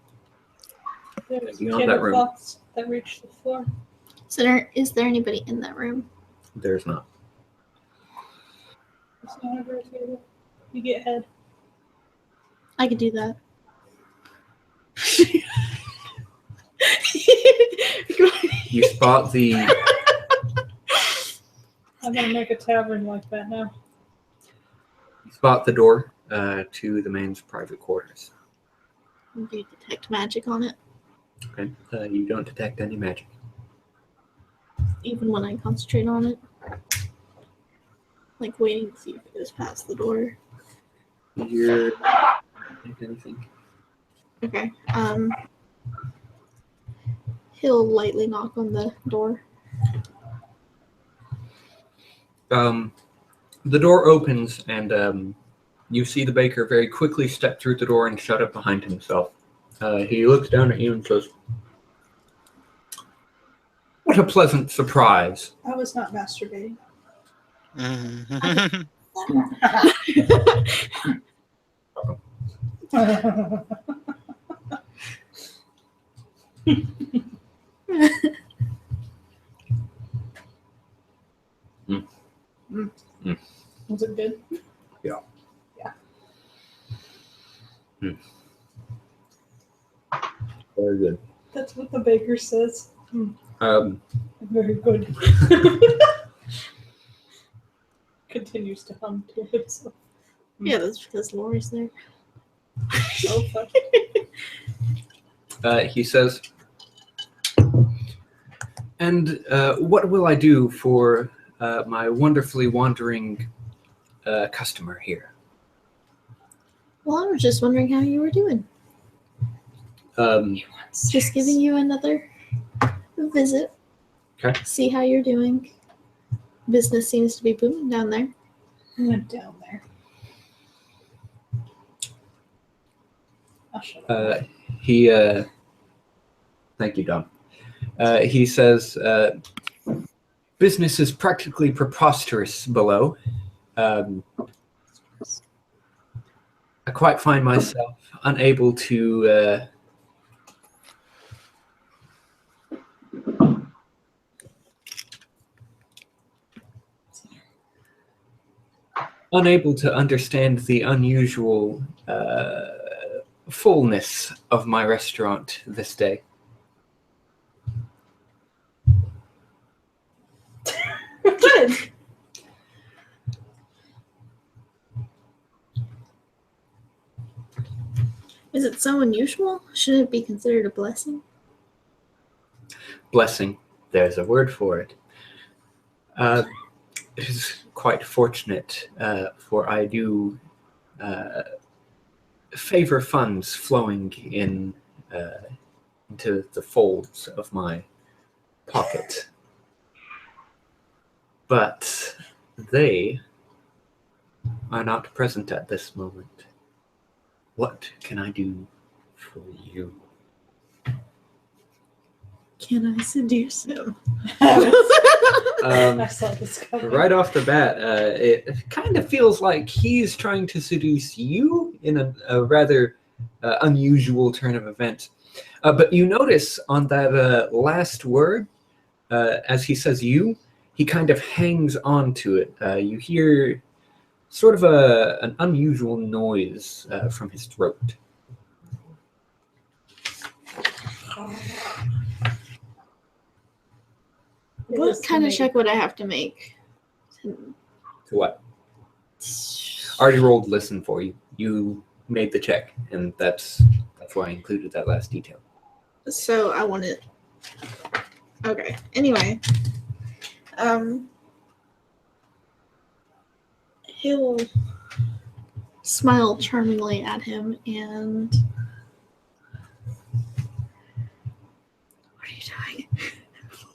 There's Beyond that room. cloths that reach the floor. So is there anybody in that room? There's not. It's not a very table. You get head. I could do that. You spot the I'm gonna make a tavern like that now. door to the man's private quarters. Do you detect magic on it? Okay. You don't detect any magic. Even when I concentrate on it? Like waiting to see if it goes past the door. You're anything. Okay. He'll lightly knock on the door. The door opens, and you see the baker very quickly step through the door and shut it behind himself. He looks down at you and says, "What a pleasant surprise." I was not masturbating. Was it good? Yeah. Yeah. Very good. That's what the baker says. Very good. Continues to hum to himself. Yeah, that's because Lori's there. Oh, fuck. He says, "And what will I do for my wonderfully wandering customer here?" Well, I was just wondering how you were doing. Just giving you another visit. Okay. See how you're doing. Business seems to be booming down there. I went down there. I'll shut up. He, thank you, Don. He says, "Business is practically preposterous below. I quite find myself unable to understand the unusual fullness of my restaurant this day." Good. Is it so unusual? Shouldn't it be considered a blessing? Blessing, there's a word for it. It is quite fortunate, for I do favor funds flowing in into the folds of my pocket. But they are not present at this moment. What can I do for you? Can I seduce him? I saw this coming. Right off the bat, it kind of feels like he's trying to seduce you in a rather unusual turn of events. But you notice on that last word, as he says "you," he kind of hangs on to it. You hear sort of an unusual noise from his throat. What kind of check would I have to make? To what? I already rolled listen for you. You made the check, and that's why I included that last detail. So I want it. Okay. Anyway, he'll smile charmingly at him and. What are you doing?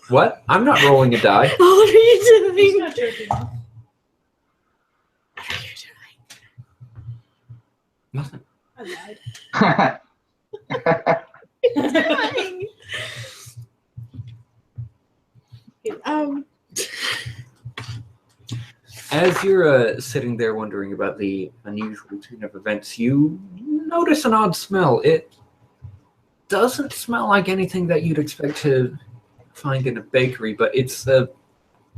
What? I'm not rolling a die. What are you He's doing? not jerking off. What are you Nothing. I lied. doing? As you're sitting there wondering about the unusual turn of events, you notice an odd smell. It doesn't smell like anything that you'd expect to find in a bakery, but it's a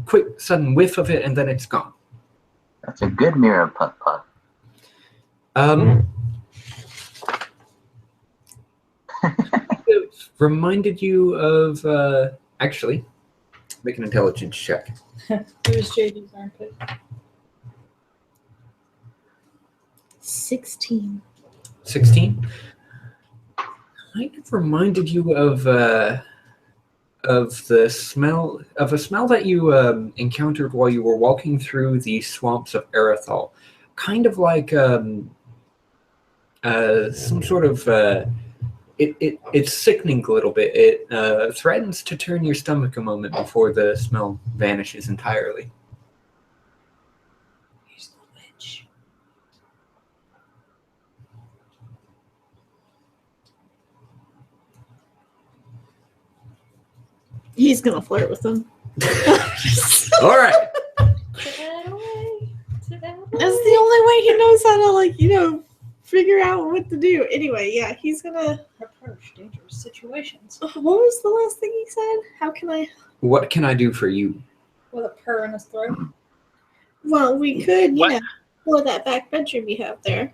quick, sudden whiff of it, and then it's gone. That's a good mirror, Putt Putt. It reminded you of, actually, make an intelligence check. It was JD's armpit. 16. 16? Kind of reminded you of the smell of a smell that you encountered while you were walking through the swamps of Erythal. Kind of like some sort of it's sickening a little bit. It threatens to turn your stomach a moment before the smell vanishes entirely. He's gonna flirt with him. All right. Sit that away. Sit that away. That's the only way he knows how to, like, figure out what to do. Anyway, yeah, he's gonna. Approach dangerous situations What was the last thing he said? How can I? What can I do for you? with a purr in his throat. Well, we could, What? for that back bedroom you have there,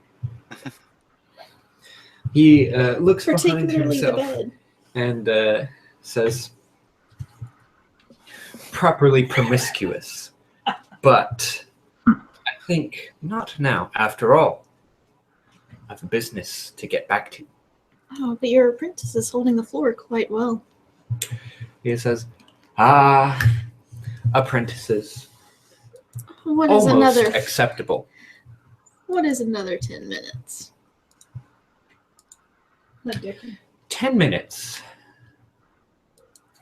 He looks behind particularly the himself bed. and says, properly promiscuous. But I think not now. After all, I have a business to get back to. Oh, but your apprentice is holding the floor quite well. He says, apprentices. What is Almost another? acceptable. What is another 10 minutes? Not different. 10 minutes.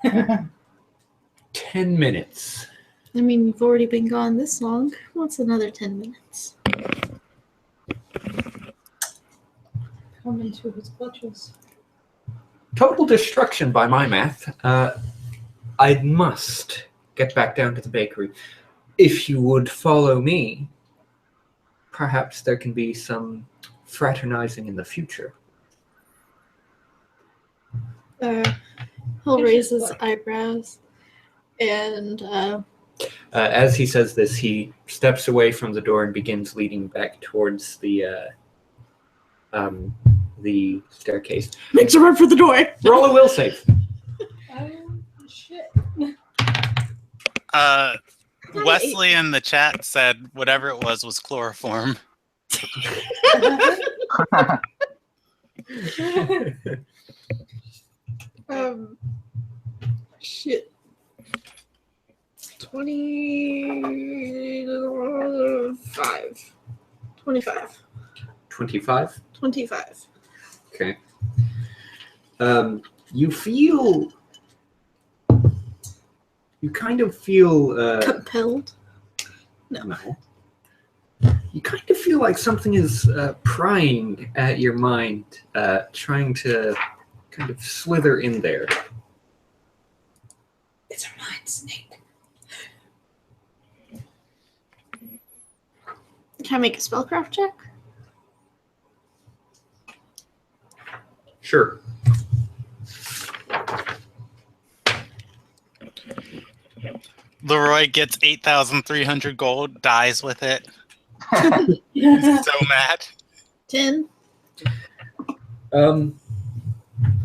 10 minutes. I mean, you've already been gone this long. What's another 10 minutes? Come into his clutches. Total destruction by my math. I must get back down to the bakery. If you would follow me, perhaps there can be some fraternizing in the future. He'll raise his eyebrows and As he says this, he steps away from the door and begins leading back towards the staircase. makes a run for the door. Roll a will save. Oh, shit. Wesley in the chat said whatever it was chloroform. Shit. 25. 25. 25. 25. Okay. You feel. You kind of feel. Compelled? No. You kind of feel like something is prying at your mind, trying to kind of slither in there. It's a mind snake. Can I make a spellcraft check? Sure. Leroy gets 8,300 gold, dies with it. So mad. 10.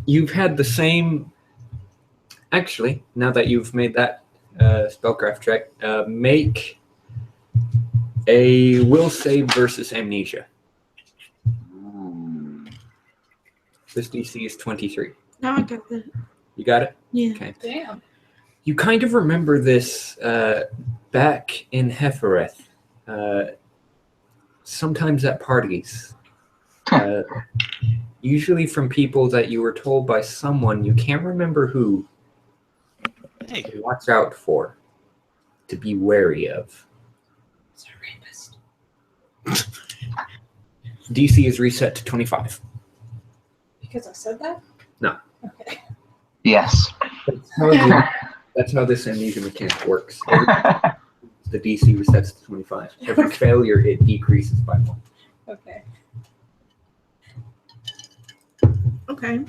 You've had the same. Actually, now that you've made that spellcraft check, make a will save versus amnesia. This DC is 23. No, I got that. You got it? Yeah. Okay. Damn. You kind of remember this back in Hefereth, sometimes at parties. Usually from people that you were told by someone, you can't remember who, Hey, to watch out for, to be wary of. It's a rapist. DC is reset to 25. Because I said that? No. Okay. Yes. That's how this amnesia mechanic works. The DC resets to 25. Every failure, it decreases by 1. Okay. Okay.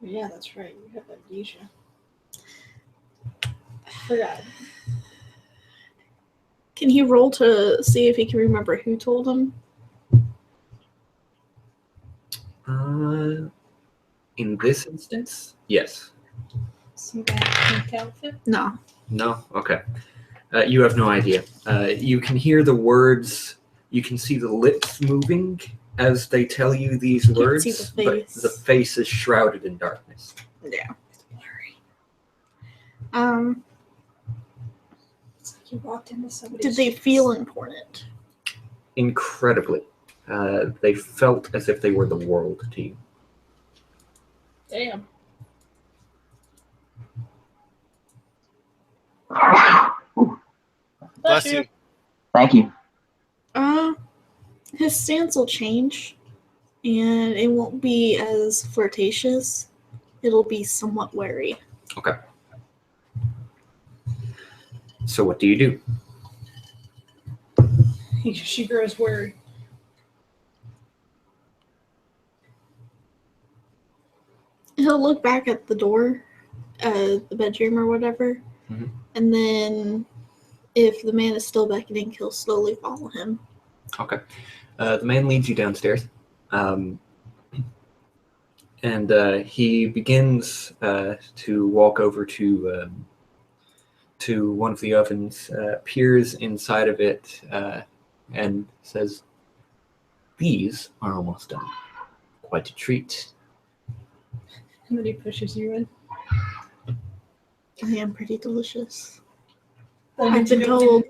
Yeah, that's right. You have amnesia. Forgot. Can he roll to see if he can remember who told him? In this instance, yes. Some guy in pink outfit? No. No? Okay. You have no idea. You can hear the words, you can see the lips moving as they tell you these Can't words, see the but face. the face is shrouded in darkness. Yeah. It's blurry. It's like you walked into somebody's Did they feel important? Incredibly. They felt as if they were the world to you. Damn. bless you. Thank you. His stance will change and it won't be as flirtatious. It'll be somewhat wary. Okay. So what do you do? She grows worried. He'll look back at the door, the bedroom or whatever, Mhm. and then if the man is still beckoning, he'll slowly follow him. Okay. The man leads you downstairs, and he begins to walk over to one of the ovens, peers inside of it, and says, "These are almost done. Quite a treat." And then he pushes you in. I am pretty delicious. That I've means you been don't told.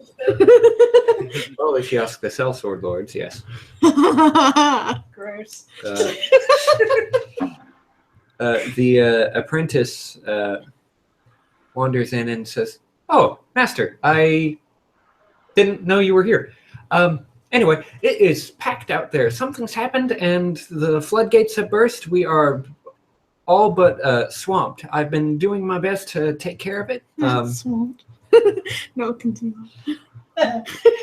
Well, if you ask the sellsword lords, yes. Gross. The apprentice wanders in and says, "Oh, master, I didn't know you were here. Anyway, it is packed out there. Something's happened and the floodgates have burst. We are all but swamped. I've been doing my best to take care of it. Swamped. No, continue.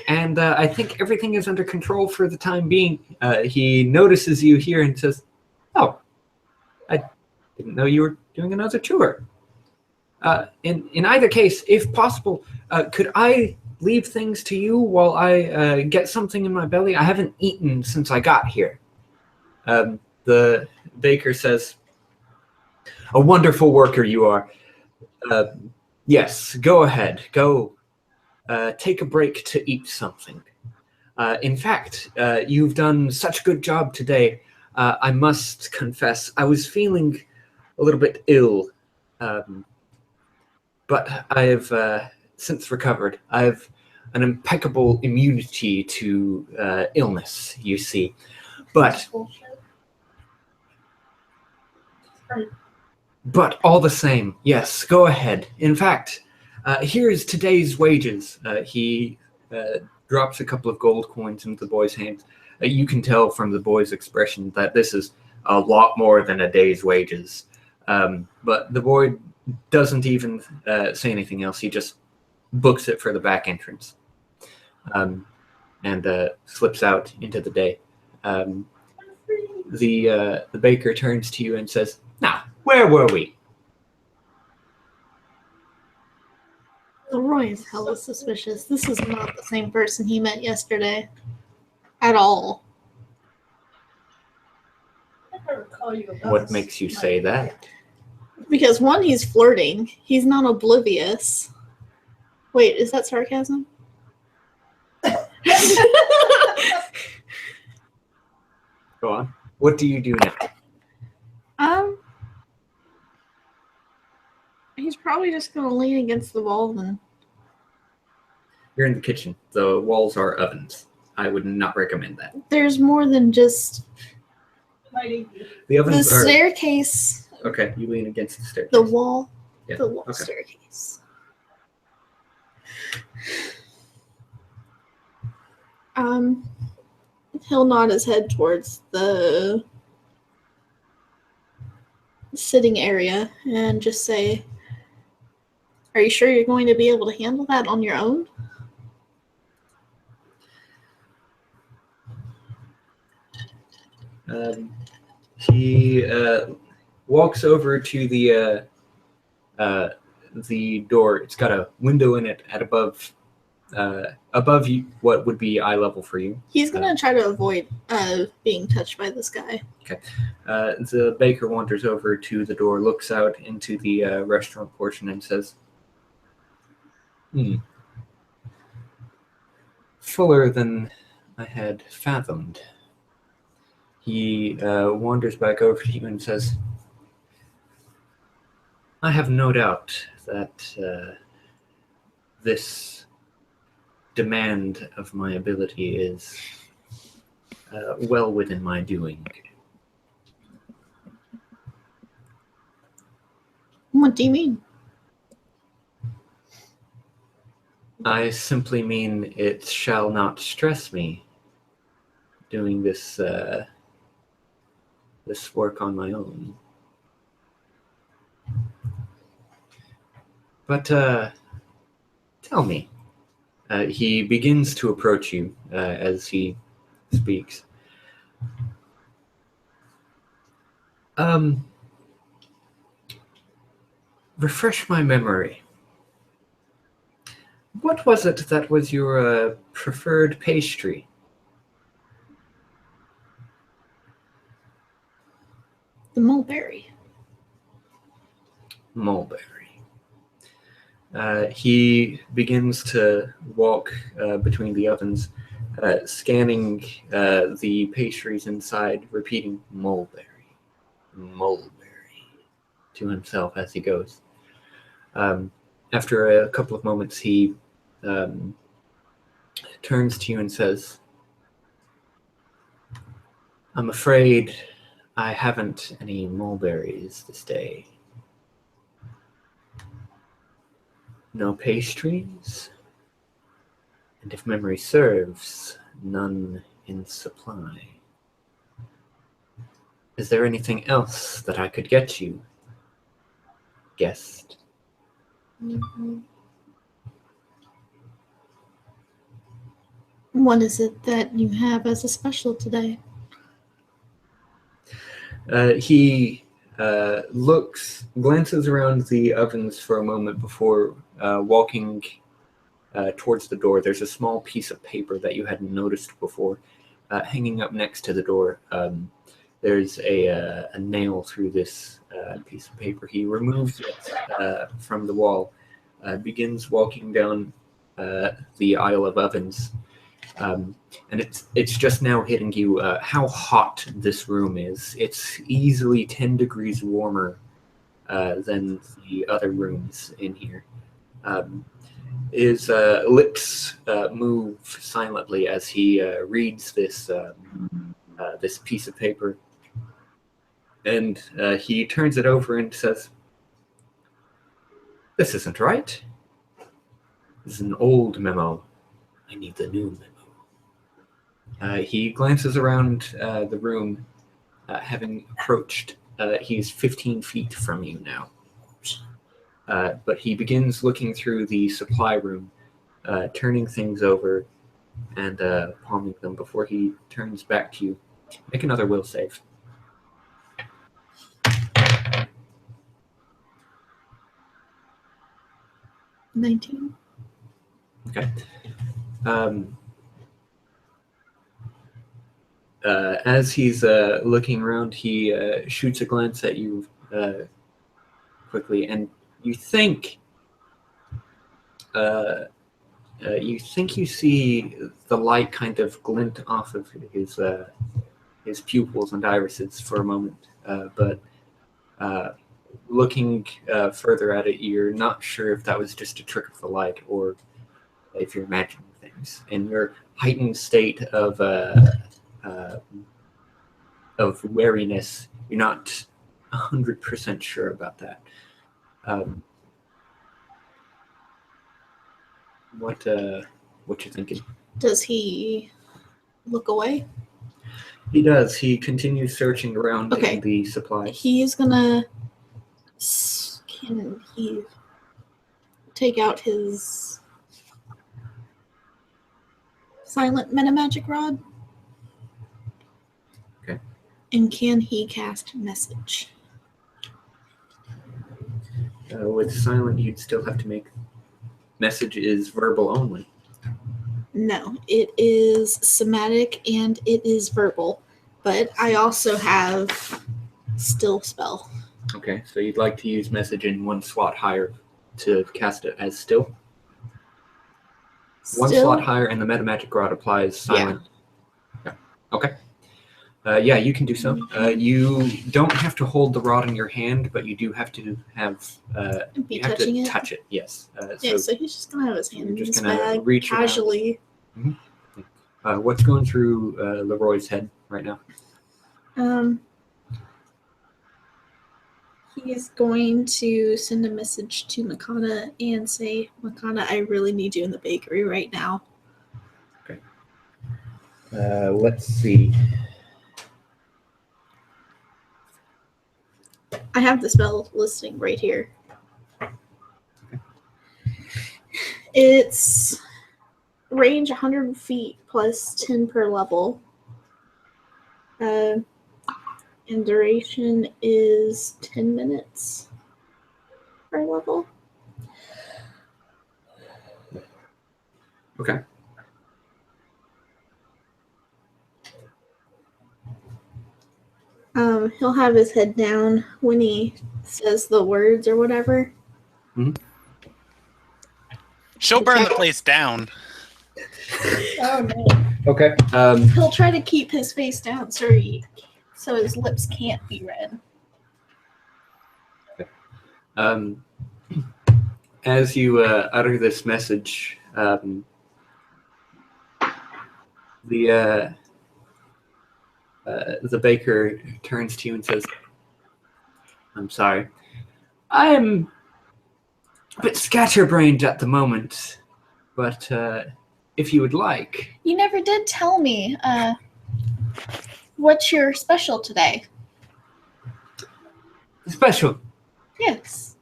And I think everything is under control for the time being." He notices you here and says, "Oh, I didn't know you were doing another tour. In either case, if possible, could I leave things to you while I get something in my belly? I haven't eaten since I got here." The baker says, "A wonderful worker you are. Yes, go ahead. Go take a break to eat something. In fact, you've done such a good job today. I must confess, I was feeling a little bit ill, but I have since recovered. I have an impeccable immunity to illness, you see. But all the same, yes, go ahead. In fact, here's today's wages." He drops a couple of gold coins into the boy's hands. You can tell from the boy's expression that this is a lot more than a day's wages. But the boy doesn't even say anything else. He just books it for the back entrance, and slips out into the day. The baker turns to you and says, "Now, where were we?" Leroy is hella suspicious. This is not the same person he met yesterday. At all. I recall you about What this. makes you say that? Because one, he's flirting. He's not oblivious. Wait, is that sarcasm? Go on. What do you do now? He's probably just gonna lean against the wall and. You're in the kitchen. The walls are ovens. I would not recommend that. There's more than just The the ovens are staircase. okay. You lean against the staircase. The wall. Yeah. The wall Okay. staircase. He'll nod his head towards the sitting area and just say, "Are you sure you're going to be able to handle that on your own?" He walks over to the door. It's got a window in it at above you, what would be eye level for you. He's gonna try to avoid being touched by this guy. The baker wanders over to the door, looks out into the restaurant portion, and says, "Fuller than I had fathomed." He wanders back over to you and says, "I have no doubt that this demand of my ability is well within my doing." What do you mean? I simply mean it shall not stress me doing this this work on my own. But tell me, he begins to approach you as he speaks. Refresh my memory. What was it that was your preferred pastry? The mulberry. Mulberry. He begins to walk between the ovens, scanning the pastries inside, repeating mulberry, mulberry to himself as he goes. After a couple of moments, he turns to you and says, I'm afraid I haven't any mulberries this day. No pastries, and if memory serves, none in supply. Is there anything else that I could get you, guest? Mm-hmm. What is it that you have as a special today? He glances around the ovens for a moment before walking towards the door. There's a small piece of paper that you hadn't noticed before hanging up next to the door. There's a nail through this piece of paper. He removes it from the wall, begins walking down the aisle of ovens. And it's just now hitting you how hot this room is. It's easily 10 degrees warmer than the other rooms in here. His lips move silently as he reads this this piece of paper, and he turns it over and says, "This isn't right. This is an old memo. I need the new memo." He glances around the room, having approached. He's 15 feet from you now. But he begins looking through the supply room, turning things over and palming them before he turns back to you. Make another will save. 19. Okay. As he's looking around, he shoots a glance at you quickly, and you think you see the light kind of glint off of his pupils and irises for a moment, but looking further at it, you're not sure if that was just a trick of the light or if you're imagining things. In your heightened state of wariness, you're not 100% sure about that. What you thinking? Does he look away? He does. He continues searching around in the supplies. He's gonna. Can he take out his silent metamagic rod? Okay. And can he cast message? With silent, you'd still have to make message is verbal only. No, it is somatic and it is verbal, but I also have still spell. Okay, so you'd like to use message in one slot higher to cast it as still? One slot higher, and the metamagic rod applies silent. Yeah. Okay. Yeah, you can do so. You don't have to hold the rod in your hand, but you do have to have you have to touch it. Yes. So he's just gonna have his hand in his bag reach casually. Mm-hmm. What's going through Leroy's head right now? He's going to send a message to Makana and say, Makana, I really need you in the bakery right now. Okay. Let's see. I have the spell listing right here. It's range 100 feet plus 10 per level. And duration is 10 minutes per level. Okay. He'll have his head down when he says the words or whatever. She'll burn the place down. Oh no. Okay. He'll try to keep his face down so his lips can't be red. As you utter this message, the baker turns to you and says, "I'm sorry. I am a bit scatterbrained at the moment, but if you would like." You never did tell me what's your special today. Special. Yes.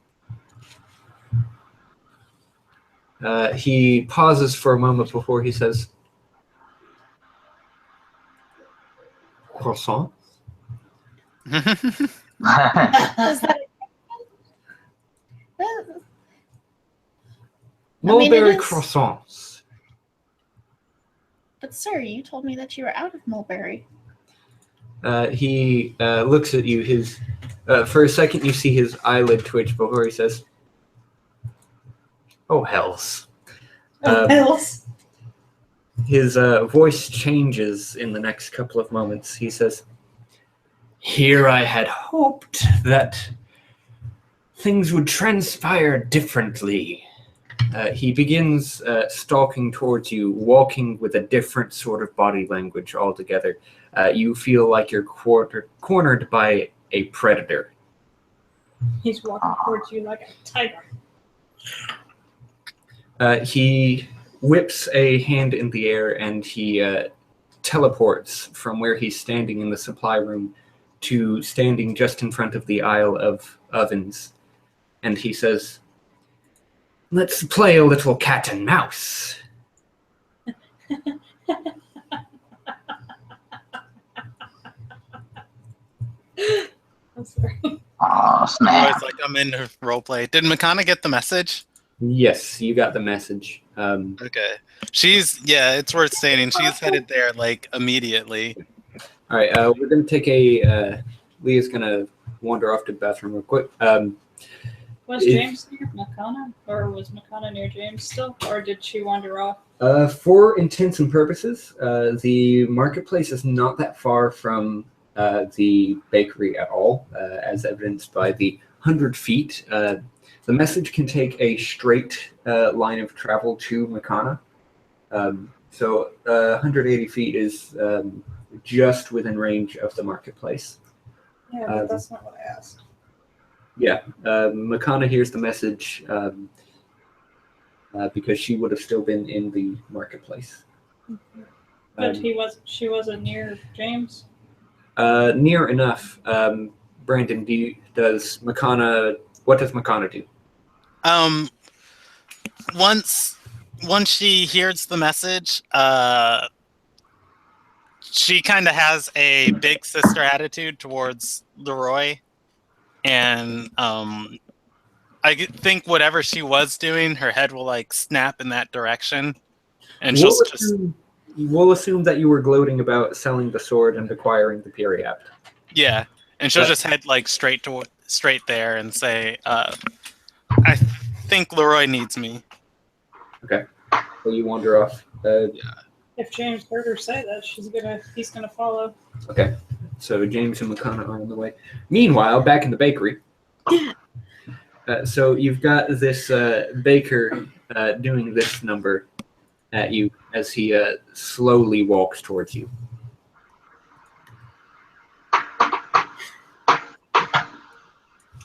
He pauses for a moment before he says, "Croissant." Is that Mulberry it is- croissants. But sir, you told me that you were out of mulberry. He looks at you. For a second, you see his eyelid twitch before he says, "Oh, hells." Else. His voice changes in the next couple of moments. He says, "Here I had hoped that things would transpire differently." He begins stalking towards you, walking with a different sort of body language altogether. You feel like you're cornered by a predator. He's walking towards you like a tiger. He whips a hand in the air and he teleports from where he's standing in the supply room to standing just in front of the aisle of ovens. And he says, "Let's play a little cat and mouse." I'm sorry. Oh, snap. It's like I'm in her roleplay. Did Makana get the message? Yes, you got the message. Okay. It's worth stating. She's headed there like immediately. All right, we're going to take Leah's going to wander off to the bathroom real quick. Was James near Makana? Or was Makana near James still? Or did she wander off? For intents and purposes, the marketplace is not that far from the bakery at all, as evidenced by the 100 feet. The message can take a straight line of travel to Makana. So 180 feet is just within range of the marketplace. Yeah, but that's not what I asked. Yeah, Makana hears the message because she would have still been in the marketplace. But she wasn't near James? Near enough. Brandon, what does Makana do? Once she hears the message, she kind of has a big sister attitude towards Leroy, and I think whatever she was doing, her head will like snap in that direction, and We'll assume that you were gloating about selling the sword and acquiring the Periapt. Yeah, and she'll just head like straight there and say, "I think Leroy needs me." Okay. Well, you wander off. If James heard her say that, he's gonna follow. Okay. So James and Makana are on the way. Meanwhile, back in the bakery. Yeah. So you've got this baker doing this number at you as he slowly walks towards you.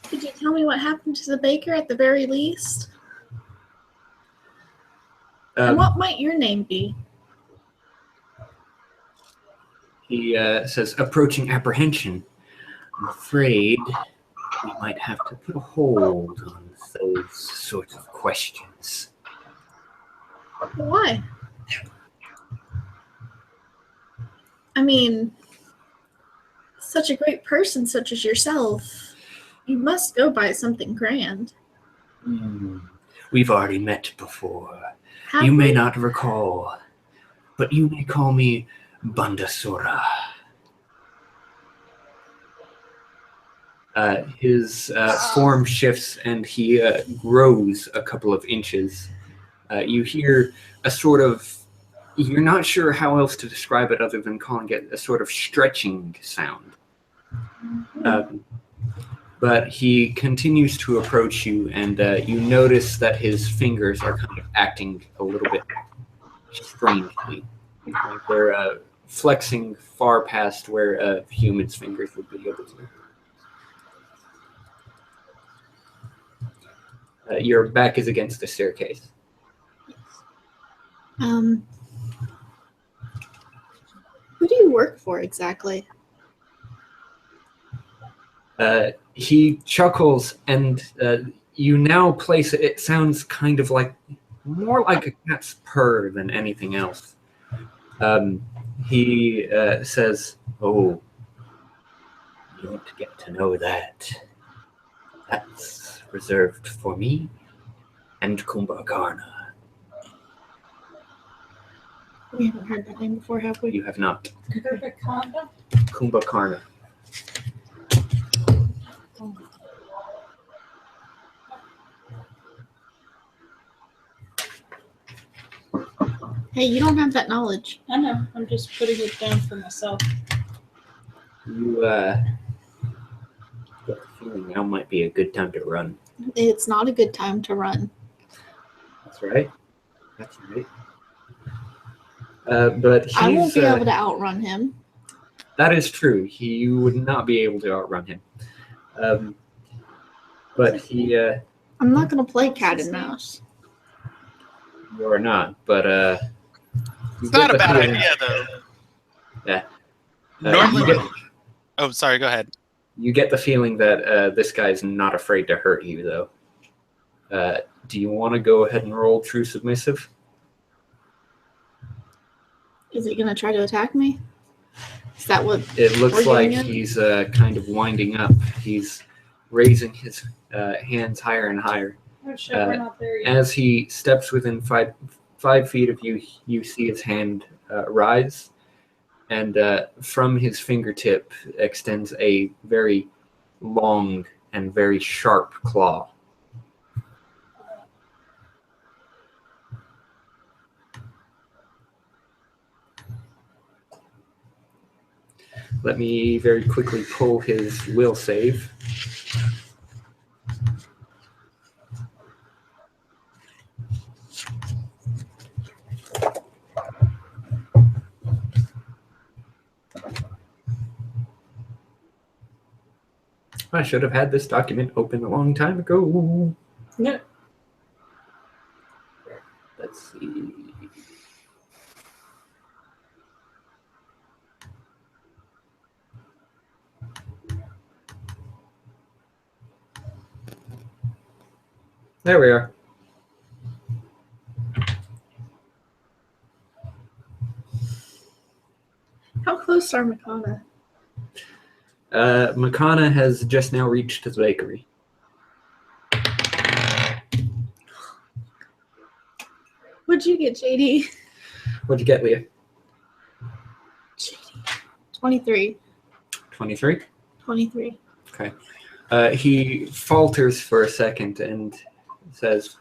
Could you tell me what happened to the baker at the very least? And what might your name be? He says, "Approaching apprehension. I'm afraid we might have to put a hold on those sorts of questions. Why? I mean, such a great person such as yourself, you must go by something grand. We've already met before. Have You may we? not recall, but you may call me Bandasura. His form shifts and he grows a couple of inches. You hear a sort of, you're not sure how else to describe it other than calling it a sort of stretching sound. But he continues to approach you, and you notice that his fingers are kind of acting a little bit strangely. Like they're flexing far past where a human's fingers would be able to. Your back is against the staircase. Who do you work for exactly? He chuckles, and you now place it. It sounds kind of like more like a cat's purr than anything else. He says, "Oh, you want to get to know that? That's reserved for me and Kumbhakarna." We haven't heard that name before, have we? You have not. Perfect condom. Kumbhakarna. Hey, you don't have that knowledge. I know. I'm just putting it down for myself. You get the feeling now might be a good time to run. It's not a good time to run. That's right. That's right. But I won't he's, be able to outrun him. that is true. You would not be able to outrun him. But he, I'm not going to play cat and mouse. you are not. But It's not a bad idea, though. Yeah. Normally, oh, sorry. Go ahead. You get the feeling that this guy's not afraid to hurt you, though. Do you want to go ahead and roll True Submissive? Is he going to try to attack me? Is that what? It looks We're like doing it? he's kind of winding up. He's raising his hands higher and higher. Oh shit, we're not there yet. As he steps within 5 feet of you, you see his hand rise, and from his fingertip extends a very long and very sharp claw. Let me very quickly pull his will save. I should have had this document open a long time ago. No. Let's see. There we are. How close are Makana? Makana has just now reached his bakery. What'd you get, JD? What'd you get, Leah? JD. 23. 23? 23. Okay. He falters for a second and says,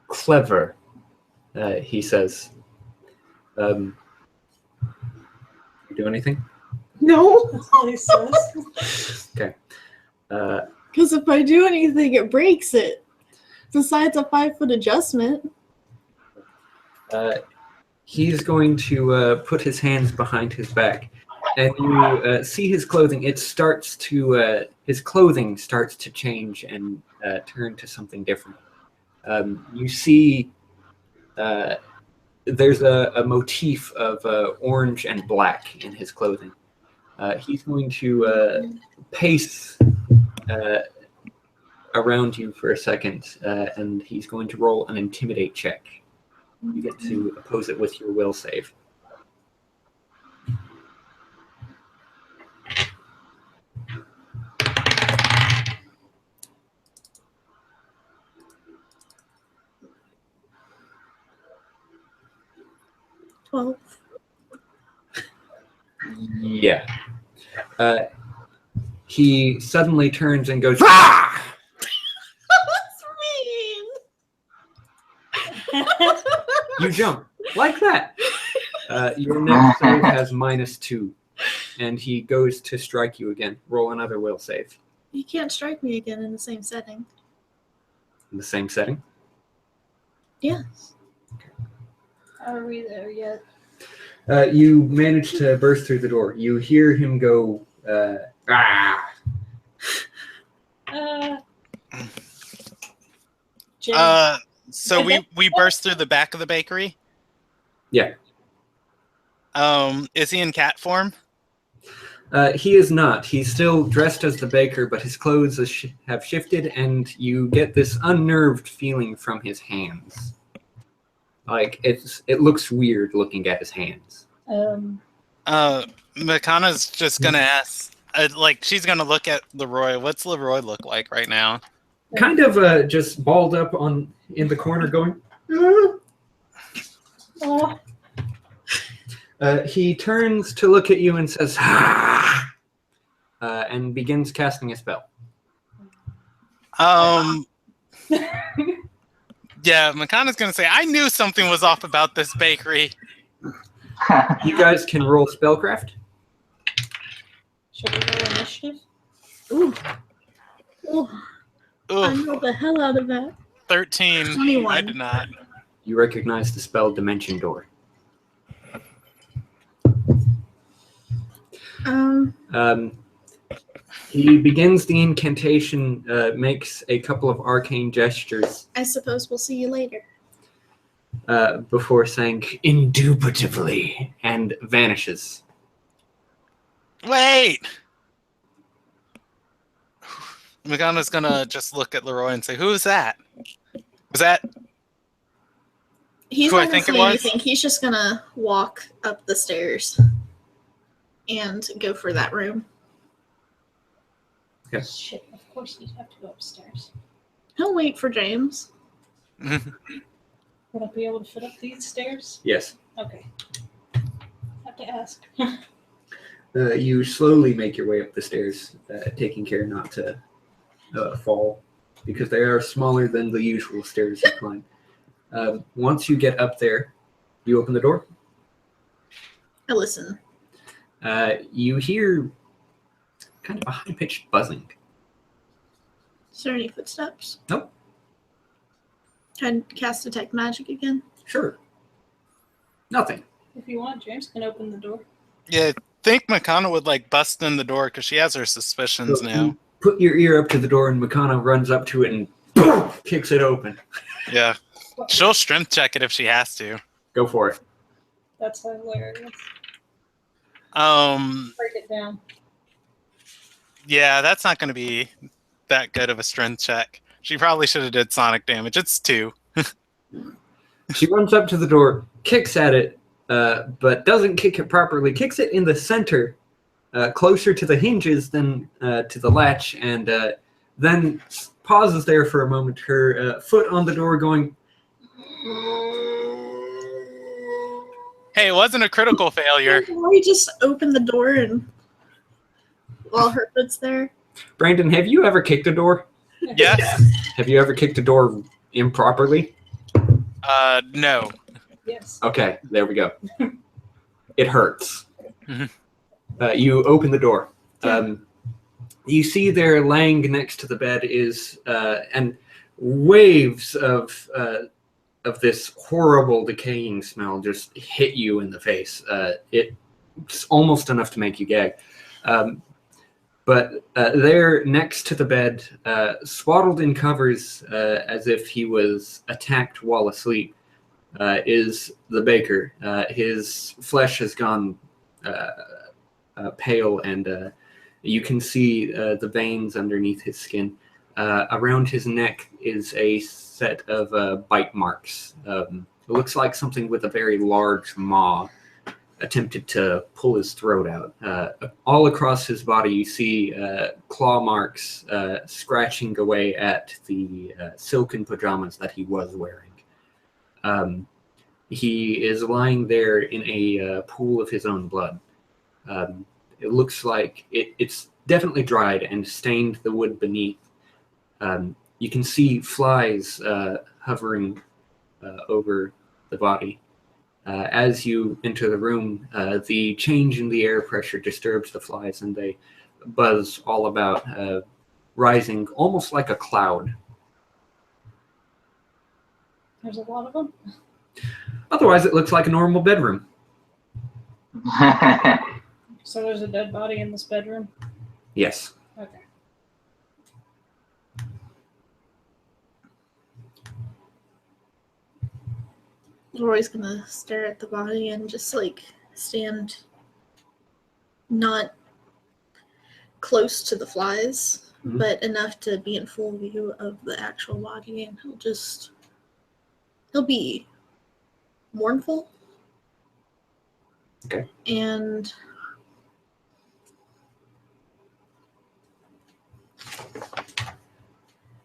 Clever, he says. You do anything? No, That's all he says. Okay. because if I do anything, it breaks it. Besides a 5-foot adjustment. He's going to put his hands behind his back, and you see his clothing. It starts to his clothing starts to change and turn to something different. You see there's a motif of orange and black in his clothing. He's going to pace around you for a second, and he's going to roll an intimidate check. You get to oppose it with your will save. Well, Yeah. He suddenly turns and goes, "Ah!" mean. You jump like that. Your next save has -2, and he goes to strike you again. Roll another will save. You can't strike me again in the same setting. In the same setting. Yes. Are we there yet? You manage to burst through the door. You hear him go, "Ah!" James, So we burst through the back of the bakery. Yeah. Is he in cat form? He is not. He's still dressed as the baker, but his clothes have shifted, and you get this unnerved feeling from his hands. Like it looks weird looking at his hands. Makana's just gonna ask, she's gonna look at Leroy. What's Leroy look like right now? Kind of just balled up in the corner, going. oh, He turns to look at you and says, "Ah!" And begins casting a spell. Yeah, Makana's gonna say, I knew something was off about this bakery. You guys can roll spellcraft. should we roll initiative? Ooh. Ooh. I Ooh, rolled the hell out of that. 13. 21. I did not. You recognize the spell Dimension Door. He begins the incantation, makes a couple of arcane gestures I suppose we'll see you later. before saying, "Indubitably," and vanishes. Wait! Makana's gonna just look at Leroy and say, who's that? Was that? He's Who I not going think to it say was? anything. He's just going to walk up the stairs and go for that room. Shit, of course you'd have to go upstairs. He'll wait for James. Would I be able to fit up these stairs? Yes. Okay. Have to ask. You slowly make your way up the stairs, taking care not to fall, because they are smaller than the usual stairs you climb. Once you get up there, you open the door. I listen. You hear kind of a high-pitched buzzing. Is there any footsteps? Nope. Can I cast Detect Magic again? Sure. Nothing. If you want, James can open the door. Yeah, I think Makana would bust in the door because she has her suspicions So now. you put your ear up to the door, and Makana runs up to it and boom, kicks it open. Yeah. She'll strength check it if she has to. Go for it. That's hilarious. Break it down. Yeah, that's not going to be that good of a strength check. She probably should have did sonic damage. It's 2. She runs up to the door, kicks at it, but doesn't kick it properly. Kicks it in the center, closer to the hinges than to the latch, and then pauses there for a moment, her foot on the door going... Hey, it wasn't a critical failure. Why you just open the door and while her foot's there? Brandon, have you ever kicked a door? Yes. Have you ever kicked a door improperly? No. Yes. Okay, there we go. It hurts. Mhm. You open the door. You see there, laying next to the bed is and waves of this horrible decaying smell just hit you in the face. It's almost enough to make you gag. But there, next to the bed, swaddled in covers as if he was attacked while asleep, is the baker. His flesh has gone pale, and you can see the veins underneath his skin. Around his neck is a set of bite marks. It looks like something with a very large maw attempted to pull his throat out. All across his body, you see claw marks scratching away at the silken pajamas that he was wearing. He is lying there in a pool of his own blood. It looks like it's definitely dried and stained the wood beneath. You can see flies hovering over the body. As you enter the room, the change in the air pressure disturbs the flies, and they buzz all about, rising almost like a cloud. There's a lot of them. Otherwise, it looks like a normal bedroom. So there's a dead body in this bedroom? Yes. Okay. Roy's gonna stare at the body and just like stand not close to the flies, but enough to be in full view of the actual body, and he'll be mournful. Okay. And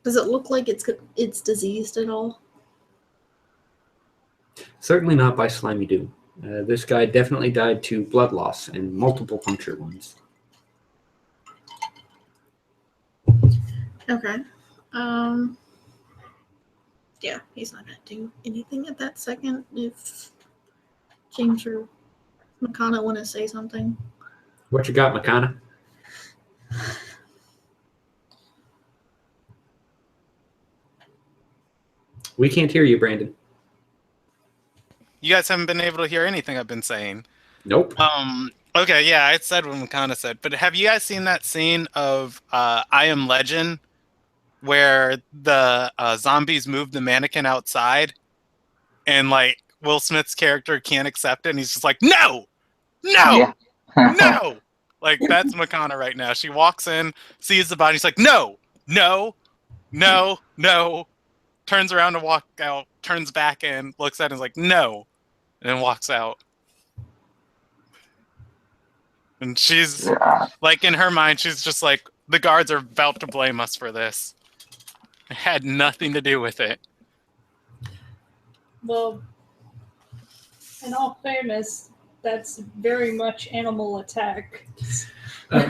does it look like it's diseased at all? Certainly not by slimy dew. This guy definitely died to blood loss and multiple puncture wounds. Okay. Yeah, he's not gonna do anything at that second. If James or Makana want to say something. What you got, Makana? We can't hear you, Brandon. You guys haven't been able to hear anything I've been saying. Nope. Okay, yeah, I said what Makana said, but have you guys seen that scene of I Am Legend where the zombies move the mannequin outside and like Will Smith's character can't accept it and he's just like, no, Yeah. no. Like that's Makana right now. She walks in, sees the body, she's like, no, turns around to walk out, turns back in, looks at it and is like, no, and then walks out. And she's like, in her mind, she's just like, the guards are about to blame us for this. It had nothing to do with it. Well, in all fairness, that's very much animal attack.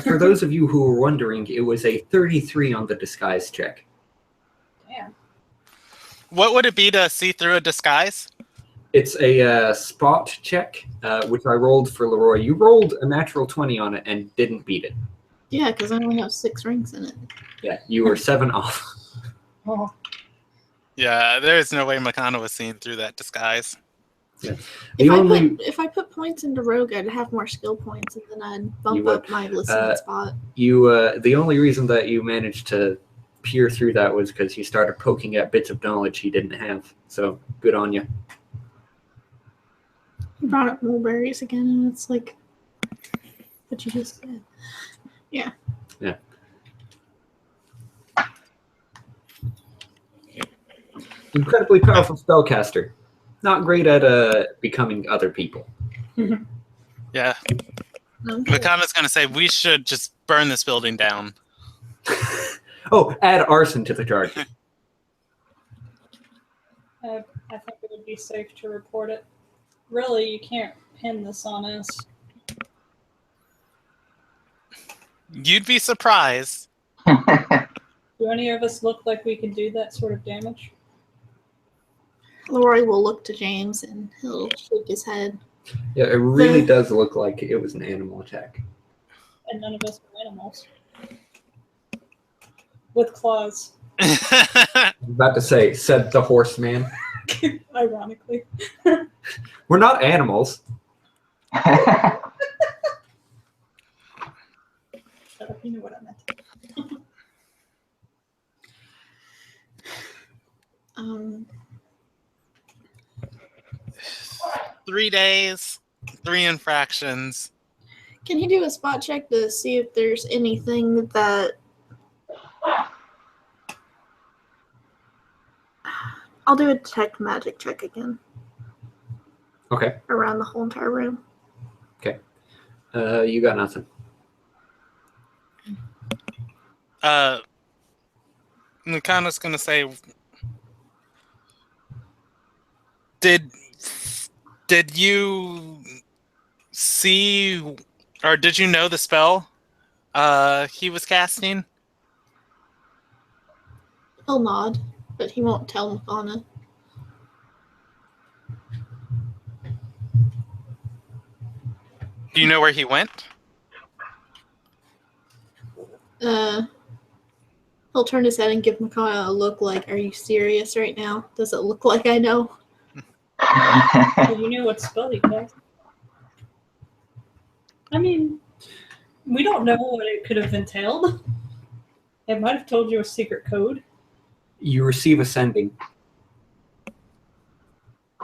For those of you who were wondering, it was a 33 on the disguise check. Damn. What would it be to see through a disguise? It's a spot check, which I rolled for Leroy. You rolled a natural 20 on it and didn't beat it. Yeah, because I only have 6 rings in it. Yeah, you were 7 off. Oh, Yeah, there's no way Makana was seen through that disguise. Yeah. If I put points into Rogue, I'd have more skill points, and then I'd bump up my listening spot. The only reason that you managed to peer through that was because he started poking at bits of knowledge he didn't have. So good on you. You brought up mulberries again, and it's like what you just said. Yeah. Yeah. Incredibly powerful spellcaster. Not great at becoming other people. Yeah. Okay. Makana's going to say, we should just burn this building down. Oh, add arson to the charge. I think it would be safe to report it. Really, you can't pin this on us. You'd be surprised. Do any of us look like we can do that sort of damage? Leroy will look to James, and he'll shake his head. Yeah, it really does look like it was an animal attack. And none of us are animals. With claws. I was about to say, said the horseman. Ironically. We're not animals. Shut up, you know what I meant. 3 days, 3 infractions. Can you do a spot check to see if there's anything that... I'll do a detect magic check again. Okay. Around the whole entire room. You got nothing. Nakana's gonna say, Did you see, or did you know the spell he was casting? He'll nod, but he won't tell Makana. Do you know where he went? He'll turn his head and give Makana a look like, are you serious right now? Does it look like I know? Do you know what spell he cast? I mean, we don't know what it could have entailed. It might have told you a secret code. You receive a sending.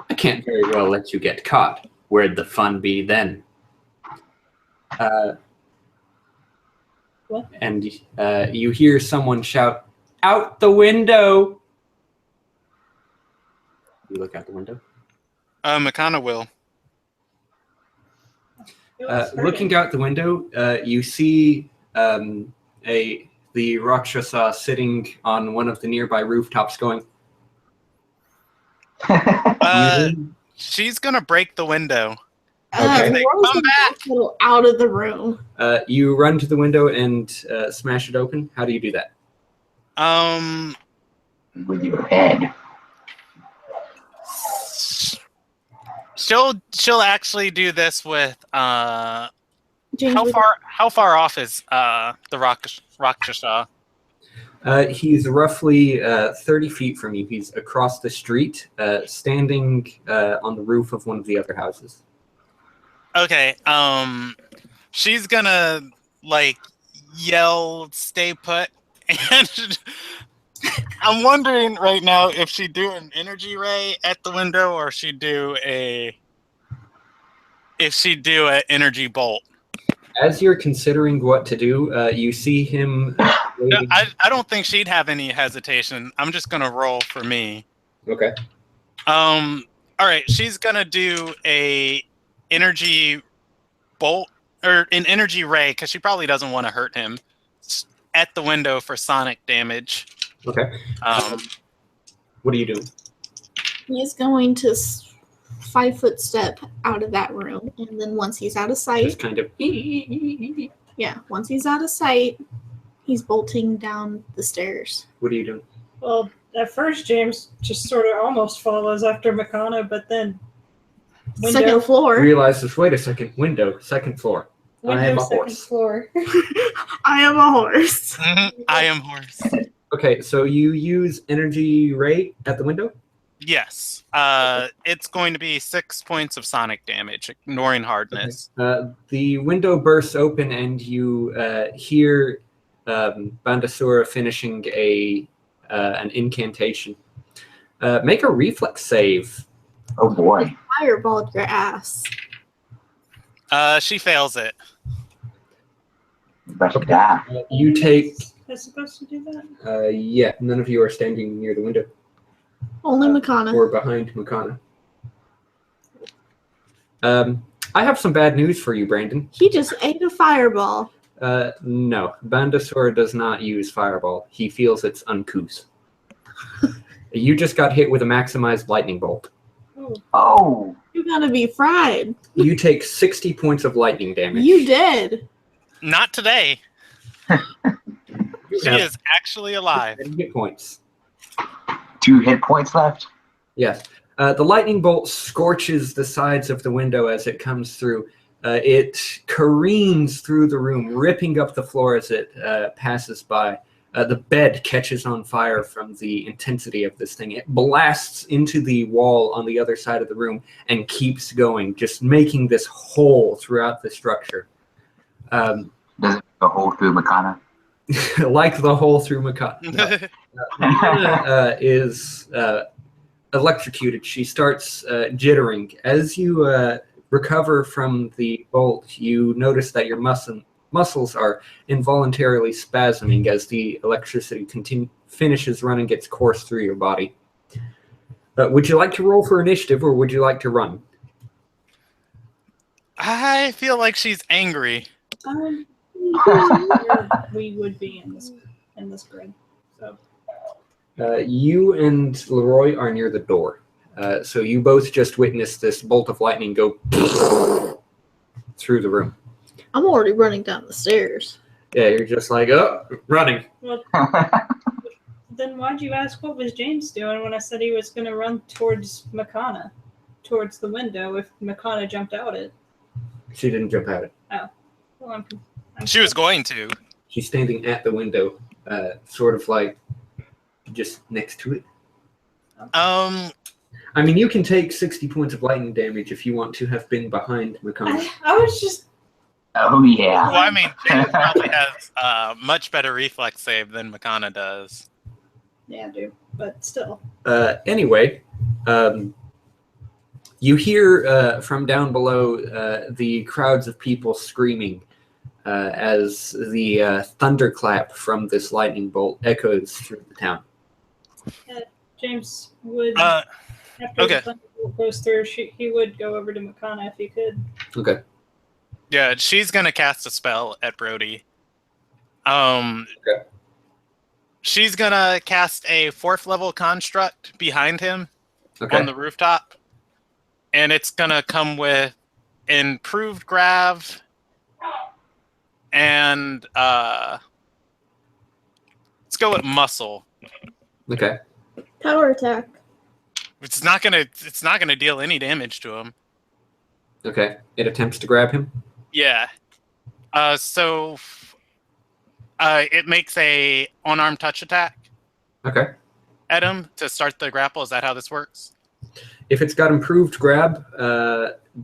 I can't very well let you get caught. Where'd the fun be then? What? And you hear someone shout, "Out the window!" You look out the window. Makana will. Looking out the window, you see the Rakshasa sitting on one of the nearby rooftops going, She's gonna break the window. Okay. Roy's Come gonna back! go out of the room. you run to the window and smash it open. How do you do that? With your head. She'll actually do this with James, how far off is the Rakshasa? He's roughly 30 feet from you. He's across the street, standing on the roof of one of the other houses. Okay, she's gonna like yell, "Stay put!" And I'm wondering right now if she'd do an energy ray at the window or if she'd do an energy bolt. As you're considering what to do, you see him. No, I don't think she'd have any hesitation. I'm just gonna roll for me. Okay. All right, she's gonna do a energy bolt or an energy ray because she probably doesn't want to hurt him at the window for sonic damage. Okay. What are you doing? he is going to 5-foot step out of that room, and then once he's out of sight, Just kind of. once he's out of sight, he's bolting down the stairs. What are you doing? Well, at first, James just sort of almost follows after Makana, but then window, Second floor. Realizes, wait a second, window, second floor. window, I am a second horse. floor. I am a horse. I am horse. Okay, so you use energy ray at the window? Yes. It's going to be 6 points of sonic damage, ignoring hardness. The window bursts open and you hear Bandasura finishing an incantation. Make a reflex save. Oh boy. Fireballed your ass. She fails it. About to die. You take. Is supposed to do that? Yeah, none of you are standing near the window Only Makana. or behind Makana. I have some bad news for you, Brandon. He just ate a fireball. No, Bandasura does not use fireball. He feels it's uncouth. You just got hit with a maximized lightning bolt. Oh. You're gonna be fried. You take 60 points of lightning damage. You did. Not today. You She have is actually alive. 10 hit points. 2 hit points left. Yes. The lightning bolt scorches the sides of the window as it comes through. It careens through the room, ripping up the floor as it passes by. The bed catches on fire from the intensity of this thing. It blasts into the wall on the other side of the room and keeps going, just making this hole throughout the structure. Does it go hole through Makana? Like the hole through Makana. No. Makana is electrocuted. She starts jittering. As you recover from the bolt, you notice that your muscles are involuntarily spasming as the electricity finishes running its course through your body. Would you like to roll for initiative, or would you like to run? I feel like she's angry. We would be in this grid. So You and Leroy are near the door. So you both just witnessed this bolt of lightning go through the room. I'm already running down the stairs. Yeah, you're just like, oh, running. well, then why'd you ask what was James doing when I said he was going to run towards Makana, towards the window if Makana jumped out it? She didn't jump out it. Well, I'm She was going to. She's standing at the window, sort of like just next to it. I mean, you can take 60 points of lightning damage if you want to have been behind Makana. I was just. Oh yeah. Well, I mean, James probably has much better reflex save than Makana does. Yeah, I do, but still. Anyway, you hear from down below the crowds of people screaming as the thunderclap from this lightning bolt echoes through the town. James would. After okay. the thunderbolt goes through, he would go over to Makana if he could. Okay. Yeah, she's gonna cast a spell at Brody. Okay. She's gonna cast a 4th level construct behind him on the rooftop, and it's gonna come with improved grav and let's go with muscle. Okay. Power attack. It's not gonna deal any damage to him. Okay. It attempts to grab him. Yeah. So it makes a unarmed touch attack Okay. at him to start the grapple. Is that how this works? If it's got improved grab,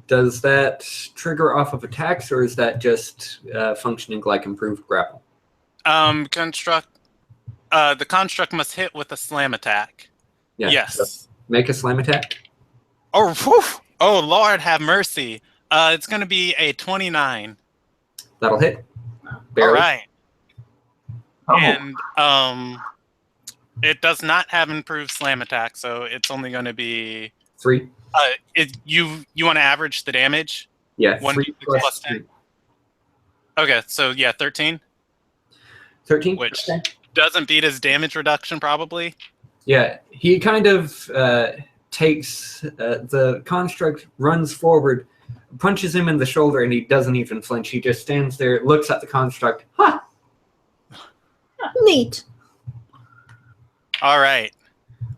does that trigger off of attacks, or is that just functioning like improved grapple? The construct must hit with a slam attack. Yeah. Yes. So make a slam attack. Oh, whew. Oh, Lord, have mercy. It's going to be a 29. That'll hit. Barely. All right. Oh. And it does not have improved slam attack, so it's only going to be 3. You want to average the damage? Yeah. 1 3 plus 10. Okay, so yeah, 13, 13. which Okay. doesn't beat his damage reduction probably. Yeah, he kind of takes the construct, runs forward, punches him in the shoulder, and he doesn't even flinch. He just stands there, looks at the construct. Ha! Neat. All right.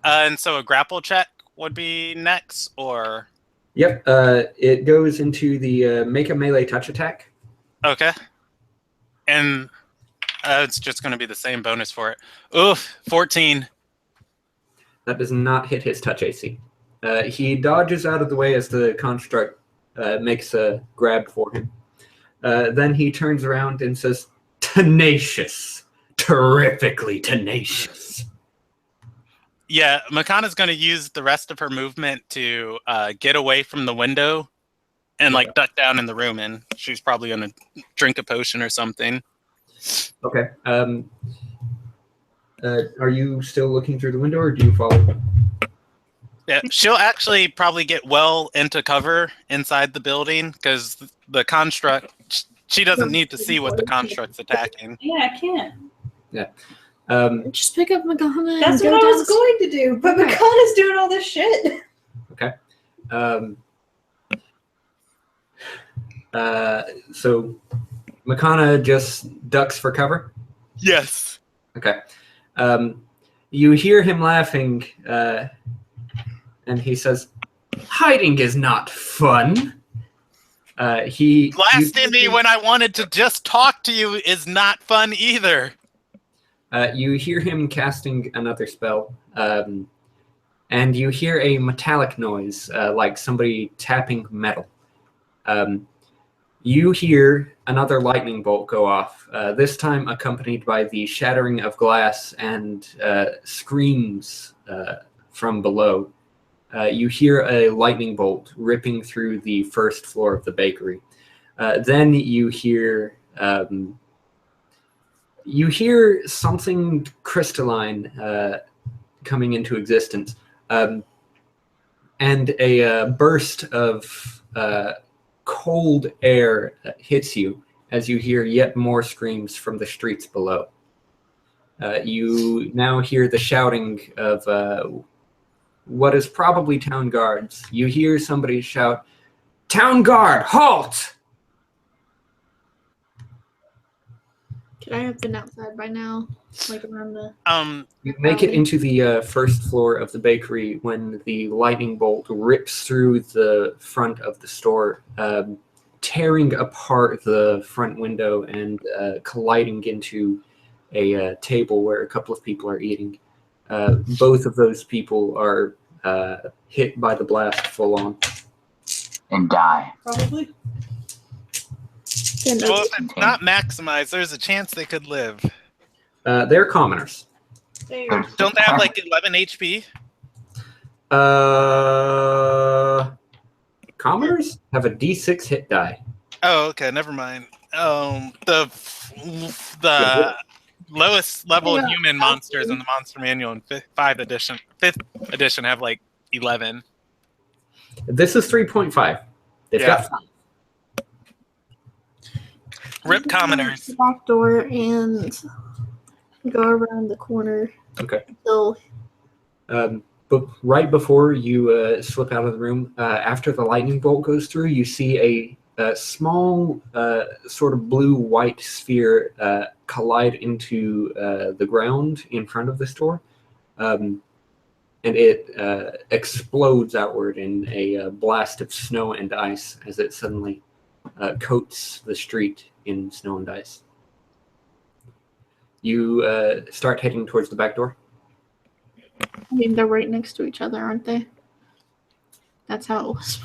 And so a grapple check would be next, or? Yep, it goes into the make a melee touch attack. Okay. And it's just going to be the same bonus for it. Oof, 14. That does not hit his touch AC. He dodges out of the way as the construct makes a grab for him. Then he turns around and says, "Tenacious. Terrifically tenacious." Yeah, Makana's going to use the rest of her movement to get away from the window and like duck down in the room, and she's probably going to drink a potion or something. Okay. Are you still looking through the window, or do you follow? Yeah, she'll actually probably get well into cover inside the building because the construct, she doesn't need to see what the construct's attacking. Yeah, I can. Just pick up Magana. That's and what go I was going to do, but Makana's doing all this shit. Okay. So Makana just ducks for cover? Yes. Okay. You hear him laughing, and he says, "Hiding is not fun." Blasting me when I wanted to just talk to you is not fun either. You hear him casting another spell, and you hear a metallic noise, like somebody tapping metal. You hear another lightning bolt go off, this time accompanied by the shattering of glass and screams from below. you hear a lightning bolt ripping through the first floor of the bakery. Then you hear something crystalline coming into existence, and a burst of cold air hits you as you hear yet more screams from the streets below. You now hear the shouting of what is probably town guards. You hear somebody shout, "Town guard, halt!" Could I have been outside by now? Like around the. You make it into the first floor of the bakery when the lightning bolt rips through the front of the store, tearing apart the front window and colliding into a table where a couple of people are eating. Both of those people are hit by the blast full on. And die. Probably. Yeah, no, Well, if it's not maximized, there's a chance they could live. They're commoners. There. Don't they have like 11 HP? Commoners have a D6 hit die. Oh, okay, never mind. The lowest level Yeah. human monsters in the Monster Manual in 5th edition have like 11. This is 3.5. They've Yeah. got 5. Rip commoners. The back door and go around the corner. Okay. So But right before you slip out of the room, after the lightning bolt goes through, you see a small sort of blue-white sphere collide into the ground in front of the store. And it explodes outward in a blast of snow and ice as it suddenly coats the street in snow and ice. You start heading towards the back door. I mean, they're right next to each other, aren't they? That's how it was.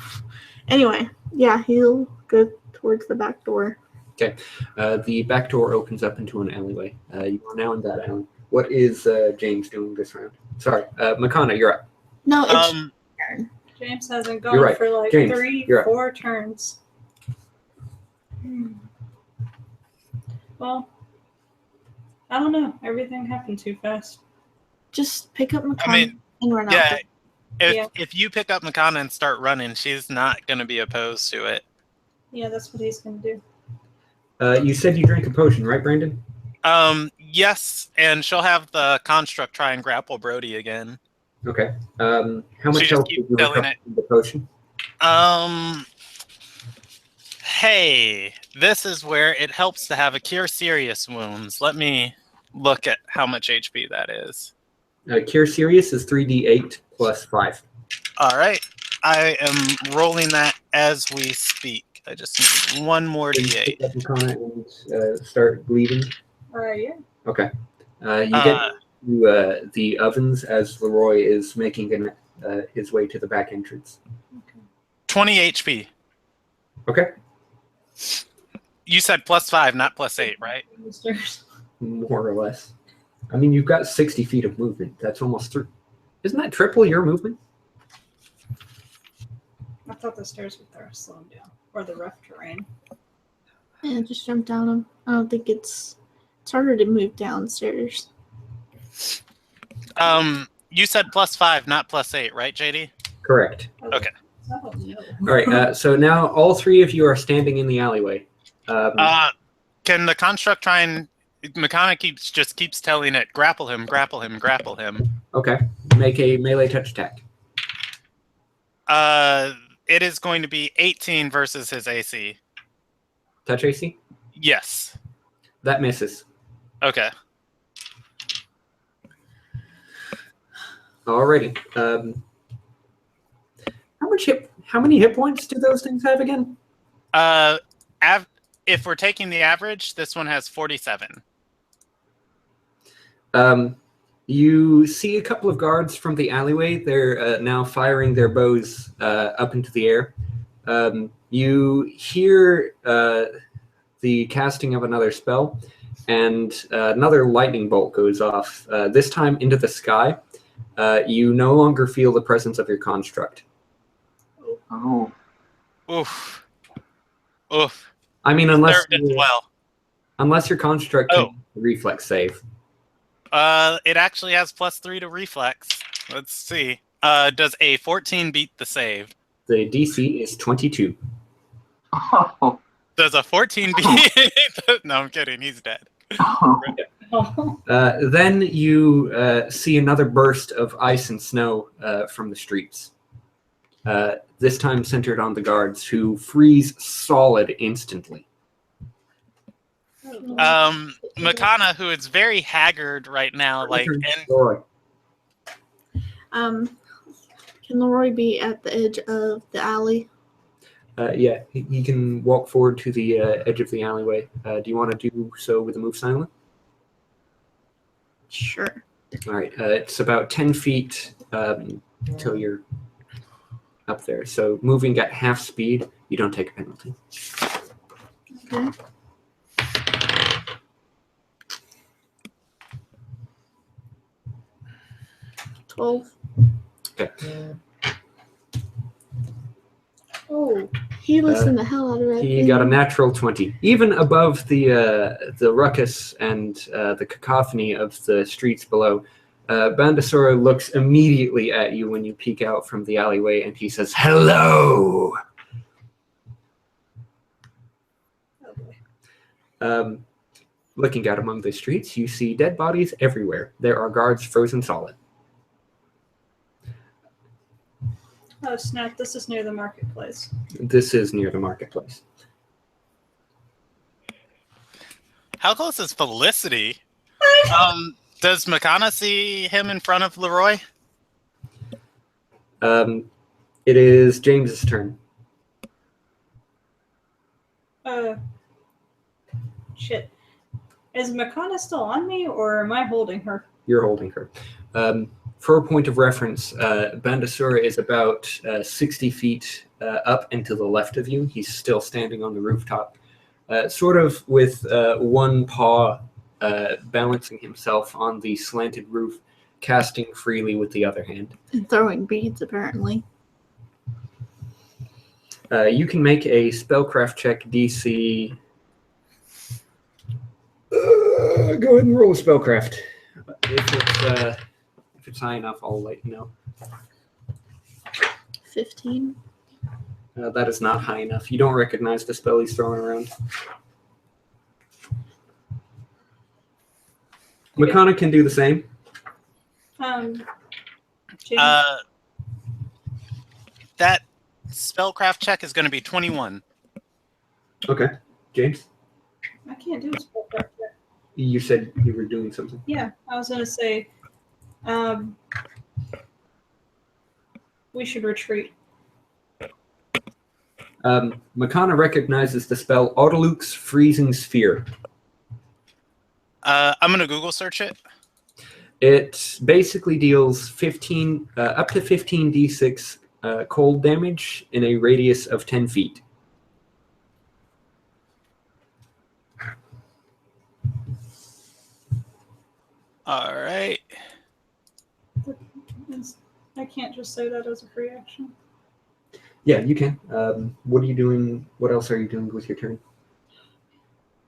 Anyway, yeah, he'll go towards the back door. The back door opens up into an alleyway. You are now in that alley. What is James doing this round? Sorry, Makana, you're up. No, it's your turn. James hasn't You're gone right. for like James, 3, you're up. 4 turns. Well, I don't know. Everything happened too fast. Just pick up McConnell I mean, and run yeah. out. If you pick up Makana and start running, she's not going to be opposed to it. Yeah, that's what he's gonna do. You said you drank a potion, right, Brandon? Yes, and she'll have the construct try and grapple Brody again. Okay. How much She just health did keeps you telling recover from the potion? Hey, this is where it helps to have a cure serious wounds. Let me look at how much HP that is. Cure Serious is 3d8 plus 5. All right, I am rolling that as we speak. I just need one more Can you D8. pick up Makana and start bleeding? Yeah. Okay. You get to the ovens as Leroy is making his way to the back entrance. 20 HP. Okay. You said +5, not +8, right? More or less. I mean, you've got 60 feet of movement. That's almost through. Isn't that triple your movement? I thought the stairs would slow him down, or the rough terrain. Yeah, just jump down them. I don't think it's harder to move downstairs. You said +5, not +8, right, JD? Correct. Okay. Oh, no. All right. So now all three of you are standing in the alleyway. Can the construct try and Makana keeps telling it, grapple him, grapple him, grapple him. Okay. Make a melee touch attack. It is going to be 18 versus his AC. Touch AC? Yes. That misses. Okay. Alrighty. How many hit points do those things have again? If we're taking the average, this one has 47. You see a couple of guards from the alleyway. They're now firing their bows up into the air. You hear the casting of another spell, and another lightning bolt goes off, this time into the sky. You no longer feel the presence of your construct. Oh. Oof. Oof. I mean, Served it well. unless your construct can reflex save. It actually has +3 to reflex. Let's see. Does a 14 beat the save? The DC is 22. Oh. Does a 14 beat? No, I'm kidding. He's dead. Oh. Then you see another burst of ice and snow from the streets. This time centered on the guards, who freeze solid instantly. Makana, who is very haggard right now, and Leroy. Can Leroy be at the edge of the alley? Yeah, he can walk forward to the edge of the alleyway. Do you want to do so with a move silent? Sure. All right, it's about 10 feet till you're up there. So moving at half speed, you don't take a penalty. Okay. $12. Okay. Oh, he listened the hell out of it. He got a natural 20. Even above the ruckus and the cacophony of the streets below, Bandasora looks immediately at you when you peek out from the alleyway, and he says, "Hello!" Looking out among the streets, you see dead bodies everywhere. There are guards frozen solid. Oh snap! This is near the marketplace. This is near the marketplace. how close is Felicity? Does Makana see him in front of Leroy? It is James's turn. Shit. Is Makana still on me, or am I holding her? You're holding her. For a point of reference, Bandasura is about 60 feet up and to the left of you. He's still standing on the rooftop, sort of with one paw balancing himself on the slanted roof, casting freely with the other hand. And throwing beads, apparently. You can make a spellcraft check DC. Go ahead and roll a spellcraft. If it's high enough, I'll let you know. 15. That is not high enough. You don't recognize the spell he's throwing around. Makana can do the same. James? That spellcraft check is going to be 21. Okay. James? I can't do a spellcraft check. You said you were doing something. Yeah, I was gonna say, we should retreat. Makana recognizes the spell Autoluke's Freezing Sphere. I'm going to Google search it. It basically deals 15 up to 15 d6 cold damage in a radius of 10 feet. All right. I can't just say that as a free action. Yeah, you can. What are you doing? What else are you doing with your turn?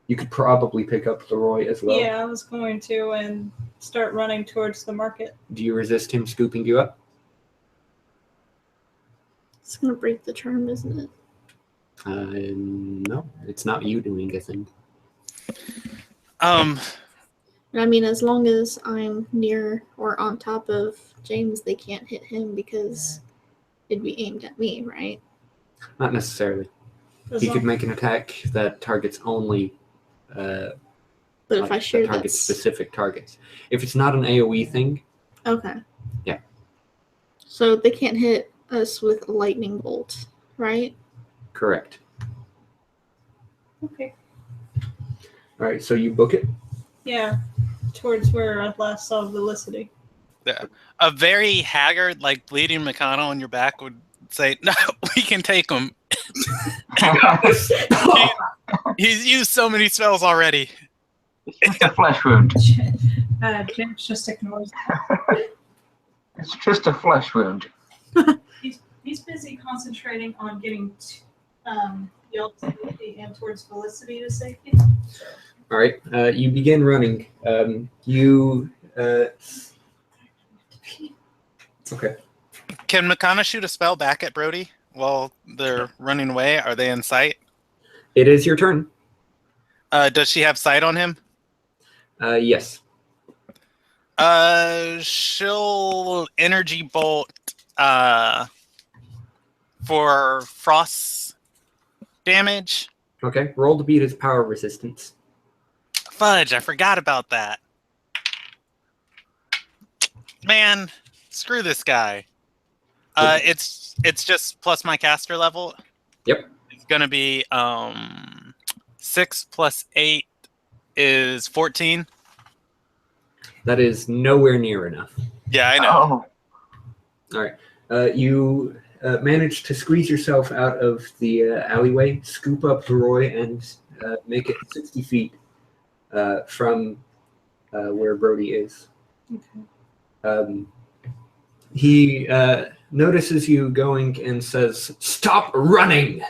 You could probably pick up Leroy as well. Yeah, I was going to and start running towards the market. Do you resist him scooping you up? It's going to break the charm, isn't it? No, it's not you doing a thing. I mean, as long as I'm near or on top of James, they can't hit him because it'd be aimed at me, right? Not necessarily. He could make an attack that targets only But if I share that... specific targets. If it's not an AoE thing. Okay. Yeah. So they can't hit us with a lightning bolt, right? Correct. Okay. All right, so you book it? Yeah, towards where I last saw Felicity. Yeah. A very haggard, like bleeding Makana on your back would say, "No, we can take him." He's used so many spells already. It's just a flesh wound. James just ignores It's just a flesh wound. He's busy concentrating on getting y'all to safety and towards Felicity to safety. All right. You begin running. Okay. Can Makana shoot a spell back at Brody while they're running away? Are they in sight? It is your turn. Does she have sight on him? Yes. She'll energy bolt for frost damage. Okay. Roll to beat his power resistance. Fudge, I forgot about that. Man, screw this guy. It's just plus my caster level. Yep. It's gonna be 6 plus 8 is 14. That is nowhere near enough. Yeah, I know. Oh, All right. You manage to squeeze yourself out of the alleyway, scoop up Leroy, and make it 60 feet from where Brody is. Okay. He notices you going and says, "Stop running!"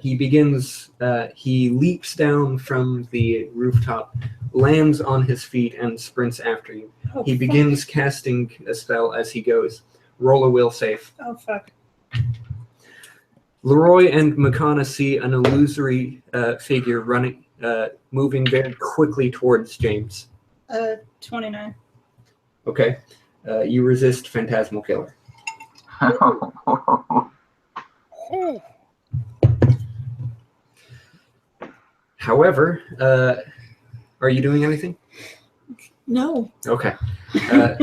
He leaps down from the rooftop, lands on his feet, and sprints after you. Oh, He fuck. begins casting a spell as he goes. Roll a will save. Oh fuck. Leroy and Makana see an illusory figure running, moving very quickly towards James. 29. Okay. You resist Phantasmal Killer. However, are you doing anything? No. Okay.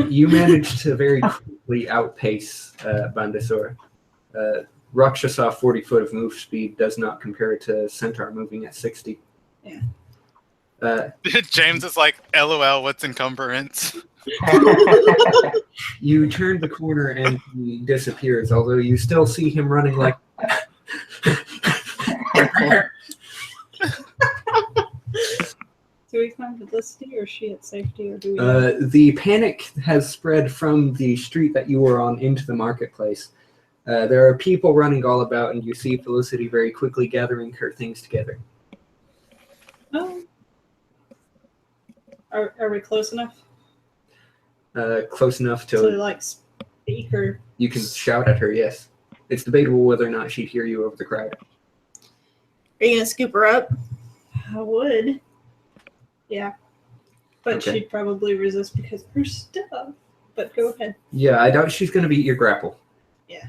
You managed to very quickly outpace Bandasura. Rakshasa 40 foot of move speed does not compare to Centaur moving at 60. Yeah. James is like, LOL, what's encumbrance? You turn the corner and he disappears, although you still see him running like... Do we find Felicity or is she at safety or do we? The panic has spread from the street that you were on into the marketplace. There are people running all about, and you see Felicity very quickly gathering her things together. Oh. Are we close enough Close enough to to... like speak or? You can shout at her, yes. It's debatable whether or not she'd hear you over the crowd. Are you gonna scoop her up? I would. Yeah. But Okay. she'd probably resist because of her stuff. But go ahead. Yeah, I doubt she's going to beat your grapple. Yeah.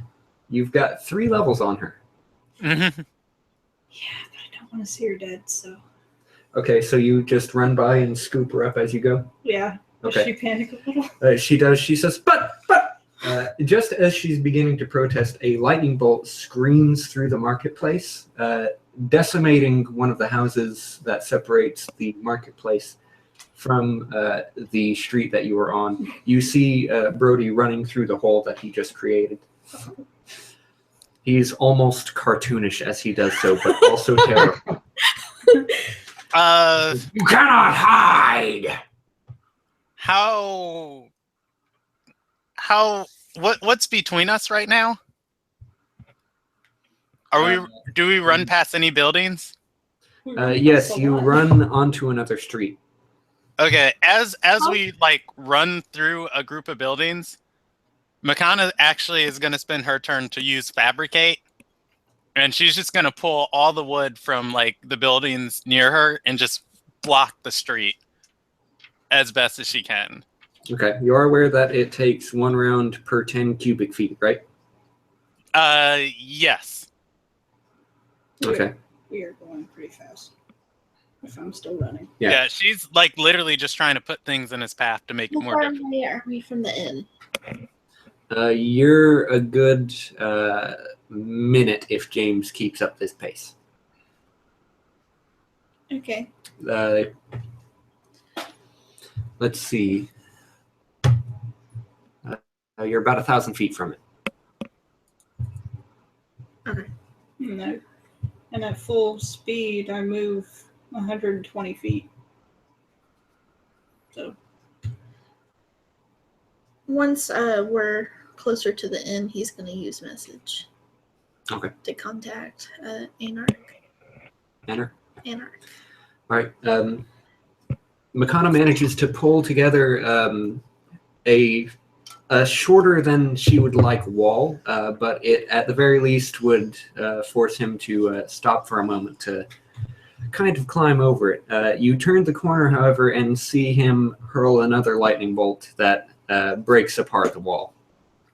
You've got 3 levels on her. Yeah, but I don't want to see her dead, so. Okay, so you just run by and scoop her up as you go? Yeah. Does Okay. she panic a little? She does. She says, but. Just as she's beginning to protest, a lightning bolt screams through the marketplace, decimating one of the houses that separates the marketplace from the street that you were on. You see Brody running through the hole that he just created. He's almost cartoonish as he does so, but also terrible. You cannot hide! What's between us right now? Do we run past any buildings? Yes, you run onto another street. Okay, as we like run through a group of buildings, Makana actually is going to spend her turn to use fabricate, and she's just going to pull all the wood from like the buildings near her and just block the street as best as she can. Okay, you are aware that it takes 1 round per 10 cubic feet, right? Yes. Okay. We are going pretty fast. If I'm still running. Yeah. She's like literally just trying to put things in his path to make it How more far difficult. away are we from the inn? You're a good minute if James keeps up this pace. Okay. Let's see. You're about 1,000 feet from it. No. And at full speed, I move 120 feet. So. Once we're closer to the inn, he's going to use message. Okay. To contact Anarch. Anarch? Anarch. All right. Makana manages to pull together a shorter than she would like wall, but it at the very least would force him to stop for a moment to kind of climb over it. You turn the corner, however, and see him hurl another lightning bolt that breaks apart the wall.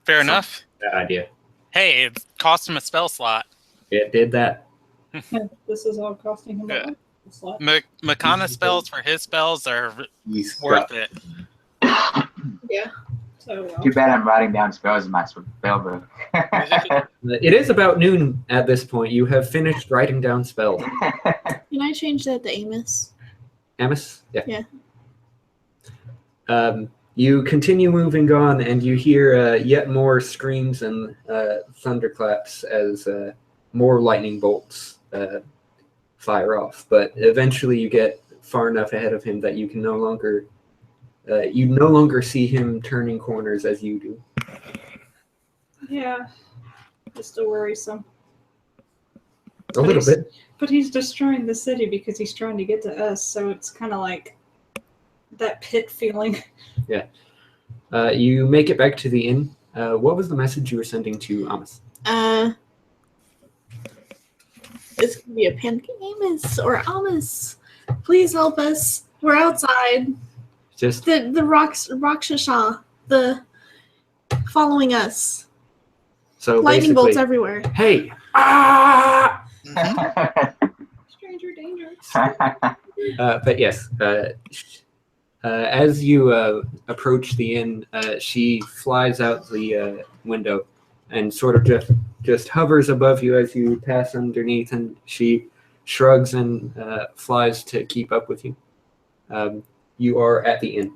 Fair enough. Bad idea. Hey, it cost him a spell slot. It did that. This is all costing him Yeah. a slot. Makana spells for his spells are He's worth got- it. Yeah. So Too bad I'm writing down spells in my spell book. It is about noon at this point. You have finished writing down spells. Can I change that to Amos? Amos? Yeah. You continue moving on, and you hear yet more screams and thunderclaps as more lightning bolts fire off. But eventually, you get far enough ahead of him that you can no longer see him turning corners as you do. yeah, just a worrisome. A little bit. But he's destroying the city because he's trying to get to us, so it's kind of like that pit feeling. You make it back to the inn. What was the message you were sending to Amos? It's gonna be a panic. Amos or Amos, please help us. We're outside. Just The Rakshasa, the following us. so Lightning bolts basically, everywhere. hey! Ah! Stranger danger. But yes, as you approach the inn, she flies out the window and sort of just hovers above you as you pass underneath, and she shrugs and flies to keep up with you. You are at the inn.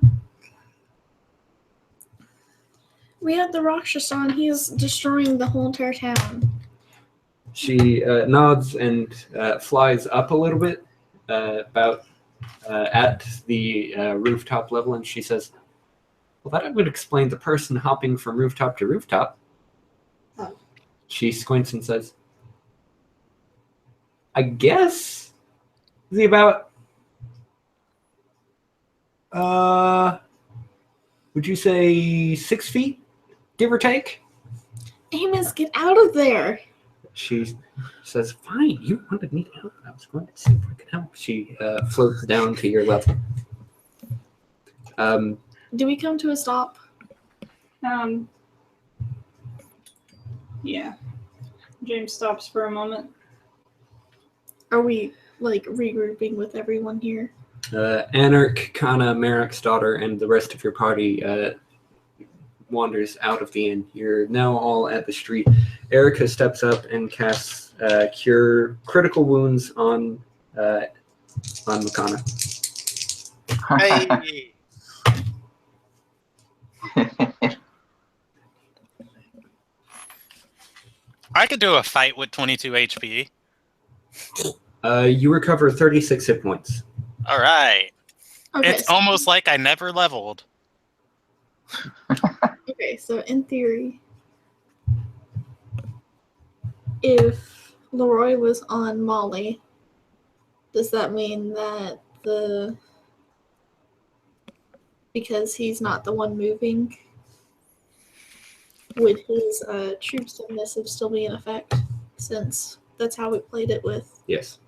We have the Rakshasa and he's destroying the whole entire town. She nods and flies up a little bit, about at the rooftop level, and she says, well, that would explain the person hopping from rooftop to rooftop. Oh. She squints and says, I guess? Is he about, would you say 6 feet, give or take? Amos, get out of there. She says, fine, you wanted me to help. I was going to see if I could help. She floats down to your level. Do we come to a stop? Yeah. James stops for a moment. Are we like regrouping with everyone here? Anarch, Kana, Merrick's daughter, and the rest of your party wanders out of the inn. You're now all at the street. Erica steps up and casts Cure Critical Wounds on Makana. Hey. I could do a fight with 22 HP. You recover 36 hit points. All right. Okay, It's almost like I never leveled. okay, so in theory, if Leroy was on Molly, does that mean that because he's not the one moving, would his troop submissive still be in effect, since that's how we played it with? Yes.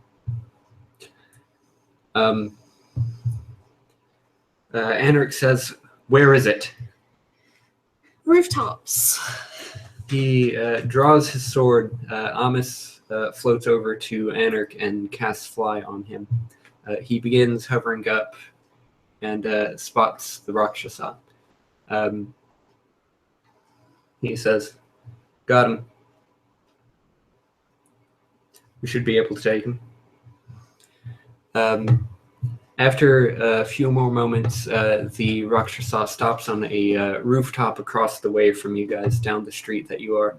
Anarch says, where is it? Rooftops. He draws his sword. Amos floats over to Anarch and casts Fly on him. He begins hovering up and spots the Rakshasa. He says, got him. We should be able to take him. After a few more moments, the Rakshasa stops on a rooftop across the way from you guys, down the street that you are.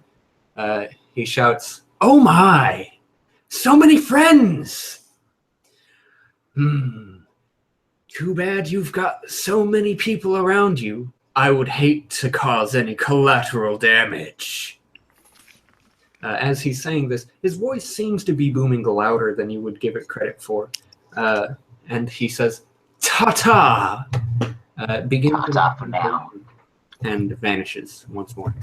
He shouts, oh my! So many friends! Too bad you've got so many people around you. I would hate to cause any collateral damage. As he's saying this, his voice seems to be booming louder than you would give it credit for. And he says, "Ta-ta!" Begins Ta-ta for now. and vanishes once more.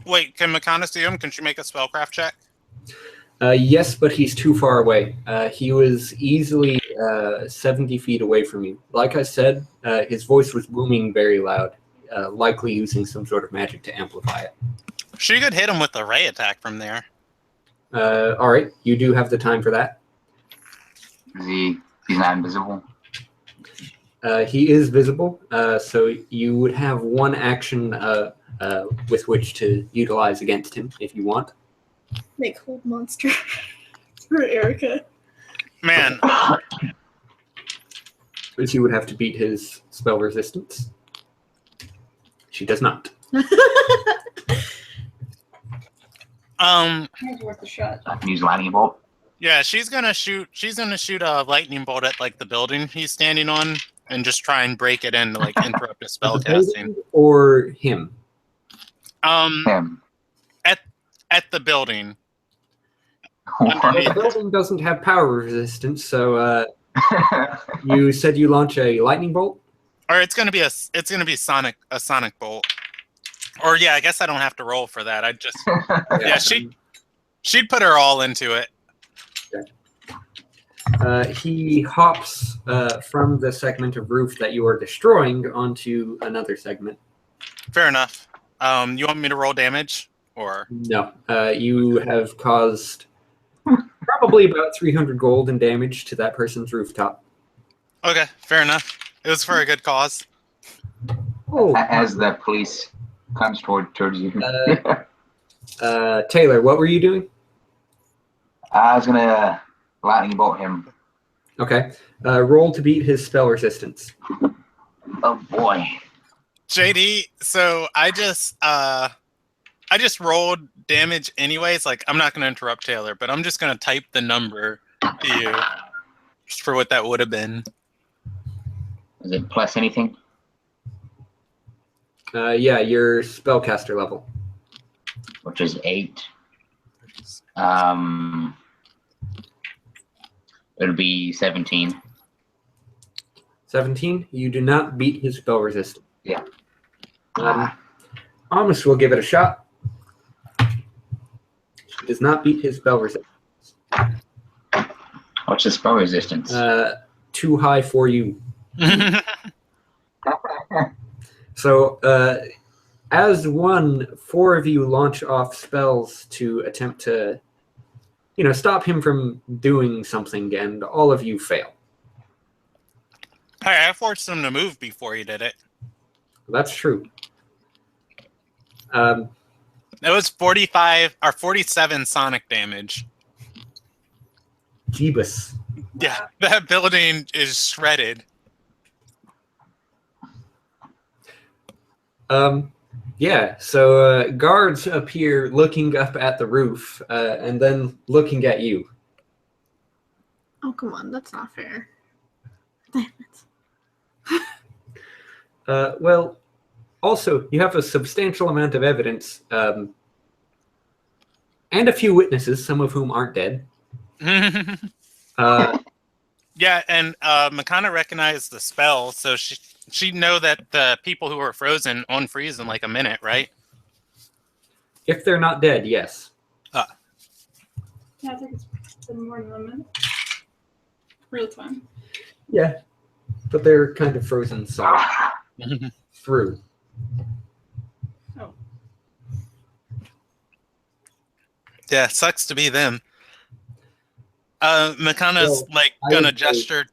Wait, can Makana see him? Can she make a spellcraft check? Yes, but he's too far away. He was easily 70 feet away from you. Like I said, his voice was booming very loud, likely using some sort of magic to amplify it. She could hit him with a ray attack from there. All right, you do have the time for that. He's not invisible. He is visible, so you would have one action with which to utilize against him if you want. Make hold monster for Erica. Man, But you would have to beat his spell resistance. She does not. It's worth a shot. I can use lightning bolt. yeah, she's gonna shoot a lightning bolt at like the building he's standing on and just try and break it in to like interrupt his spell The casting. building or him? Him. At the building. The Underneath. building doesn't have power resistance, so you said you launch a lightning bolt? Or it's gonna be a sonic bolt. Or yeah, I guess I don't have to roll for that. I just yeah, she'd put her all into it. He hops from the segment of roof that you are destroying onto another segment. Fair enough. You want me to roll damage? Or No. You have caused probably about 300 gold in damage to that person's rooftop. okay, fair enough. It was for a good cause. Oh, As the police comes towards you. Taylor, what were you doing? I was gonna lightning bolt him. Okay. Roll to beat his spell resistance. Oh boy. JD, so I just rolled damage anyways. Like I'm not gonna interrupt Taylor, but I'm just gonna type the number to you just for what that would have been. Is it plus anything? Yeah, your spellcaster level. Which is 8. It'll be 17. 17. You do not beat his spell resistance. Yeah. Amos will give it a shot. She does not beat his spell resistance. What's the spell resistance? Too high for you. So, as one, 4 of you launch off spells to attempt to, stop him from doing something, and all of you fail. Hey, I forced him to move before he did it. That's true. It was 45 or 47 sonic damage. Jeebus. Yeah, that building is shredded. Yeah, so guards appear looking up at the roof and then looking at you. Oh, come on. That's not fair. Damn it. Well, also, you have a substantial amount of evidence and a few witnesses, some of whom aren't dead. Yeah, and Makana recognized the spell, so she'd know that the people who were frozen unfreeze in like a minute, right? If they're not dead, yes. Yeah, I think it's been more than a minute. Real time. Yeah, but they're kind of frozen solid through. Oh. Yeah, sucks to be them. Makana's Well, gonna would say gesture.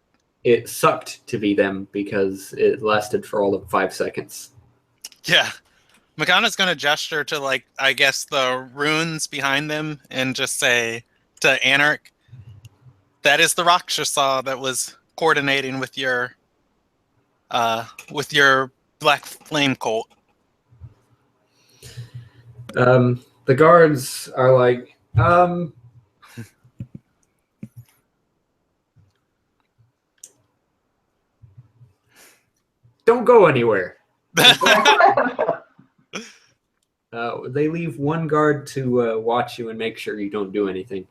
It sucked to be them because it lasted for all of 5 seconds. Yeah, Makana's gonna gesture to I guess the runes behind them and just say to Anarch, "That is the Rakshasa that was coordinating with your black flame cult." The guards are like, Don't go anywhere. They leave one guard to watch you and make sure you don't do anything.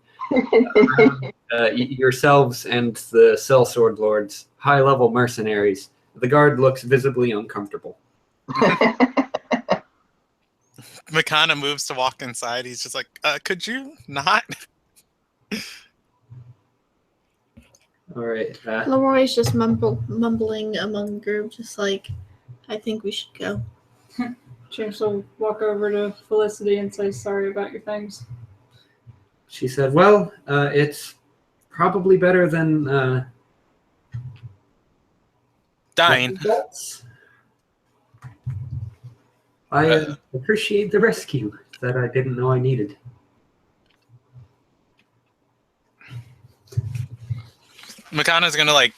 Yourselves and the sellsword lords, high-level mercenaries. The guard looks visibly uncomfortable. Makana moves to walk inside. He's just like, could you not? All right. Leroy's just mumbling among the group, just like, I think we should go. James will walk over to Felicity and say sorry about your things. She said, well, it's probably better than Dying. results. I appreciate the rescue that I didn't know I needed. Makana's gonna like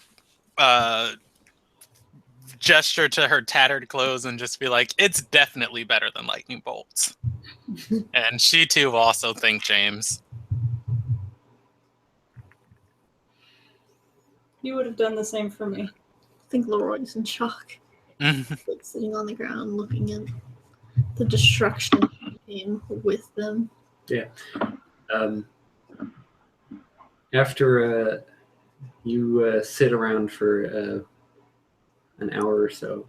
gesture to her tattered clothes and just be like, it's definitely better than lightning bolts. And she too will also think James. You would have done the same for me. I think Leroy's in shock. Like sitting on the ground looking at the destruction that came with them. Yeah. After you sit around for an hour or so,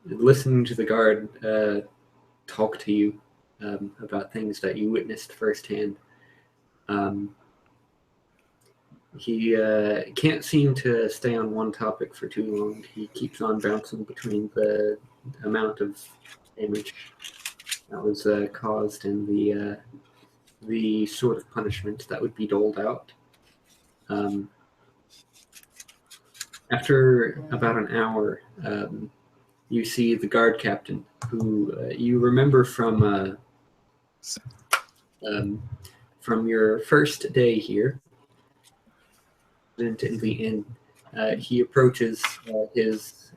listening to the guard talk to you about things that you witnessed firsthand, he can't seem to stay on one topic for too long. He keeps on bouncing between the amount of damage that was caused and the sort of punishment that would be doled out. After about an hour, you see the guard captain, who you remember from your first day here. In the inn, he approaches his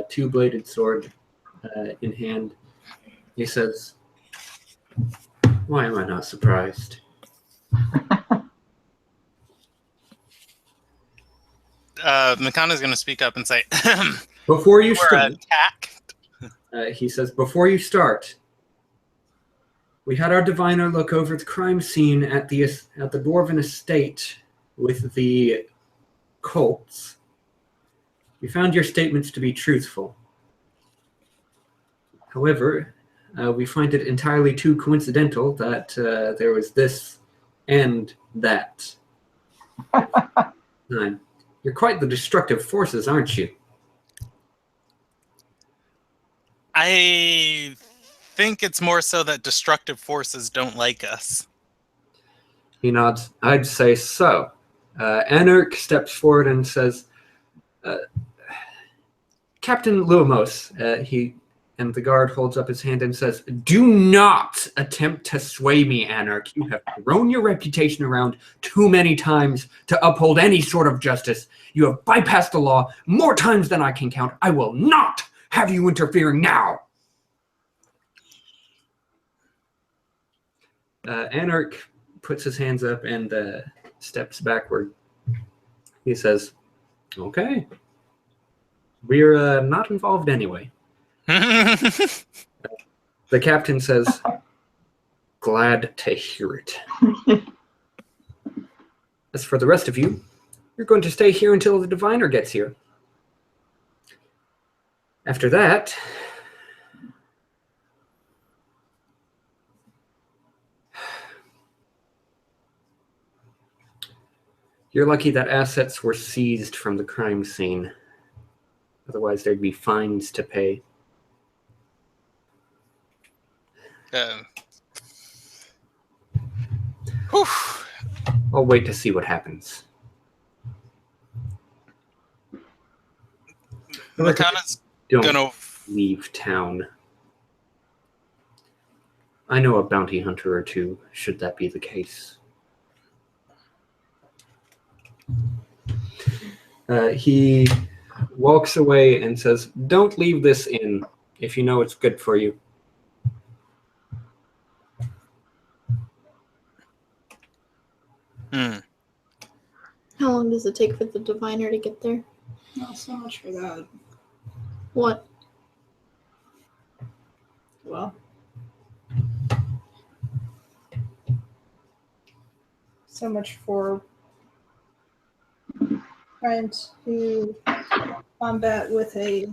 two-bladed sword in hand. He says, "Why am I not surprised?" Makana's going to speak up and say, Before you "We're start, attacked." he says, "Before you start, we had our diviner look over the crime scene at the Dwarven estate with the cults. We found your statements to be truthful. However, we find it entirely too coincidental that there was this and that. You're quite the destructive forces, aren't you?" I think it's more so that destructive forces don't like us. He nods. "I'd say so." Anarch steps forward and says, "Captain Lumos," and the guard holds up his hand and says, "Do not attempt to sway me, Anarch. You have thrown your reputation around too many times to uphold any sort of justice. You have bypassed the law more times than I can count. I will not have you interfering now." Anarch puts his hands up and steps backward. He says, "Okay. We're not involved anyway." The captain says, "Glad to hear it. As for the rest of you, you're going to stay here until the diviner gets here. After that, you're lucky that assets were seized from the crime scene. Otherwise, there'd be fines to pay." I'll wait to see what happens. Makana's Don't gonna leave town. I know a bounty hunter or two, should that be the case. He walks away and says, "Don't leave this inn if you know it's good for you." How long does it take for the diviner to get there? Not so much for that. What? Well. So much for trying to combat with a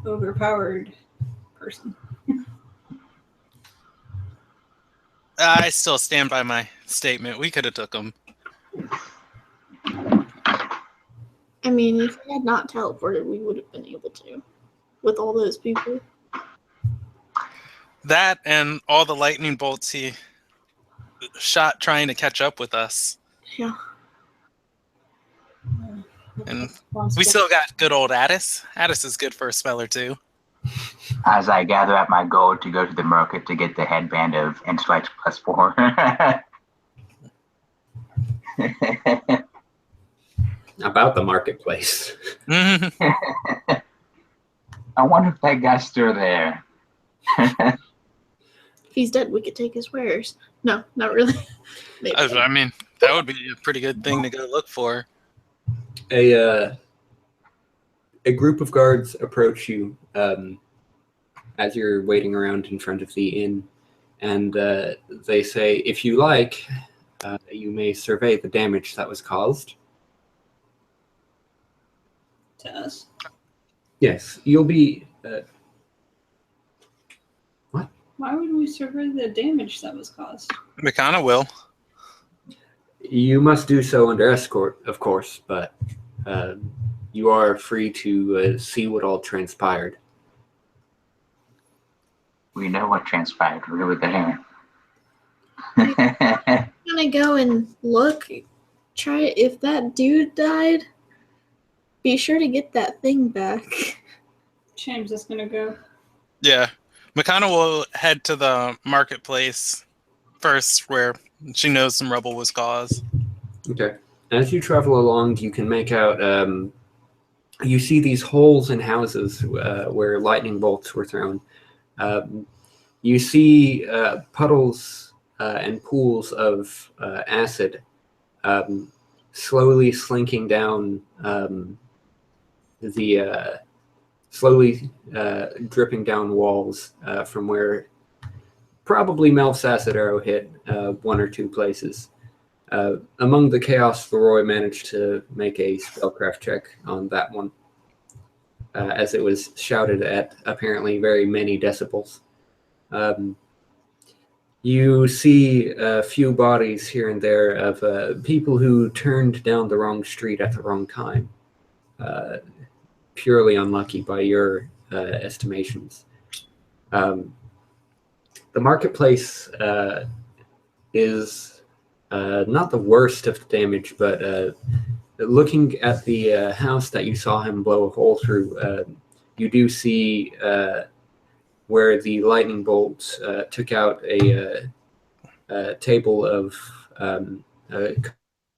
overpowered person. I still stand by my statement. We could have took him. I mean, if he had not teleported, we would have been able to. With all those people. That and all the lightning bolts he shot trying to catch up with us. Yeah. And we still got good old Addis. Addis is good for a spell or two. As I gather up my gold to go to the market to get the headband of intellect +4. About the marketplace. I wonder if that guy's still there. If he's dead, we could take his wares. No, not really. Maybe. I mean, that would be a pretty good thing to go look for. A group of guards approach you as you're waiting around in front of the inn, and they say, if you like, you may survey the damage that was caused. To us. Yes, you'll be... Why would we survey the damage that was caused? Makana will. You must do so under escort, of course, but you are free to see what all transpired. We know what transpired. We were there. I'm gonna go and look. Try if that dude died. Be sure to get that thing back. James is gonna go. Yeah. Makana will head to the marketplace first where she knows some rubble was caused. Okay. As you travel along, you can make out... you see these holes in houses where lightning bolts were thrown. You see puddles and pools of acid slowly slinking down slowly dripping down walls from where probably Melf's acid arrow hit one or two places. Among the chaos, Leroy managed to make a spellcraft check on that one, as it was shouted at apparently very many decibels. You see a few bodies here and there of people who turned down the wrong street at the wrong time. Purely unlucky by your estimations. The marketplace is not the worst of the damage, but looking at the house that you saw him blow a hole through, you do see where the lightning bolt took out a table of a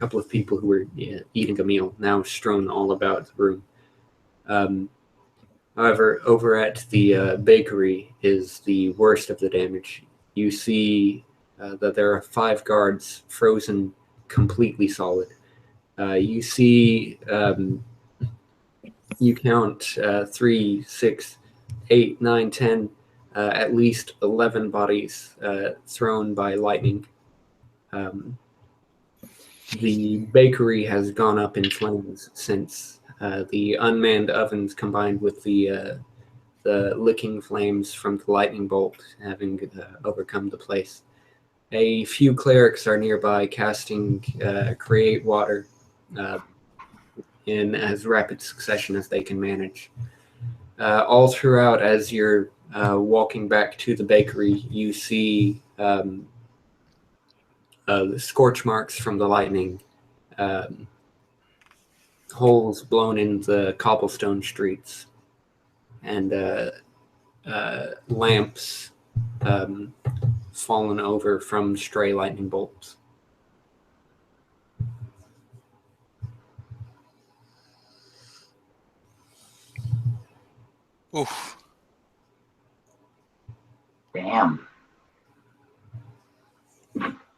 couple of people who were eating a meal, now strewn all about the room. However, over at the bakery is the worst of the damage. You see that there are 5 guards frozen completely solid. You see, you count 3, 6, 8, 9, 10, at least 11 bodies thrown by lightning. The bakery has gone up in flames since the unmanned ovens combined with the licking flames from the lightning bolt having overcome the place. A few clerics are nearby casting create water in as rapid succession as they can manage. All throughout, as you're walking back to the bakery, you see the scorch marks from the lightning, holes blown in the cobblestone streets, and lamps fallen over from stray lightning bolts. Oof. Damn.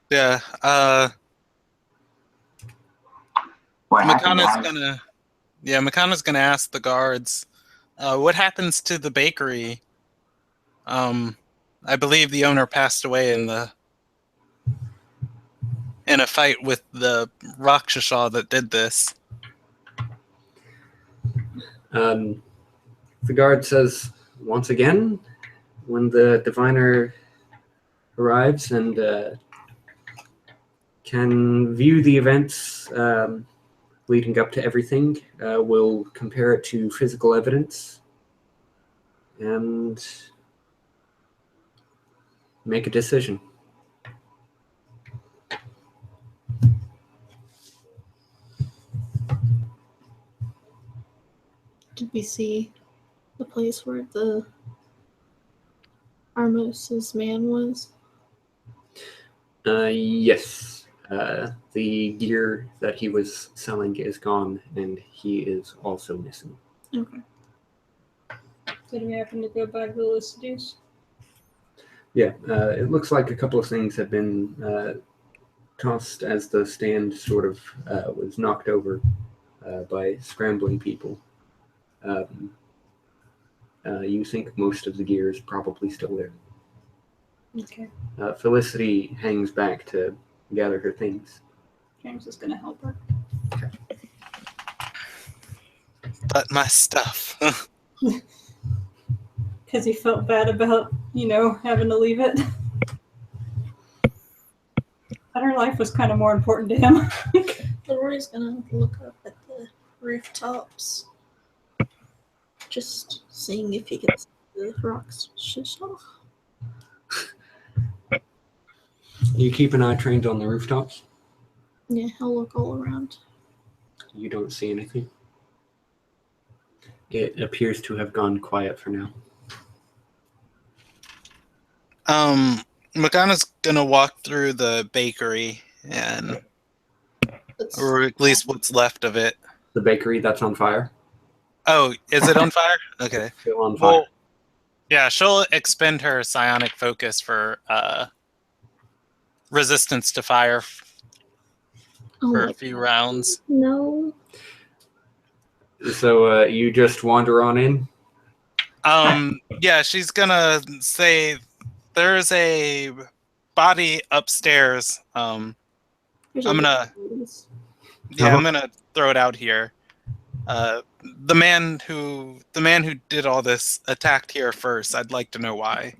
Yeah. What happened, Makana's guys? gonna Yeah, Makana's gonna ask the guards, what happens to the bakery? I believe the owner passed away in a fight with the Rakshasa that did this. The guard says, once again, when the diviner arrives and can view the events leading up to everything, we'll compare it to physical evidence and make a decision. Did we see the place where the Armos's man was? Yes. The gear that he was selling is gone, and he is also missing. Okay. Did we happen to go by the Lucidus? Yeah, it looks like a couple of things have been tossed as the stand sort of was knocked over by scrambling people. You think most of the gear is probably still there. Okay. Felicity hangs back to gather her things. James is gonna help her. But my stuff. Because he felt bad about, having to leave it. But her life was kind of more important to him. Leroy's gonna look up at the rooftops. Just seeing if he can see the rocks. You keep an eye trained on the rooftops? Yeah, he'll look all around. You don't see anything. It appears to have gone quiet for now. Makana's gonna walk through the bakery and, or at least what's left of it. The bakery that's on fire? Oh, is it on fire? Okay. Still on fire. Well, yeah, she'll expend her psionic focus for resistance to fire for a few rounds. No. So you just wander on in? Yeah, she's gonna say there's a body upstairs. I'm gonna throw it out here. The man who did all this attacked here first. I'd like to know why.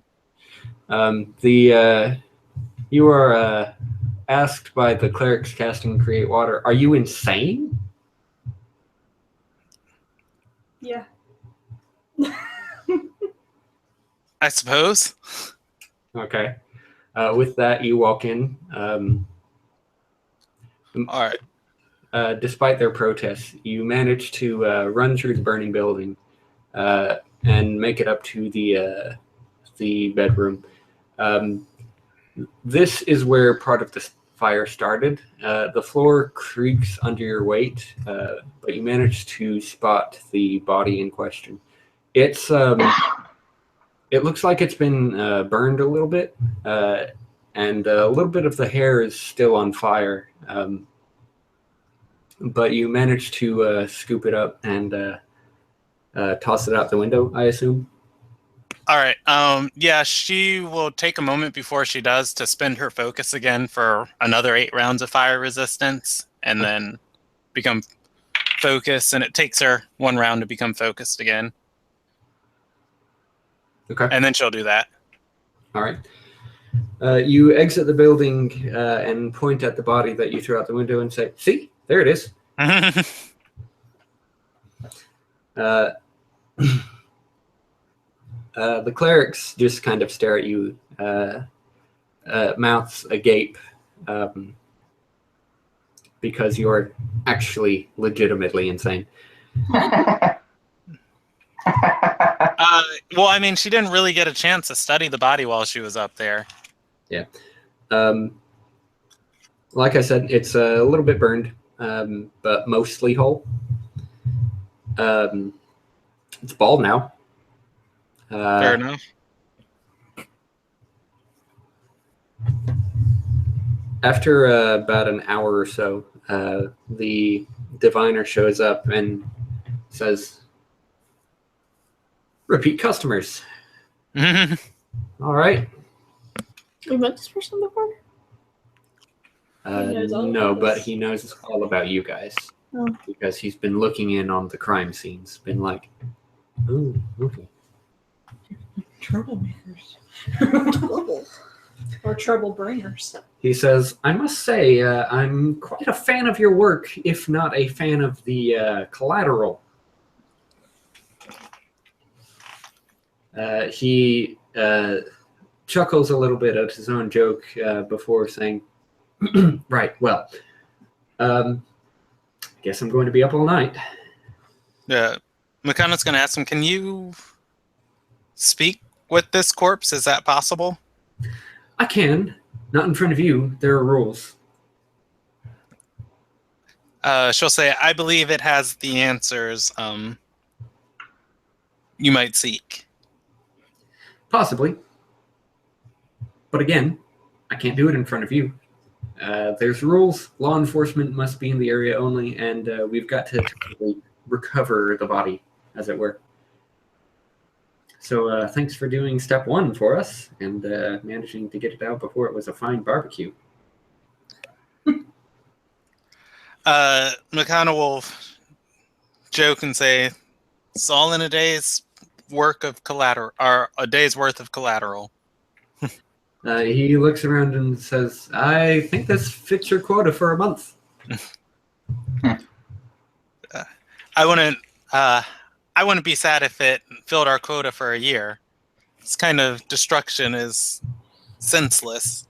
You are asked by the clerics casting Create Water, are you insane? Yeah. I suppose. Okay. With that, you walk in. All right. Despite their protests, you manage to run through the burning building and make it up to the bedroom. This is where part of the fire started. The floor creaks under your weight, but you manage to spot the body in question. It's it looks like it's been burned a little bit, and a little bit of the hair is still on fire. But you manage to scoop it up and toss it out the window, I assume. All right. Yeah, she will take a moment before she does to spend her focus again for another 8 rounds of fire resistance, and then become focused. And it takes her 1 round to become focused again. Okay. And then she'll do that. All right. You exit the building and point at the body that you threw out the window and say, "See, there it is." The clerics just kind of stare at you, mouths agape, because you're actually legitimately insane. Well, I mean, she didn't really get a chance to study the body while she was up there. Yeah. Like I said, it's a little bit burned, but mostly whole. It's bald now. Fair enough. After about an hour or so, the diviner shows up and Says, repeat customers. Mhm. All right. We met this person before? knows all No, about but us. he knows all about you guys. Oh. Because he's been looking in on the crime scenes. Been like, oh, okay. Troublemakers. Global. Or trouble bringers. He says, I must say, I'm quite a fan of your work, if not a fan of the collateral. He chuckles a little bit at his own joke before saying, right, well, guess I'm going to be up all night. Yeah. McConaughey's going to ask him, can you speak with this corpse? Is that possible? I can. Not in front of you. There are rules. She'll say, I believe it has the answers you might seek. Possibly. But again, I can't do it in front of you. There's rules. Law enforcement must be in the area only, and we've got to recover the body, as it were. So thanks for doing step one for us and managing to get it out before it was a fine barbecue. McConaughey will joke and say, it's all in a day's work of collateral, or a day's worth of collateral. He looks around and says, I think this fits your quota for a month. I wouldn't be sad if it filled our quota for a year. This kind of destruction is senseless.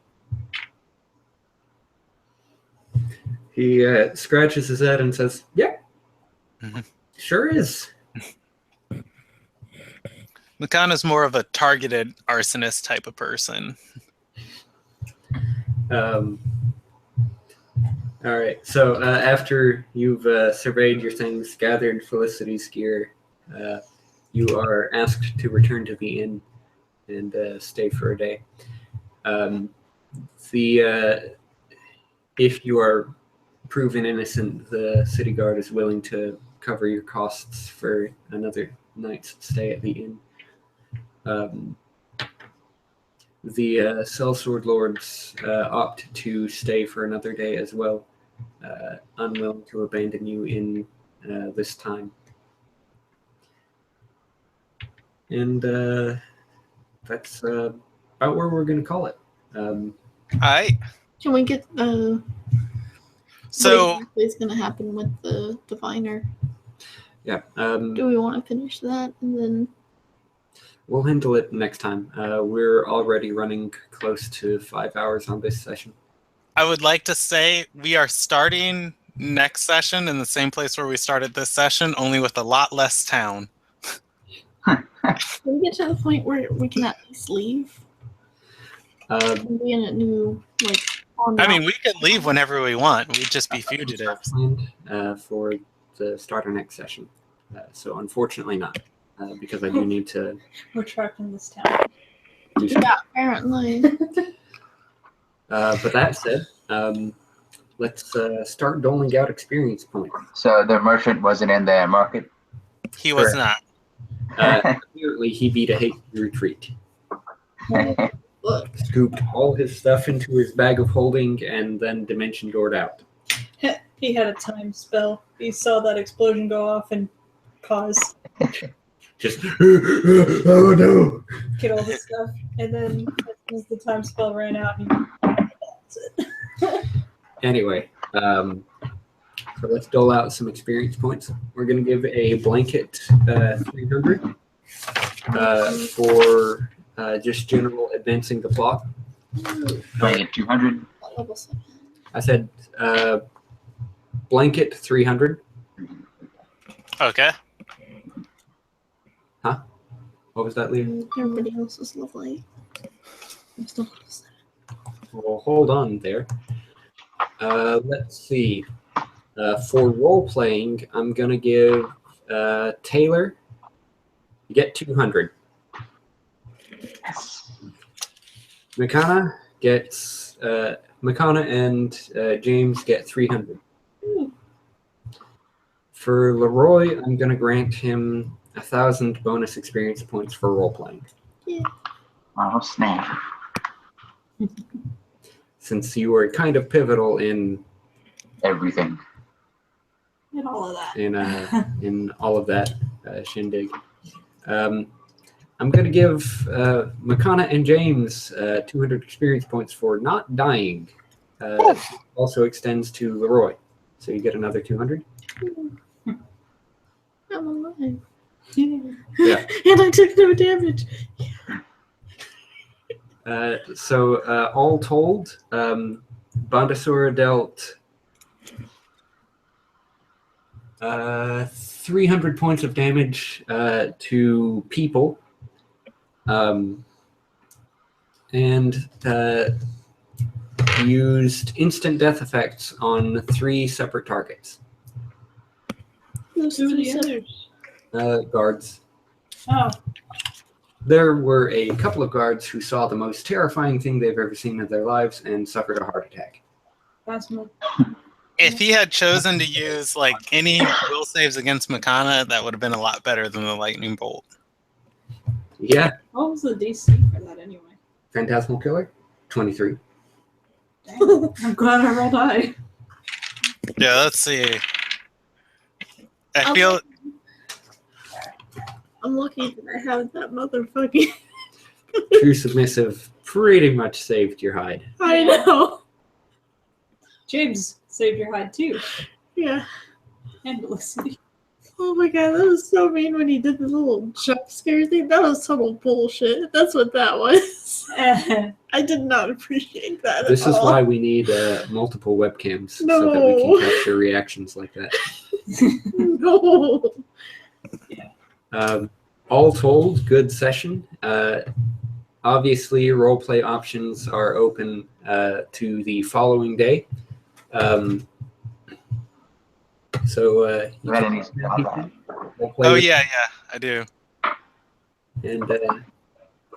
He scratches his head and says, yeah, sure is. McConaughey's more of a targeted arsonist type of person. All right. So after you've surveyed your things, gathered Felicity's gear, you are asked to return to the inn and stay for a day. If you are proven innocent, the city guard is willing to cover your costs for another night's stay at the inn. The sellsword lords opt to stay for another day as well, unwilling to abandon you in this time. And that's about where we're going to call it. Alright. Can we get So what exactly is going to happen with the diviner? Yeah. Do we want to finish that and then? We'll handle it next time. We're already running close to 5 hours on this session. I would like to say we are starting next session in the same place where we started this session, only with a lot less town. Can we get to the point where we can at least leave? And be in a new, like, on I mean, we can leave whenever we want. We'd just be fugitives. Planned for the start of next session. So unfortunately not, because I do need to We're trapped in this town. do something. Yeah, apparently. But that said, let's start doling out experience points. So the merchant wasn't in the market? He was Correct. not. Apparently he beat a hasty retreat. Look, Scooped all his stuff into his bag of holding and then dimension doored out. He had a time spell. He saw that explosion go off and pause, Just, oh no! get all the stuff, and then as the time spell ran out, that's it. Anyway, so let's dole out some experience points. We're going to give a blanket 300 for just general advancing the plot. Going at 200? level 7. I said blanket 300. Okay. What was that, Liam? Everybody else is level 8. I'm still level 7. Well, hold on there. Let's see. For role playing, I'm gonna give Taylor. You get 200. Yes. McConna gets McConna and James get 300. For Leroy, I'm going to grant him 1,000 bonus experience points for role playing. Oh, snap. Since you were kind of pivotal in Everything. And all of that. in all of that shindig. I'm going to give Makana and James 200 experience points for not dying. Also extends to Leroy. So you get another 200. I'm alive. Yeah. And I took no damage. So all told, Bondasura dealt 300 points of damage to people, and used instant death effects on 3 separate targets. Those Who are three the separate- others? Guards. Oh, There were a couple of guards who saw the most terrifying thing they've ever seen in their lives and suffered a heart attack. that's my. If he had chosen to use like any will saves against Makana, that would have been a lot better than the lightning bolt. Yeah, What was the DC for that anyway? Phantasmal Killer, 23. Dang, I'm glad I rolled high. Yeah, let's see. I feel I'm lucky that I have that motherfucking. True Submissive pretty much saved your hide. I Yeah. know. James saved your hide too. Yeah. And Felicity. Oh my god, that was so mean when he did the little jump scare thing. That was total bullshit. That's what that was. I did not appreciate that. This at is all. why we need multiple webcams so that we No. can capture reactions like that. No. All told, good session. Obviously, roleplay options are open to the following day. So you That can needs to be on that. roleplay oh with- yeah, I do. And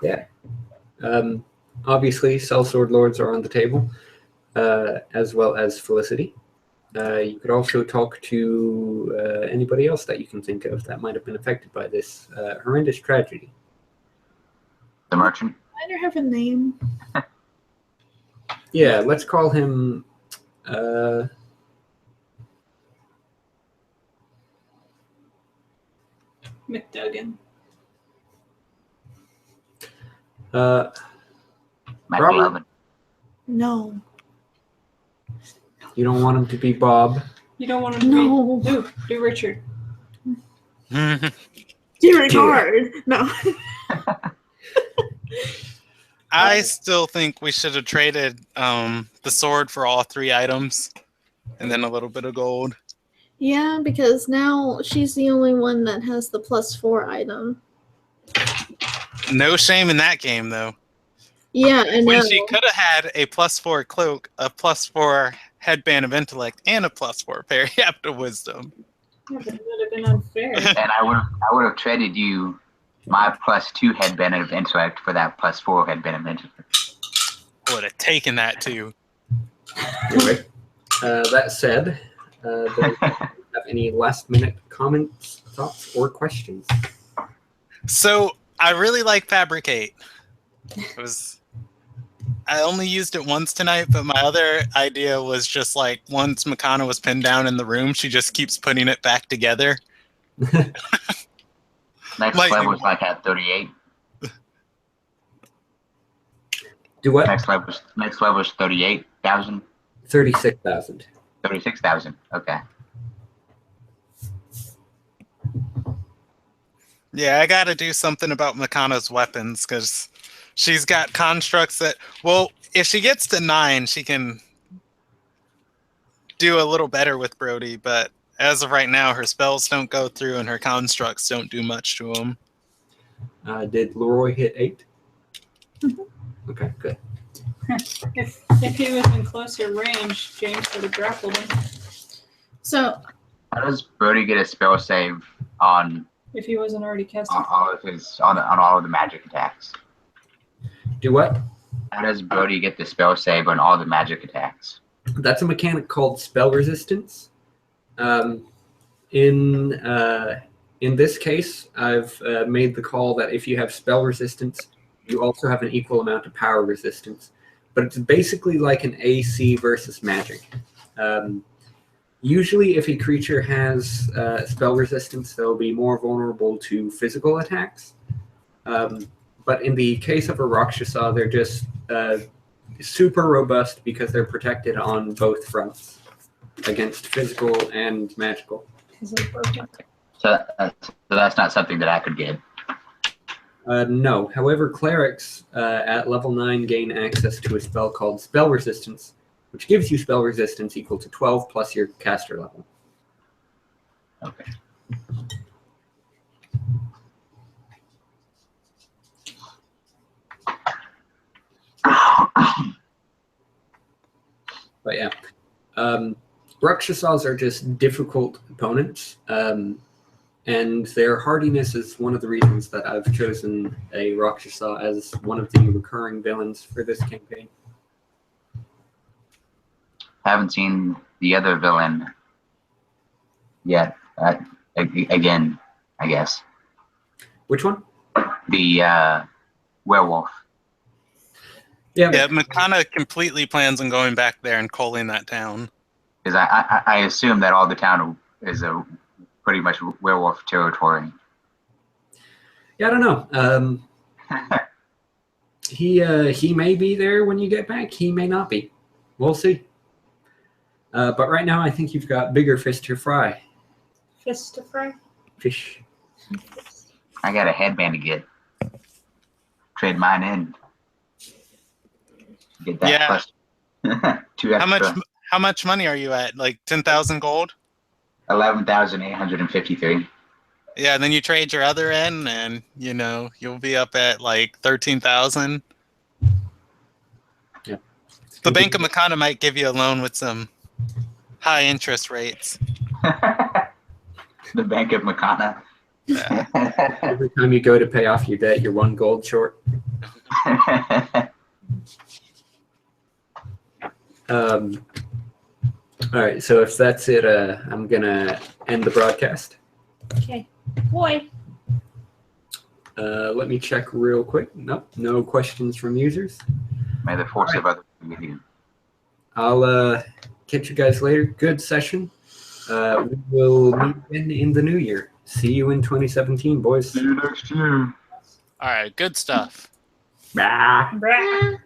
yeah. Obviously, Sellsword Lords are on the table, as well as Felicity. You could also talk to anybody else that you can think of that might have been affected by this horrendous tragedy. The merchant. Miner have a name? Yeah, let's call him. McDuggan. Might Robert? be Elvin. No. You don't want him to be Bob. You don't want to No. do Richard. Dear regard. No. I still think we should have traded the sword for all 3 items, and then a little bit of gold. Yeah, because now she's the only one that has the +4 item. No shame in that game, though. Yeah, I know. When she could have had a +4 cloak, a +4 headband of intellect, and a +4 periapt of wisdom. Yeah, but it would have been unfair. And I would have traded you my +2 headband of intellect for that +4 headband of intellect. Would have taken that too. Anyway, that said, do you have any last-minute comments, thoughts, or questions? So I really like Fabricate. I only used it once tonight, but my other idea was just like once Makana was pinned down in the room, she just keeps putting it back together. Next Lightning level was like at 38. Do what? Next level was 38,000. 36,000. 36,000. Okay. Yeah, I got to do something about Makana's weapons because she's got constructs that, well, if she gets to 9, she can do a little better with Brody, but as of right now, her spells don't go through and her constructs don't do much to him. Did Leroy hit 8? Okay, good. If he was in closer range, James would have grappled him. So, How does Brody get a spell save on If he wasn't already casting. all of his on all of the magic attacks? Do what? How does Brody get the spell save on all the magic attacks? That's a mechanic called spell resistance. In this case, I've made the call that if you have spell resistance, you also have an equal amount of power resistance. But it's basically like an AC versus magic. Usually, if a creature has spell resistance, they'll be more vulnerable to physical attacks. But in the case of a Rakshasa, they're just super robust because they're protected on both fronts against physical and magical. So that's not something that I could get. No. However, clerics at level 9 gain access to a spell called Spell Resistance, which gives you spell resistance equal to 12 plus your caster level. Okay. But yeah. Rakshasas are just difficult opponents. And their hardiness is one of the reasons that I've chosen a Rakshasa as one of the recurring villains for this campaign. Haven't seen the other villain yet. Again, I guess. Which one? The werewolf. Yeah, Yeah, Makana completely plans on going back there and culling that town. Because I assume that all the town is a pretty much werewolf territory. Yeah, I don't know. He may be there when you get back. He may not be. We'll see. But right now, I think you've got bigger fish to fry. Fish to fry? Fish. I got a headband to get. Trade mine in. Get that Yeah. plus 2 extra. How much money are you at? Like 10,000 gold? 11,853. Yeah, then you trade your other end, and you'll be up at like 13,000. Yeah. The Bank of Makana might give you a loan with some high interest rates. The Bank of Makana. Yeah. Every time you go to pay off your debt, you're 1 gold short. All right, so if that's it, I'm gonna end the broadcast. Okay. Boy. Let me check real quick. Nope, no questions from users. May the force of others be with you. I'll catch you guys later. Good session. We will meet again in the new year. See you in 2017, boys. See you next year. All right, good stuff. Bye. Brah.